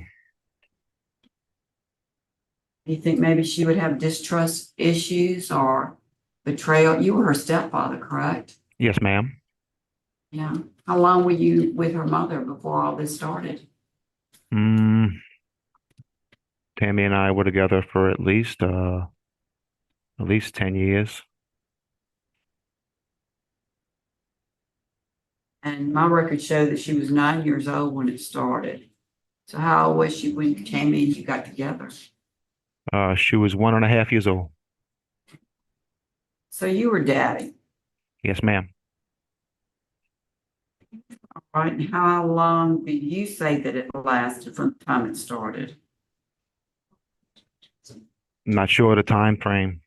S3: You think maybe she would have distrust issues or betrayal? You were her stepfather, correct?
S16: Yes, ma'am.
S3: Yeah. How long were you with her mother before all this started?
S16: Tammy and I were together for at least 10 years.
S3: And my records show that she was 9 years old when it started. So how old was she when Tammy and you got together?
S16: She was 1.5 years old.
S3: So you were daddy.
S16: Yes, ma'am.
S3: All right. And how long did you say that it lasted from the time it started?
S16: I'm not sure of the time frame.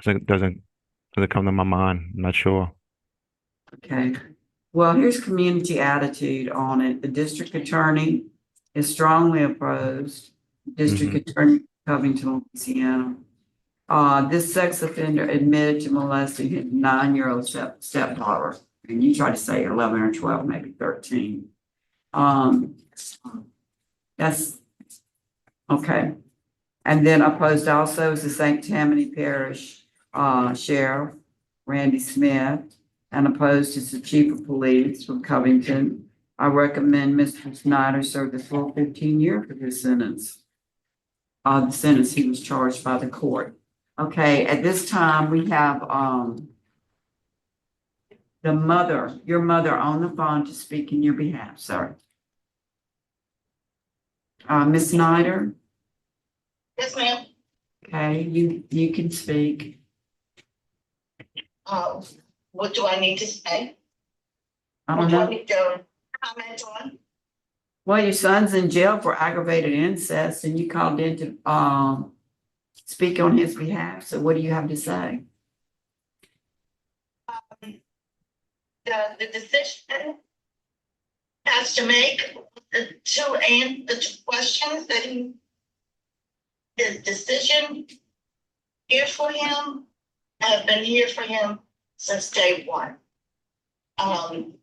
S16: Doesn't come to my mind. I'm not sure.
S3: Okay. Well, here's community attitude on it. The district attorney is strongly opposed. District Attorney Covington, Louisiana. This sex offender admitted to molesting his 9-year-old stepdaughter. And you try to say 11 or 12, maybe 13. That's okay. And then opposed also is the St. Tammany Parish Sheriff, Randy Smith. and opposed is the Chief of Police from Covington. I recommend Mr. Snider serve the full 15 years for this sentence. The sentence he was charged by the court. Okay, at this time, we have, your mother on the phone to speak in your behalf, sir. Ms. Snider?
S17: Yes, ma'am.
S3: Okay, you can speak.
S17: What do I need to say?
S3: I
S17: What
S3: don't
S17: do I
S3: know.
S17: need to comment on?
S3: Well, your son's in jail for aggravated incest and you called in to, speak on his behalf. So what do you have to say?
S17: The decision has to make the two questions that his decision here for him. Have been here for him since day one. And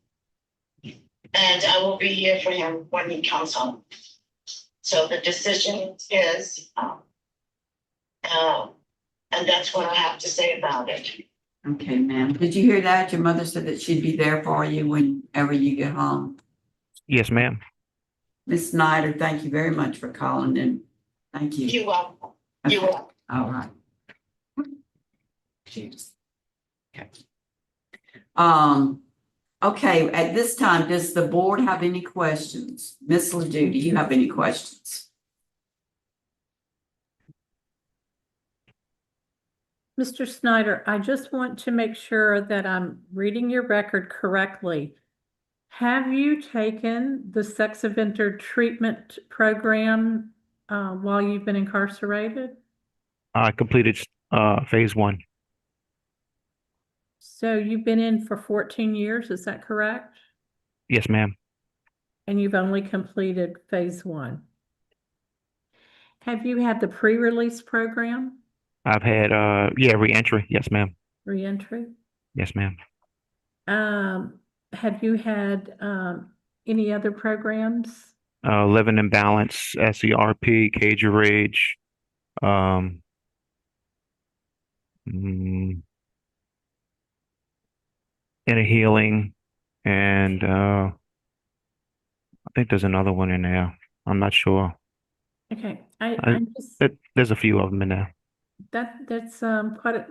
S17: I will be here for him when he comes home. So the decision is, and that's what I have to say about it.
S3: Okay, ma'am. Did you hear that? Your mother said that she'd be there for you whenever you get home.
S16: Yes, ma'am.
S3: Ms. Snider, thank you very much for calling in. Thank you.
S17: You're welcome.
S3: Okay.
S17: You're welcome.
S3: All right. Cheers. Okay. Okay, at this time, does the board have any questions? Ms. Ledoux, do you have any questions?
S5: Mr. Snider, I just want to make sure that I'm reading your record correctly. Have you taken the sex offender treatment program while you've been incarcerated?
S16: I completed phase 1.
S5: So you've been in for 14 years, is that correct?
S16: Yes, ma'am.
S5: And you've only completed phase 1. Have you had the pre-release program?
S16: I've had reentry. Yes, ma'am.
S5: Reentry?
S16: Yes, ma'am.
S5: Have you had any other programs?
S16: Living in Balance, SERP, Cage of Rage, Inner Healing, and I think there's another one in there. I'm not sure.
S5: Okay, I'm just
S16: There's a few of them in there.
S5: that's quite a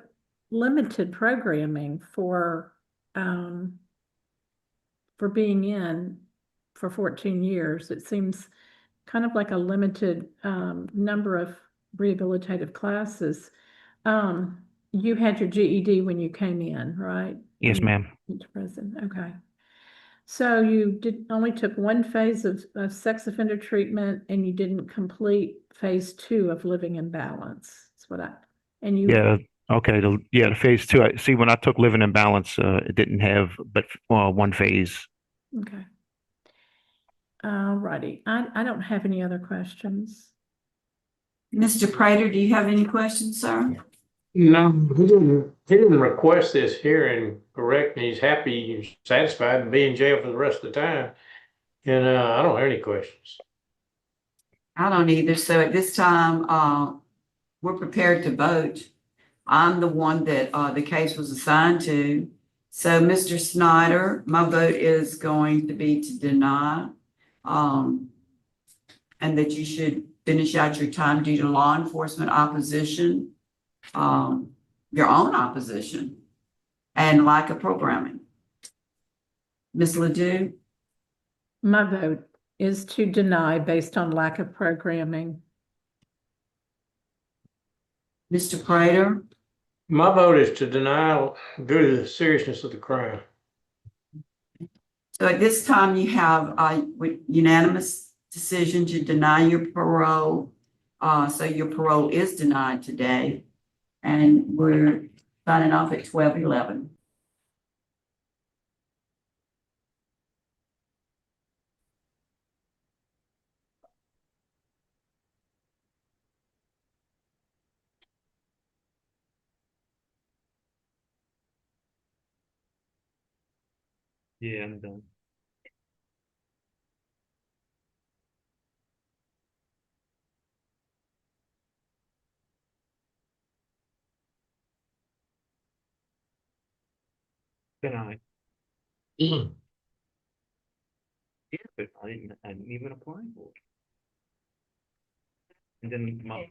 S5: limited programming for being in for 14 years. It seems kind of like a limited number of rehabilitative classes. You had your GED when you came in, right?
S16: Yes, ma'am.
S5: To prison. Okay. So you only took one phase of sex offender treatment and you didn't complete phase 2 of living in balance. That's what
S16: Yeah. Okay. The phase 2. I see when I took Living in Balance, it didn't have but one phase.
S5: Okay. All righty. I don't have any other questions.
S3: Mr. Prater, do you have any questions, sir?
S6: No, he didn't request this hearing, correct? And he's happy and satisfied and be in jail for the rest of the time. And I don't have any questions.
S3: I don't either. So at this time, we're prepared to vote. I'm the one that the case was assigned to. So Mr. Snider, my vote is going to be to deny. And that you should finish out your time due to law enforcement opposition, your own opposition, and lack of programming. Ms. Ledoux?
S5: My vote is to deny based on lack of programming.
S3: Mr. Prater?
S6: My vote is to deny due to the seriousness of the crime.
S3: So at this time, you have a unanimous decision to deny your parole. So your parole is denied today. And we're signing off at 12:11.
S16: Yeah, I'm done. Good night. Yeah, but I didn't even apply for it. And then my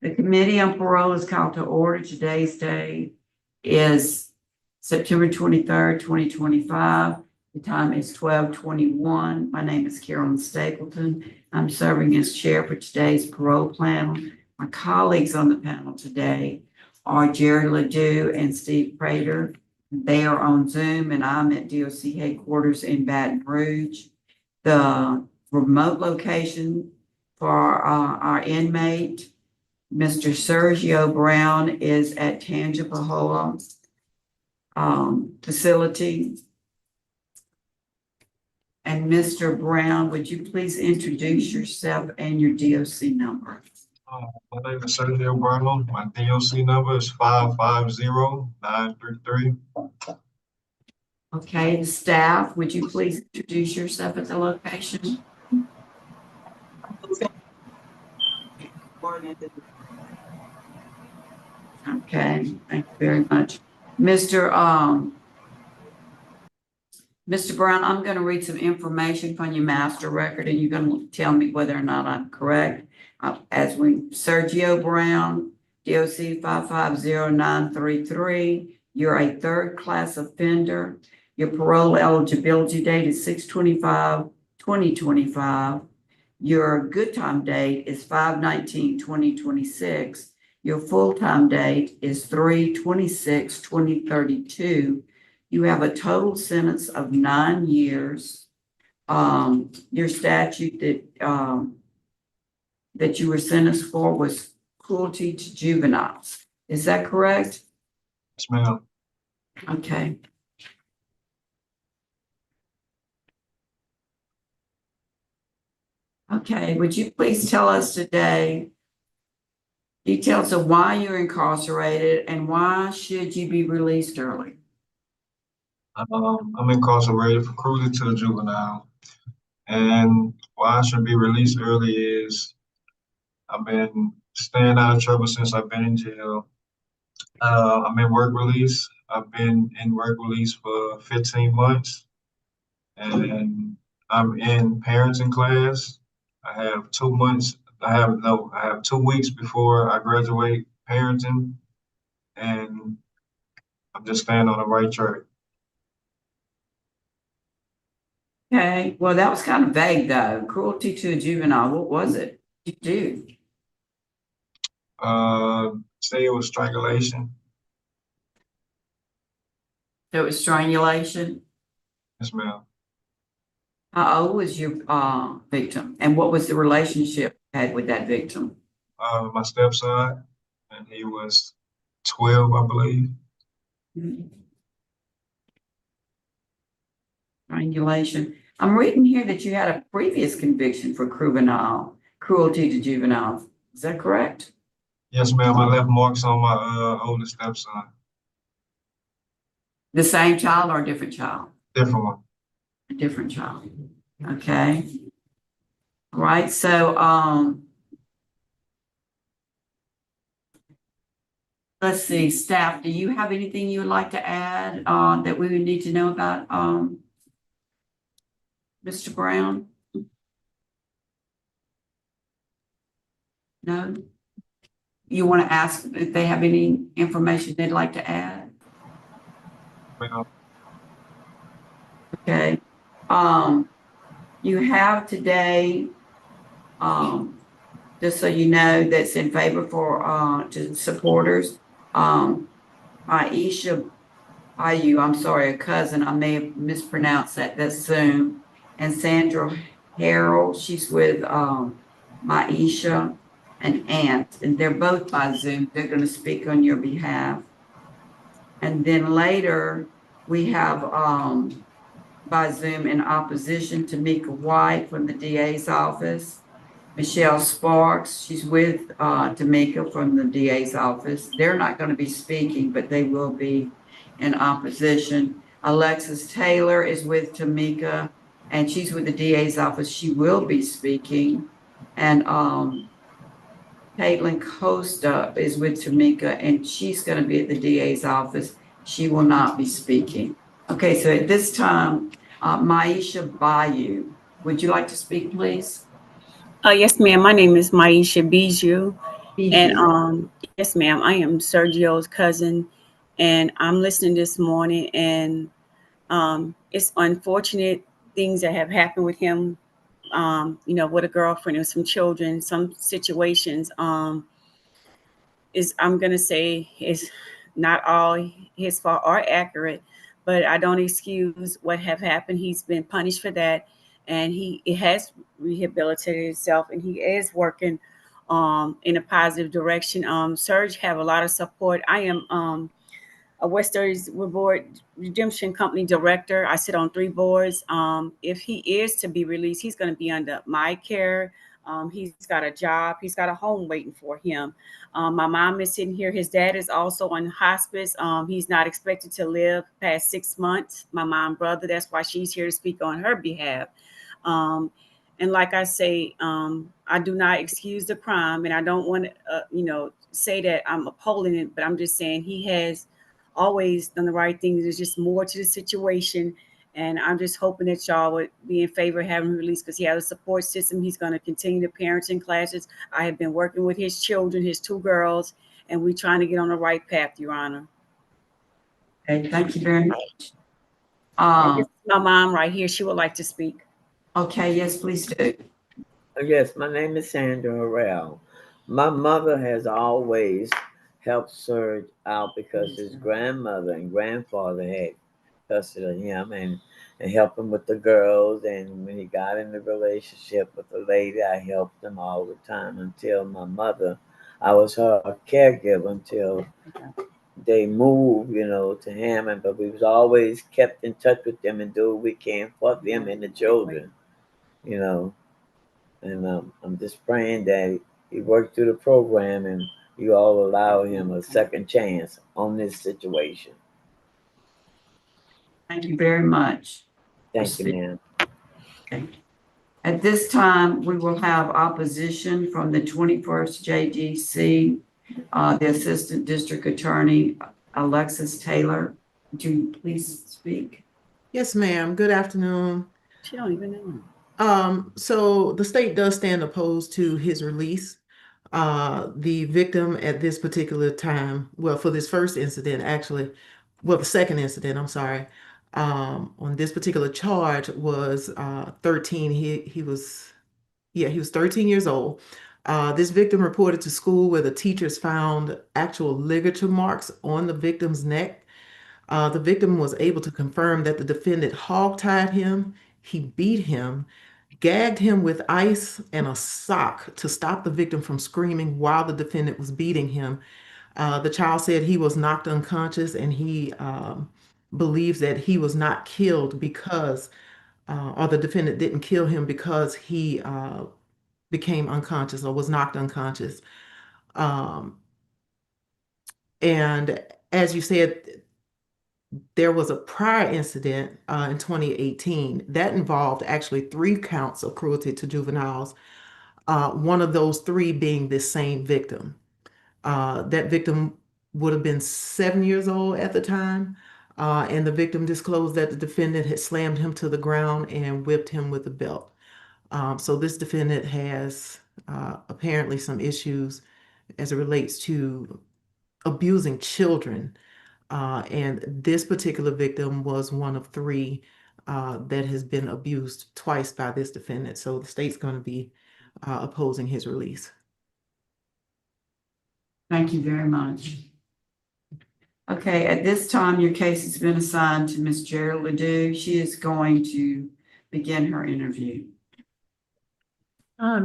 S3: The Committee on Parole is called to order. Today's date is September 23rd, 2025. The time is 12:21. My name is Carolyn Stapleton. I'm serving as chair for today's parole panel. My colleagues on the panel today are Jerry Ledoux and Steve Prater. They are on Zoom, and I'm at DOC headquarters in Baton Rouge. The remote location for our inmate, Mr. Sergio Brown, is at Tangipahoa facility. And Mr. Brown, would you please introduce yourself and your DOC number?
S18: My name is Sergio Brown. My DOC number is 550-933.
S3: Okay, staff, would you please introduce yourself at the location? Okay, thank you very much. Mr. Brown, I'm going to read some information from your master record, and you're going to tell me whether or not I'm correct. Sergio Brown, DOC 550-933. You're a third class offender. Your parole eligibility date is 6/25/2025. Your good time date is 5/19/2026. Your full-time date is 3/26/2032. You have a total sentence of 9 years. Your statute that you were sentenced for was cruelty to juveniles. Is that correct?
S18: Yes, ma'am.
S3: Okay. Okay, would you please tell us today details of why you're incarcerated and why should you be released early?
S18: I'm incarcerated for cruelty to a juvenile. And why I should be released early is I've been staying out of trouble since I've been in jail. I'm in work release. I've been in work release for 15 months. And I'm in parenting class. I have 2 months. I have 2 weeks before I graduate parenting. And I'm just staying on the right track.
S3: Okay, well, that was kind of vague though. Cruelty to a juvenile, what was it? What did you do?
S18: Say it was strangulation.
S3: So it was strangulation?
S18: Yes, ma'am.
S3: How old was your victim? And what was the relationship you had with that victim?
S18: My stepson, and he was 12, I believe.
S3: Strangulation. I'm reading here that you had a previous conviction for cruelty to juveniles. Is that correct?
S18: Yes, ma'am. I left marks on my oldest stepson.
S3: The same child or a different child?
S18: Different one.
S3: A different child. Okay. All right. So let's see, staff, do you have anything you would like to add that we would need to know about Mr. Brown? No? You want to ask if they have any information they'd like to add?
S18: Ma'am.
S3: Okay. You have today, just so you know, that's in favor for to supporters. Aisha BAYOU, I'm sorry, a cousin, I may have mispronounced that. That's Zoom. And Sandra Harrell, she's with Maisha and Aunt, and they're both by Zoom. They're going to speak on your behalf. And then later we have by Zoom in opposition to Tamika White from the DA's office. Michelle Sparks, she's with Tamika from the DA's office. They're not going to be speaking, but they will be in opposition. Alexis Taylor is with Tamika, and she's with the DA's office. She will be speaking. And Caitlin Costa is with Tamika, and she's going to be at the DA's office. She will not be speaking. Okay, so at this time, Maisha BAYOU, would you like to speak, please?
S19: Yes, ma'am. My name is Maisha BAYOU,
S3: And
S19: Yes, ma'am. I am Sergio's cousin, and I'm listening this morning, and it's unfortunate things that have happened with him. With a girlfriend and some children, some situations. Is I'm gonna say is not all his fault or accurate, but I don't excuse what have happened. He's been punished for that, and it has rehabilitated himself, and he is working in a positive direction. Serge have a lot of support. I am a West Jersey Reward Redemption Company director. I sit on 3 boards. If he is to be released, he's going to be under my care. He's got a job. He's got a home waiting for him. My mom is sitting here. His dad is also on hospice. He's not expected to live past 6 months. My mom, brother, that's why she's here to speak on her behalf. And like I say, I do not excuse the crime, and I don't want to, say that I'm upholding it, but I'm just saying he has always done the right thing. There's just more to the situation. And I'm just hoping that y'all would be in favor of having him released because he has a support system. He's going to continue the parenting classes. I have been working with his children, his 2 girls, and we're trying to get on the right path, Your Honor.
S3: Okay, thank you very much.
S19: This is my mom right here. She would like to speak.
S3: Okay, yes, please do.
S20: Yes, my name is Sandra Harrell. My mother has always helped Serge out because his grandmother and grandfather had custody of him and help him with the girls. And when he got in the relationship with the lady, I helped him all the time until my mother, I was her caregiver until they moved, to Hammond. But we was always kept in touch with them and do what we can for them and the children, And I'm just praying that he worked through the program and you all allow him a second chance on this situation.
S3: Thank you very much.
S20: Thank you, ma'am.
S3: Okay. At this time, we will have opposition from the 21st JDC, the Assistant District Attorney, Alexis Taylor. Would you please speak?
S21: Yes, ma'am. Good afternoon.
S3: She don't even know.
S21: So the state does stand opposed to his release. The victim at this particular time, well, for this first incident, actually, well, the second incident, I'm sorry, on this particular charge was 13. He was 13 years old. This victim reported to school where the teachers found actual ligature marks on the victim's neck. The victim was able to confirm that the defendant hogtied him, he beat him, gagged him with ice and a sock to stop the victim from screaming while the defendant was beating him. The child said he was knocked unconscious, and he believes that he was not killed because, or the defendant didn't kill him because he became unconscious or was knocked unconscious. And as you said, there was a prior incident in 2018 that involved actually 3 counts of cruelty to juveniles, one of those 3 being this same victim. That victim would have been 7 years old at the time, and the victim disclosed that the defendant had slammed him to the ground and whipped him with a belt. So this defendant has apparently some issues as it relates to abusing children. And this particular victim was one of 3 that has been abused twice by this defendant. So the state's going to be opposing his release.
S3: Thank you very much. Okay, at this time, your case has been assigned to Ms. Gerald Ledoux. She is going to begin her interview.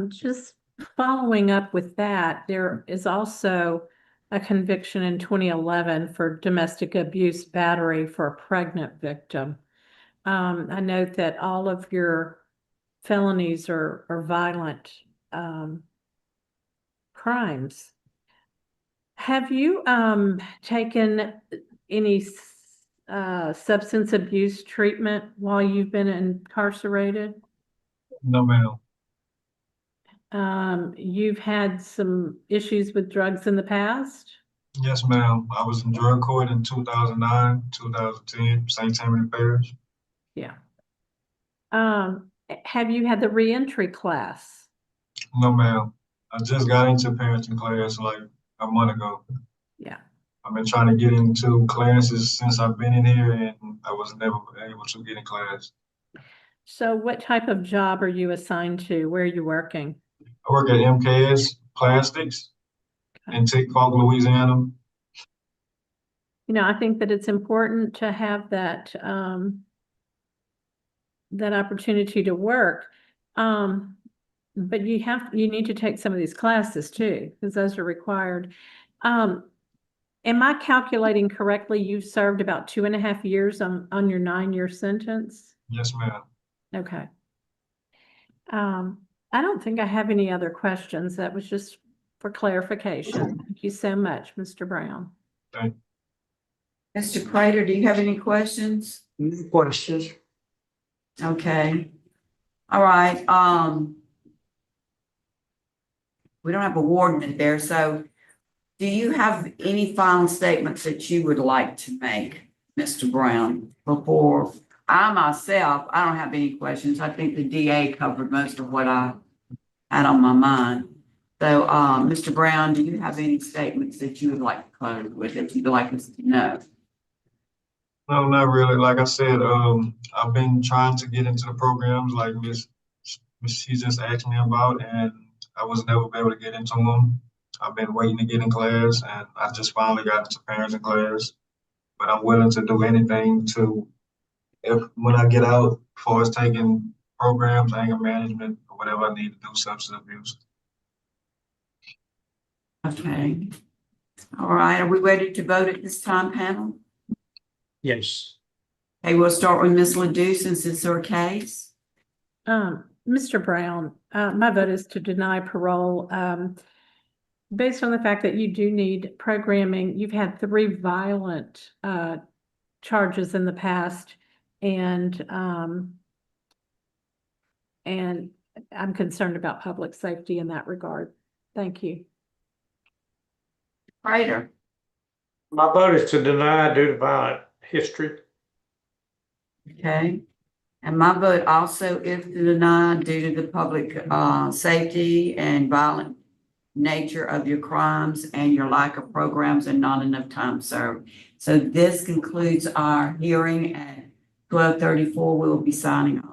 S5: Just following up with that, there is also a conviction in 2011 for domestic abuse battery for a pregnant victim. I note that all of your felonies are violent crimes. Have you taken any substance abuse treatment while you've been incarcerated?
S18: No, ma'am.
S5: You've had some issues with drugs in the past?
S18: Yes, ma'am. I was in drug court in 2009, 2010, St. Tammany Parish.
S5: Yeah. Have you had the reentry class?
S18: No, ma'am. I just got into parenting class like a month ago.
S5: Yeah.
S18: I've been trying to get into classes since I've been in here, and I was never able to get in class.
S5: So what type of job are you assigned to? Where are you working?
S18: I work at MKS Plastics in Tick Falk, Louisiana.
S5: I think that it's important to have that, that opportunity to work. But you need to take some of these classes too, because those are required. Am I calculating correctly? You served about 2.5 years on your 9-year sentence?
S18: Yes, ma'am.
S5: Okay. I don't think I have any other questions. That was just for clarification. Thank you so much, Mr. Brown.
S18: Thank you.
S3: Mr. Prater, do you have any questions?
S6: No questions.
S3: Okay. All right, we don't have a warden in there, so do you have any final statements that you would like to make, Mr. Brown, before I myself, I don't have any questions. I think the DA covered most of what I had on my mind. So, Mr. Brown, do you have any statements that you would like to close with, that you'd like us to know?
S18: No, not really. Like I said, I've been trying to get into the programs like she just asked me about, and I was never able to get into them. I've been waiting to get in class, and I just finally got into parenting class. But I'm willing to do anything when I get out, as far as taking programs, anger management, or whatever I need to do, substance abuse.
S3: Okay. All right, are we ready to vote at this time, panel?
S6: Yes.
S3: Okay, we'll start with Ms. Ledoux since it's her case.
S5: Mr. Brown, my vote is to deny parole. Based on the fact that you do need programming, you've had 3 violent charges in the past, and I'm concerned about public safety in that regard. Thank you.
S3: Prater.
S6: My vote is to deny due to violent history.
S3: Okay. And my vote also is to deny due to the public safety and violent nature of your crimes and your lack of programs and not enough time served. So this concludes our hearing at 12:34. We will be signing off.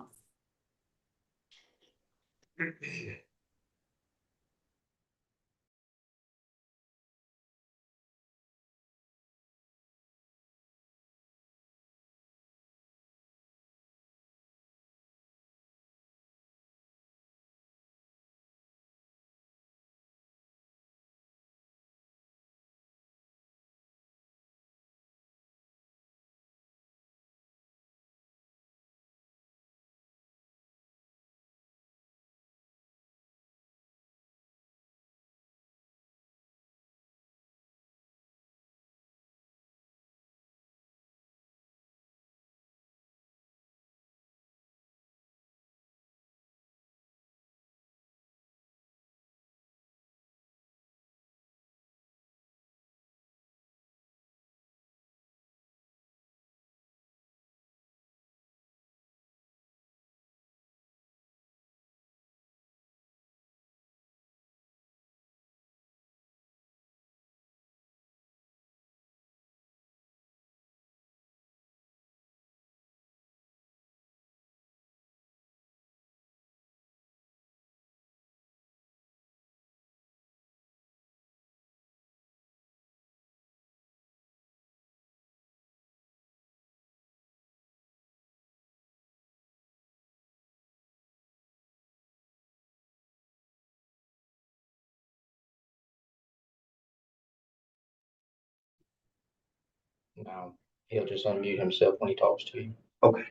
S4: Now, he'll just unmute himself when he talks to you.
S2: Okay.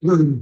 S3: Okay.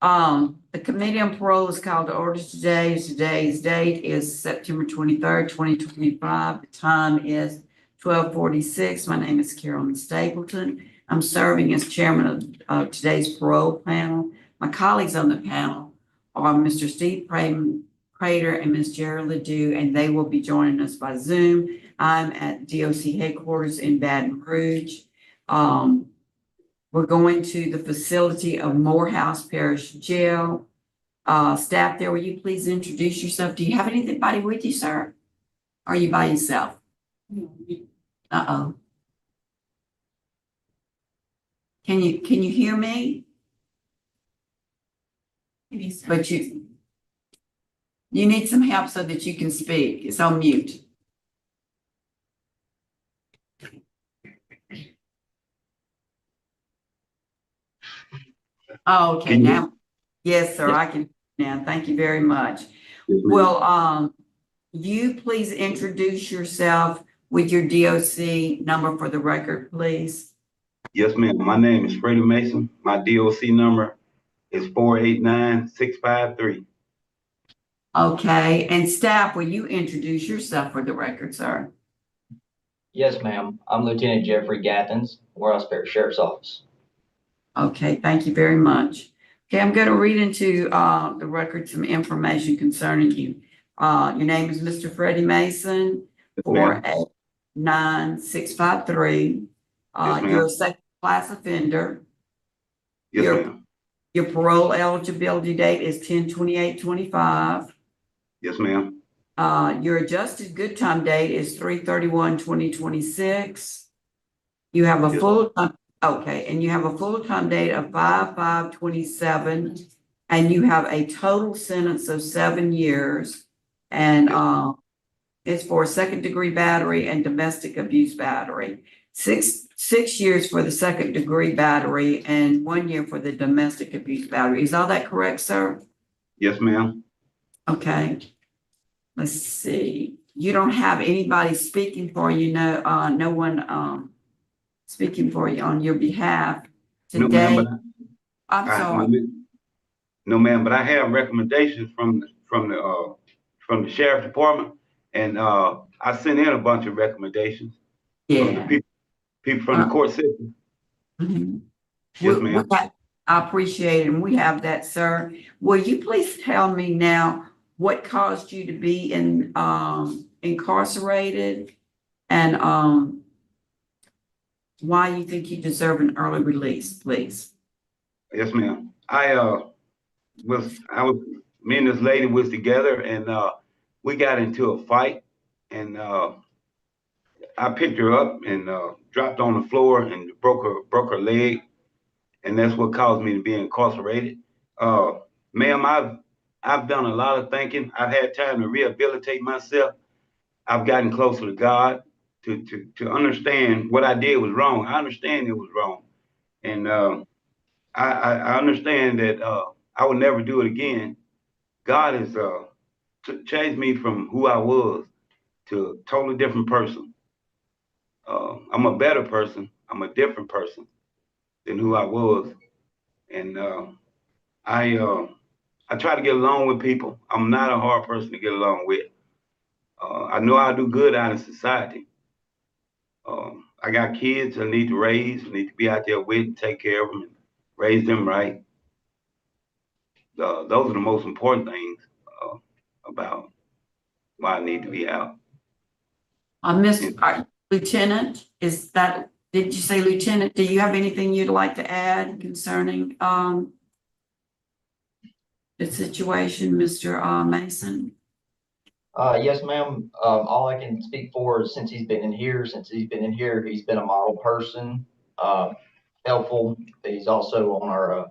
S3: The Committee on Parole is called to order today. Today's date is September 23rd, 2025. The time is 12:46. My name is Carolyn Stapleton. I'm serving as chairman of today's parole panel. My colleagues on the panel are Mr. Steve Prater and Ms. Gerald Ledoux, and they will be joining us by Zoom. I'm at DOC headquarters in Baton Rouge. We're going to the facility of Morehouse Parish Jail. Staff there, will you please introduce yourself? Do you have anybody with you, sir? Are you by yourself? Uh-oh. Can you hear me? But you need some help so that you can speak. It's on mute. Oh, okay, now, yes, sir, I can now. Thank you very much. Will you please introduce yourself with your DOC number for the record, please?
S8: Yes, ma'am. My name is Freddie Mason. My DOC number is 489653.
S3: Okay, and staff, will you introduce yourself for the record, sir?
S4: Yes, ma'am. I'm Lieutenant Jeffrey Gathens, Morehouse Parish Sheriff's Office.
S3: Okay, thank you very much. Okay, I'm going to read into the record some information concerning you. Your name is Mr. Freddie Mason, 489653. You're a second class offender.
S8: Yes, ma'am.
S3: Your parole eligibility date is 10/28/25.
S8: Yes, ma'am.
S3: Your adjusted good time date is 3/31/2026. You have a full-time, okay, and you have a full-time date of 5/5/27, and you have a total sentence of 7 years. And it's for second-degree battery and domestic abuse battery. Six years for the second-degree battery and 1 year for the domestic abuse battery. Is all that correct, sir?
S8: Yes, ma'am.
S3: Okay. Let's see. You don't have anybody speaking for you, no one speaking for you on your behalf today.
S8: No, ma'am, but I have recommendations from the sheriff's department, and I sent in a bunch of recommendations. From the people from the court system. Yes, ma'am.
S3: I appreciate it, and we have that, sir. Will you please tell me now what caused you to be incarcerated, and why you think you deserve an early release, please?
S8: Yes, ma'am. Me and this lady was together, and we got into a fight, and I picked her up and dropped on the floor and broke her leg, and that's what caused me to be incarcerated. Ma'am, I've done a lot of thinking. I've had time to rehabilitate myself. I've gotten closer to God to understand what I did was wrong. I understand it was wrong, and I understand that I will never do it again. God is changed me from who I was to a totally different person. I'm a better person. I'm a different person than who I was. And I try to get along with people. I'm not a hard person to get along with. I know I do good out in society. I got kids I need to raise, I need to be out there with and take care of them and raise them right. Those are the most important things about why I need to be out.
S3: Mr. Lieutenant, did you say Lieutenant? Do you have anything you'd like to add concerning the situation, Mr. Mason?
S4: Yes, ma'am. All I can speak for is since he's been in here, he's been a model person, helpful. He's also on our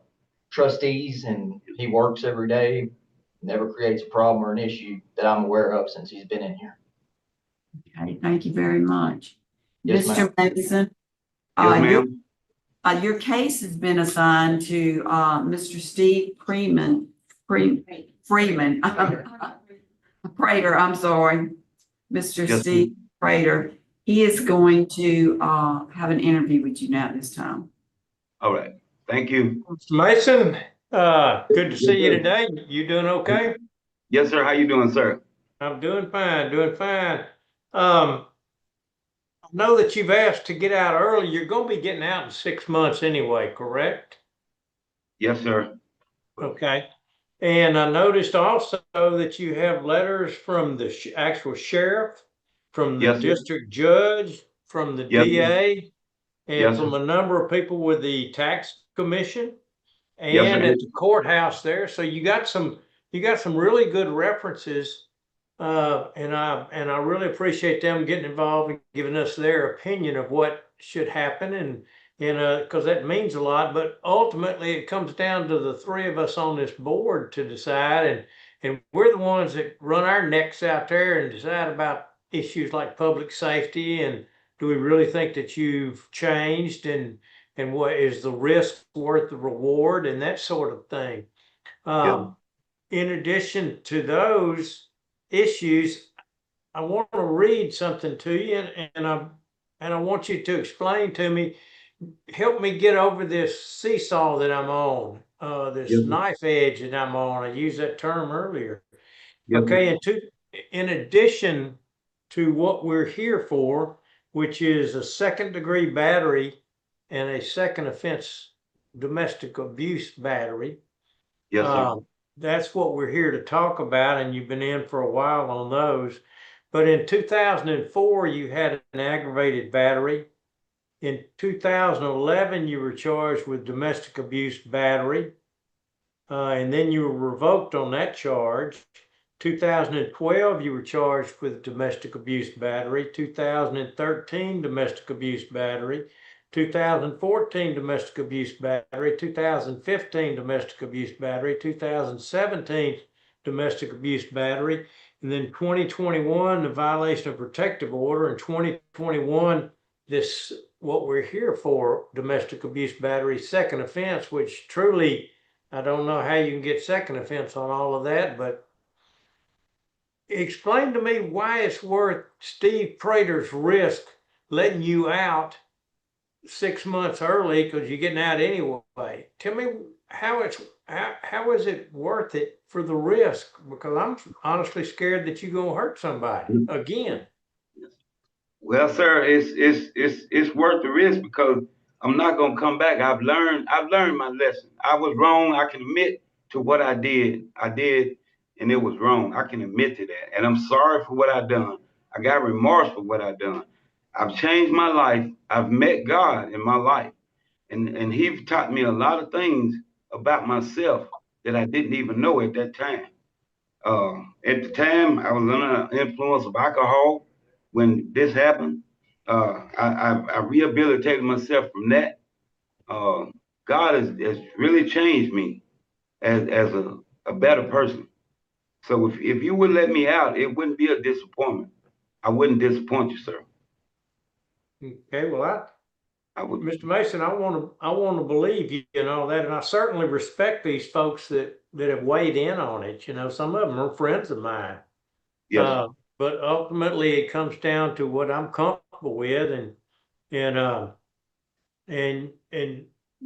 S4: trustees, and he works every day, never creates a problem or an issue that I'm aware of since he's been in here.
S3: Okay, thank you very much.
S4: Yes,
S3: Mr. Mason,
S8: Yes, ma'am.
S3: your case has been assigned to Mr. Steve Freeman, Prater, I'm sorry, Mr.
S8: Yes,
S3: Steve Prater. He is going to have an interview with you now this time.
S8: All right. Thank you.
S6: Mr. Mason, good to see you today. You doing okay?
S8: Yes, sir. How you doing, sir?
S6: I'm doing fine, doing fine. I know that you've asked to get out early. You're going to be getting out in 6 months anyway, correct?
S8: Yes, sir.
S6: Okay. And I noticed also that you have letters from the actual sheriff, from the
S8: Yes, sir.
S6: district judge, from the
S8: Yes, sir.
S6: DA, and
S8: Yes,
S6: from
S8: sir.
S6: a number of people with the tax commission
S8: Yes, sir.
S6: and at the courthouse there. So you got some really good references. And I really appreciate them getting involved and giving us their opinion of what should happen, and because that means a lot. But ultimately, it comes down to the three of us on this board to decide, and we're the ones that run our necks out there and decide about issues like public safety, and do we really think that you've changed, and what is the risk worth the reward, and that sort of thing. In addition to those issues, I want to read something to you, and I want you to explain to me, help me get over this seesaw that I'm on, this
S8: Yes, sir.
S6: knife edge that I'm on. I used that term earlier.
S8: Yes, sir.
S6: Okay, and in addition to what we're here for, which is a second-degree battery and a second offense domestic abuse battery.
S8: Yes, sir.
S6: That's what we're here to talk about, and you've been in for a while on those. But in 2004, you had an aggravated battery. In 2011, you were charged with domestic abuse battery, and then you were revoked on that charge. 2012, you were charged with domestic abuse battery. 2013, domestic abuse battery. 2014 domestic abuse battery, 2015 domestic abuse battery, 2017 domestic abuse battery, and then 2021 the violation of protective order, and 2021 this what we're here for, domestic abuse battery, second offense, which truly I don't know how you can get second offense on all of that, but explain to me why it's worth Steve Prater's risk letting you out 6 months early because you're getting out anyway. Tell me how is it worth it for the risk? Because I'm honestly scared that you're gonna hurt somebody again.
S8: Well, sir, it's worth the risk because I'm not gonna come back. I've learned my lesson. I was wrong. I can admit to what I did. And it was wrong. I can admit to that. And I'm sorry for what I've done. I got remorse for what I've done. I've changed my life. I've met God in my life. And He taught me a lot of things about myself that I didn't even know at that time. At the time, I was under the influence of alcohol when this happened. I rehabilitated myself from that. God has really changed me as a better person. So if you would let me out, it wouldn't be a disappointment. I wouldn't disappoint you, sir.
S6: Okay, well, Mr. Mason, I want to believe you and all that, and I certainly respect these folks that have weighed in on it. You know, some of them are friends of mine.
S8: Yes.
S6: But ultimately, it comes down to what I'm comfortable with, and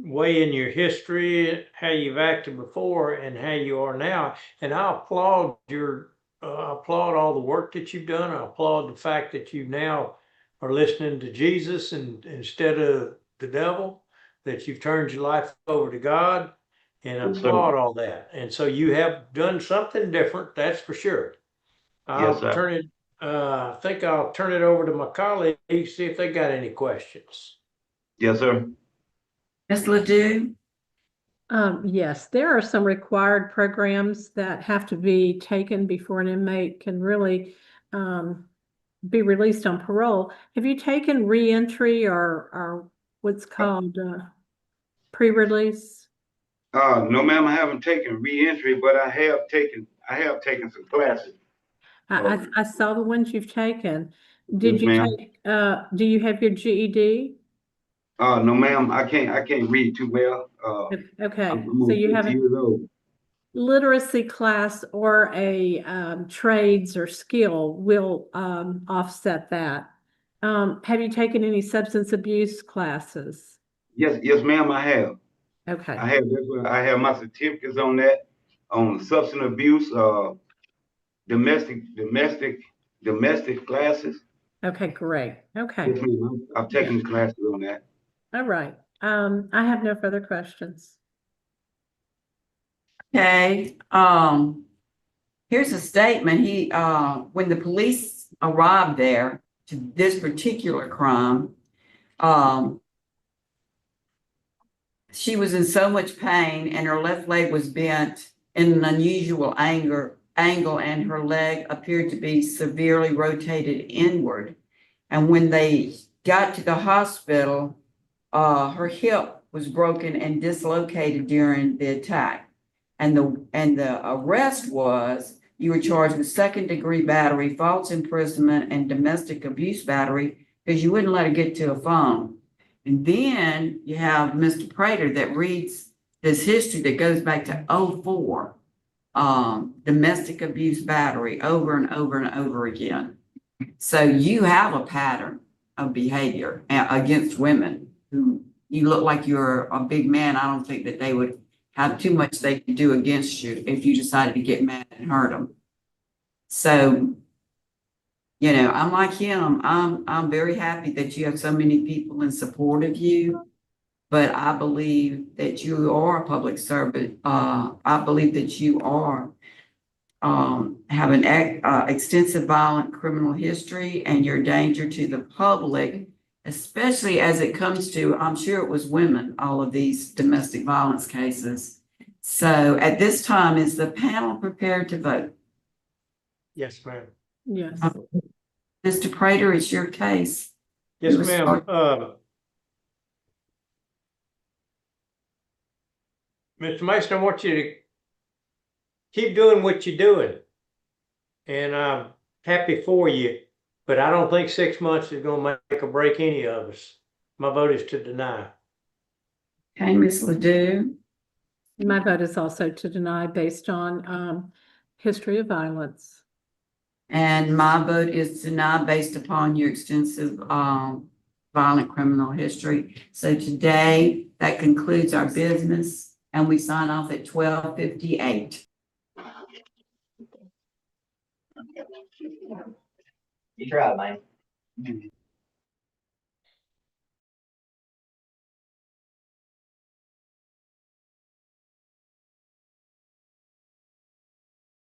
S6: weighing your history, how you've acted before, and how you are now. And I applaud applaud all the work that you've done. I applaud the fact that you now are listening to Jesus and instead of the devil, that you've turned your life over to God, and I applaud all that. And so you have done something different, that's for sure.
S8: Yes, sir.
S6: I think I'll turn it over to my colleagues, see if they got any questions.
S8: Yes, sir.
S3: Ms. Ledoux?
S5: Yes, there are some required programs that have to be taken before an inmate can really be released on parole. Have you taken reentry or what's called pre-release?
S8: No, ma'am, I haven't taken reentry, but I have taken some classes.
S5: I saw the ones you've taken. Did
S8: Yes,
S5: you
S8: ma'am.
S5: take, do you have your GED?
S8: No, ma'am, I can't read too well.
S5: Okay,
S8: I'm
S5: so you
S8: 50
S5: haven't
S8: years old.
S5: literacy class or a trades or skill will offset that. Have you taken any substance abuse classes?
S8: Yes, ma'am, I have.
S5: Okay.
S8: I have my certificates on that, on substance abuse, domestic classes.
S5: Okay, great. Okay.
S8: Yes, ma'am, I've taken classes on that.
S5: All right. I have no further questions.
S3: Okay, here's a statement. When the police arrived there to this particular crime, she was in so much pain and her left leg was bent in an unusual angle, and her leg appeared to be severely rotated inward. And when they got to the hospital, her hip was broken and dislocated during the attack. And the arrest was, you were charged with second-degree battery, false imprisonment, and domestic abuse battery because you wouldn't let her get to a phone. And then you have Mr. Prater that reads this history that goes back to 2004, domestic abuse battery over and over and over again. So you have a pattern of behavior against women who you look like you're a big man. I don't think that they would have too much they could do against you if you decided to get mad and hurt them. So, you know, I'm like him. I'm very happy that you have so many people in support of you, but I believe that you are a public servant. I believe that you are have an extensive violent criminal history, and you're a danger to the public, especially as it comes to, I'm sure it was women, all of these domestic violence cases. So at this time, is the panel prepared to vote?
S6: Yes, ma'am.
S5: Yes.
S3: Mr. Prater, it's your case.
S6: Yes, ma'am. Mr. Mason, I want you to keep doing what you're doing. And I'm happy for you, but I don't think 6 months is going to make or break any of us. My vote is to deny.
S3: Okay, Ms. Ledoux.
S5: My vote is also to deny based on history of violence.
S3: And my vote is to deny based upon your extensive violent criminal history. So today, that concludes our business, and we sign off at 12:58.
S4: You tried, man.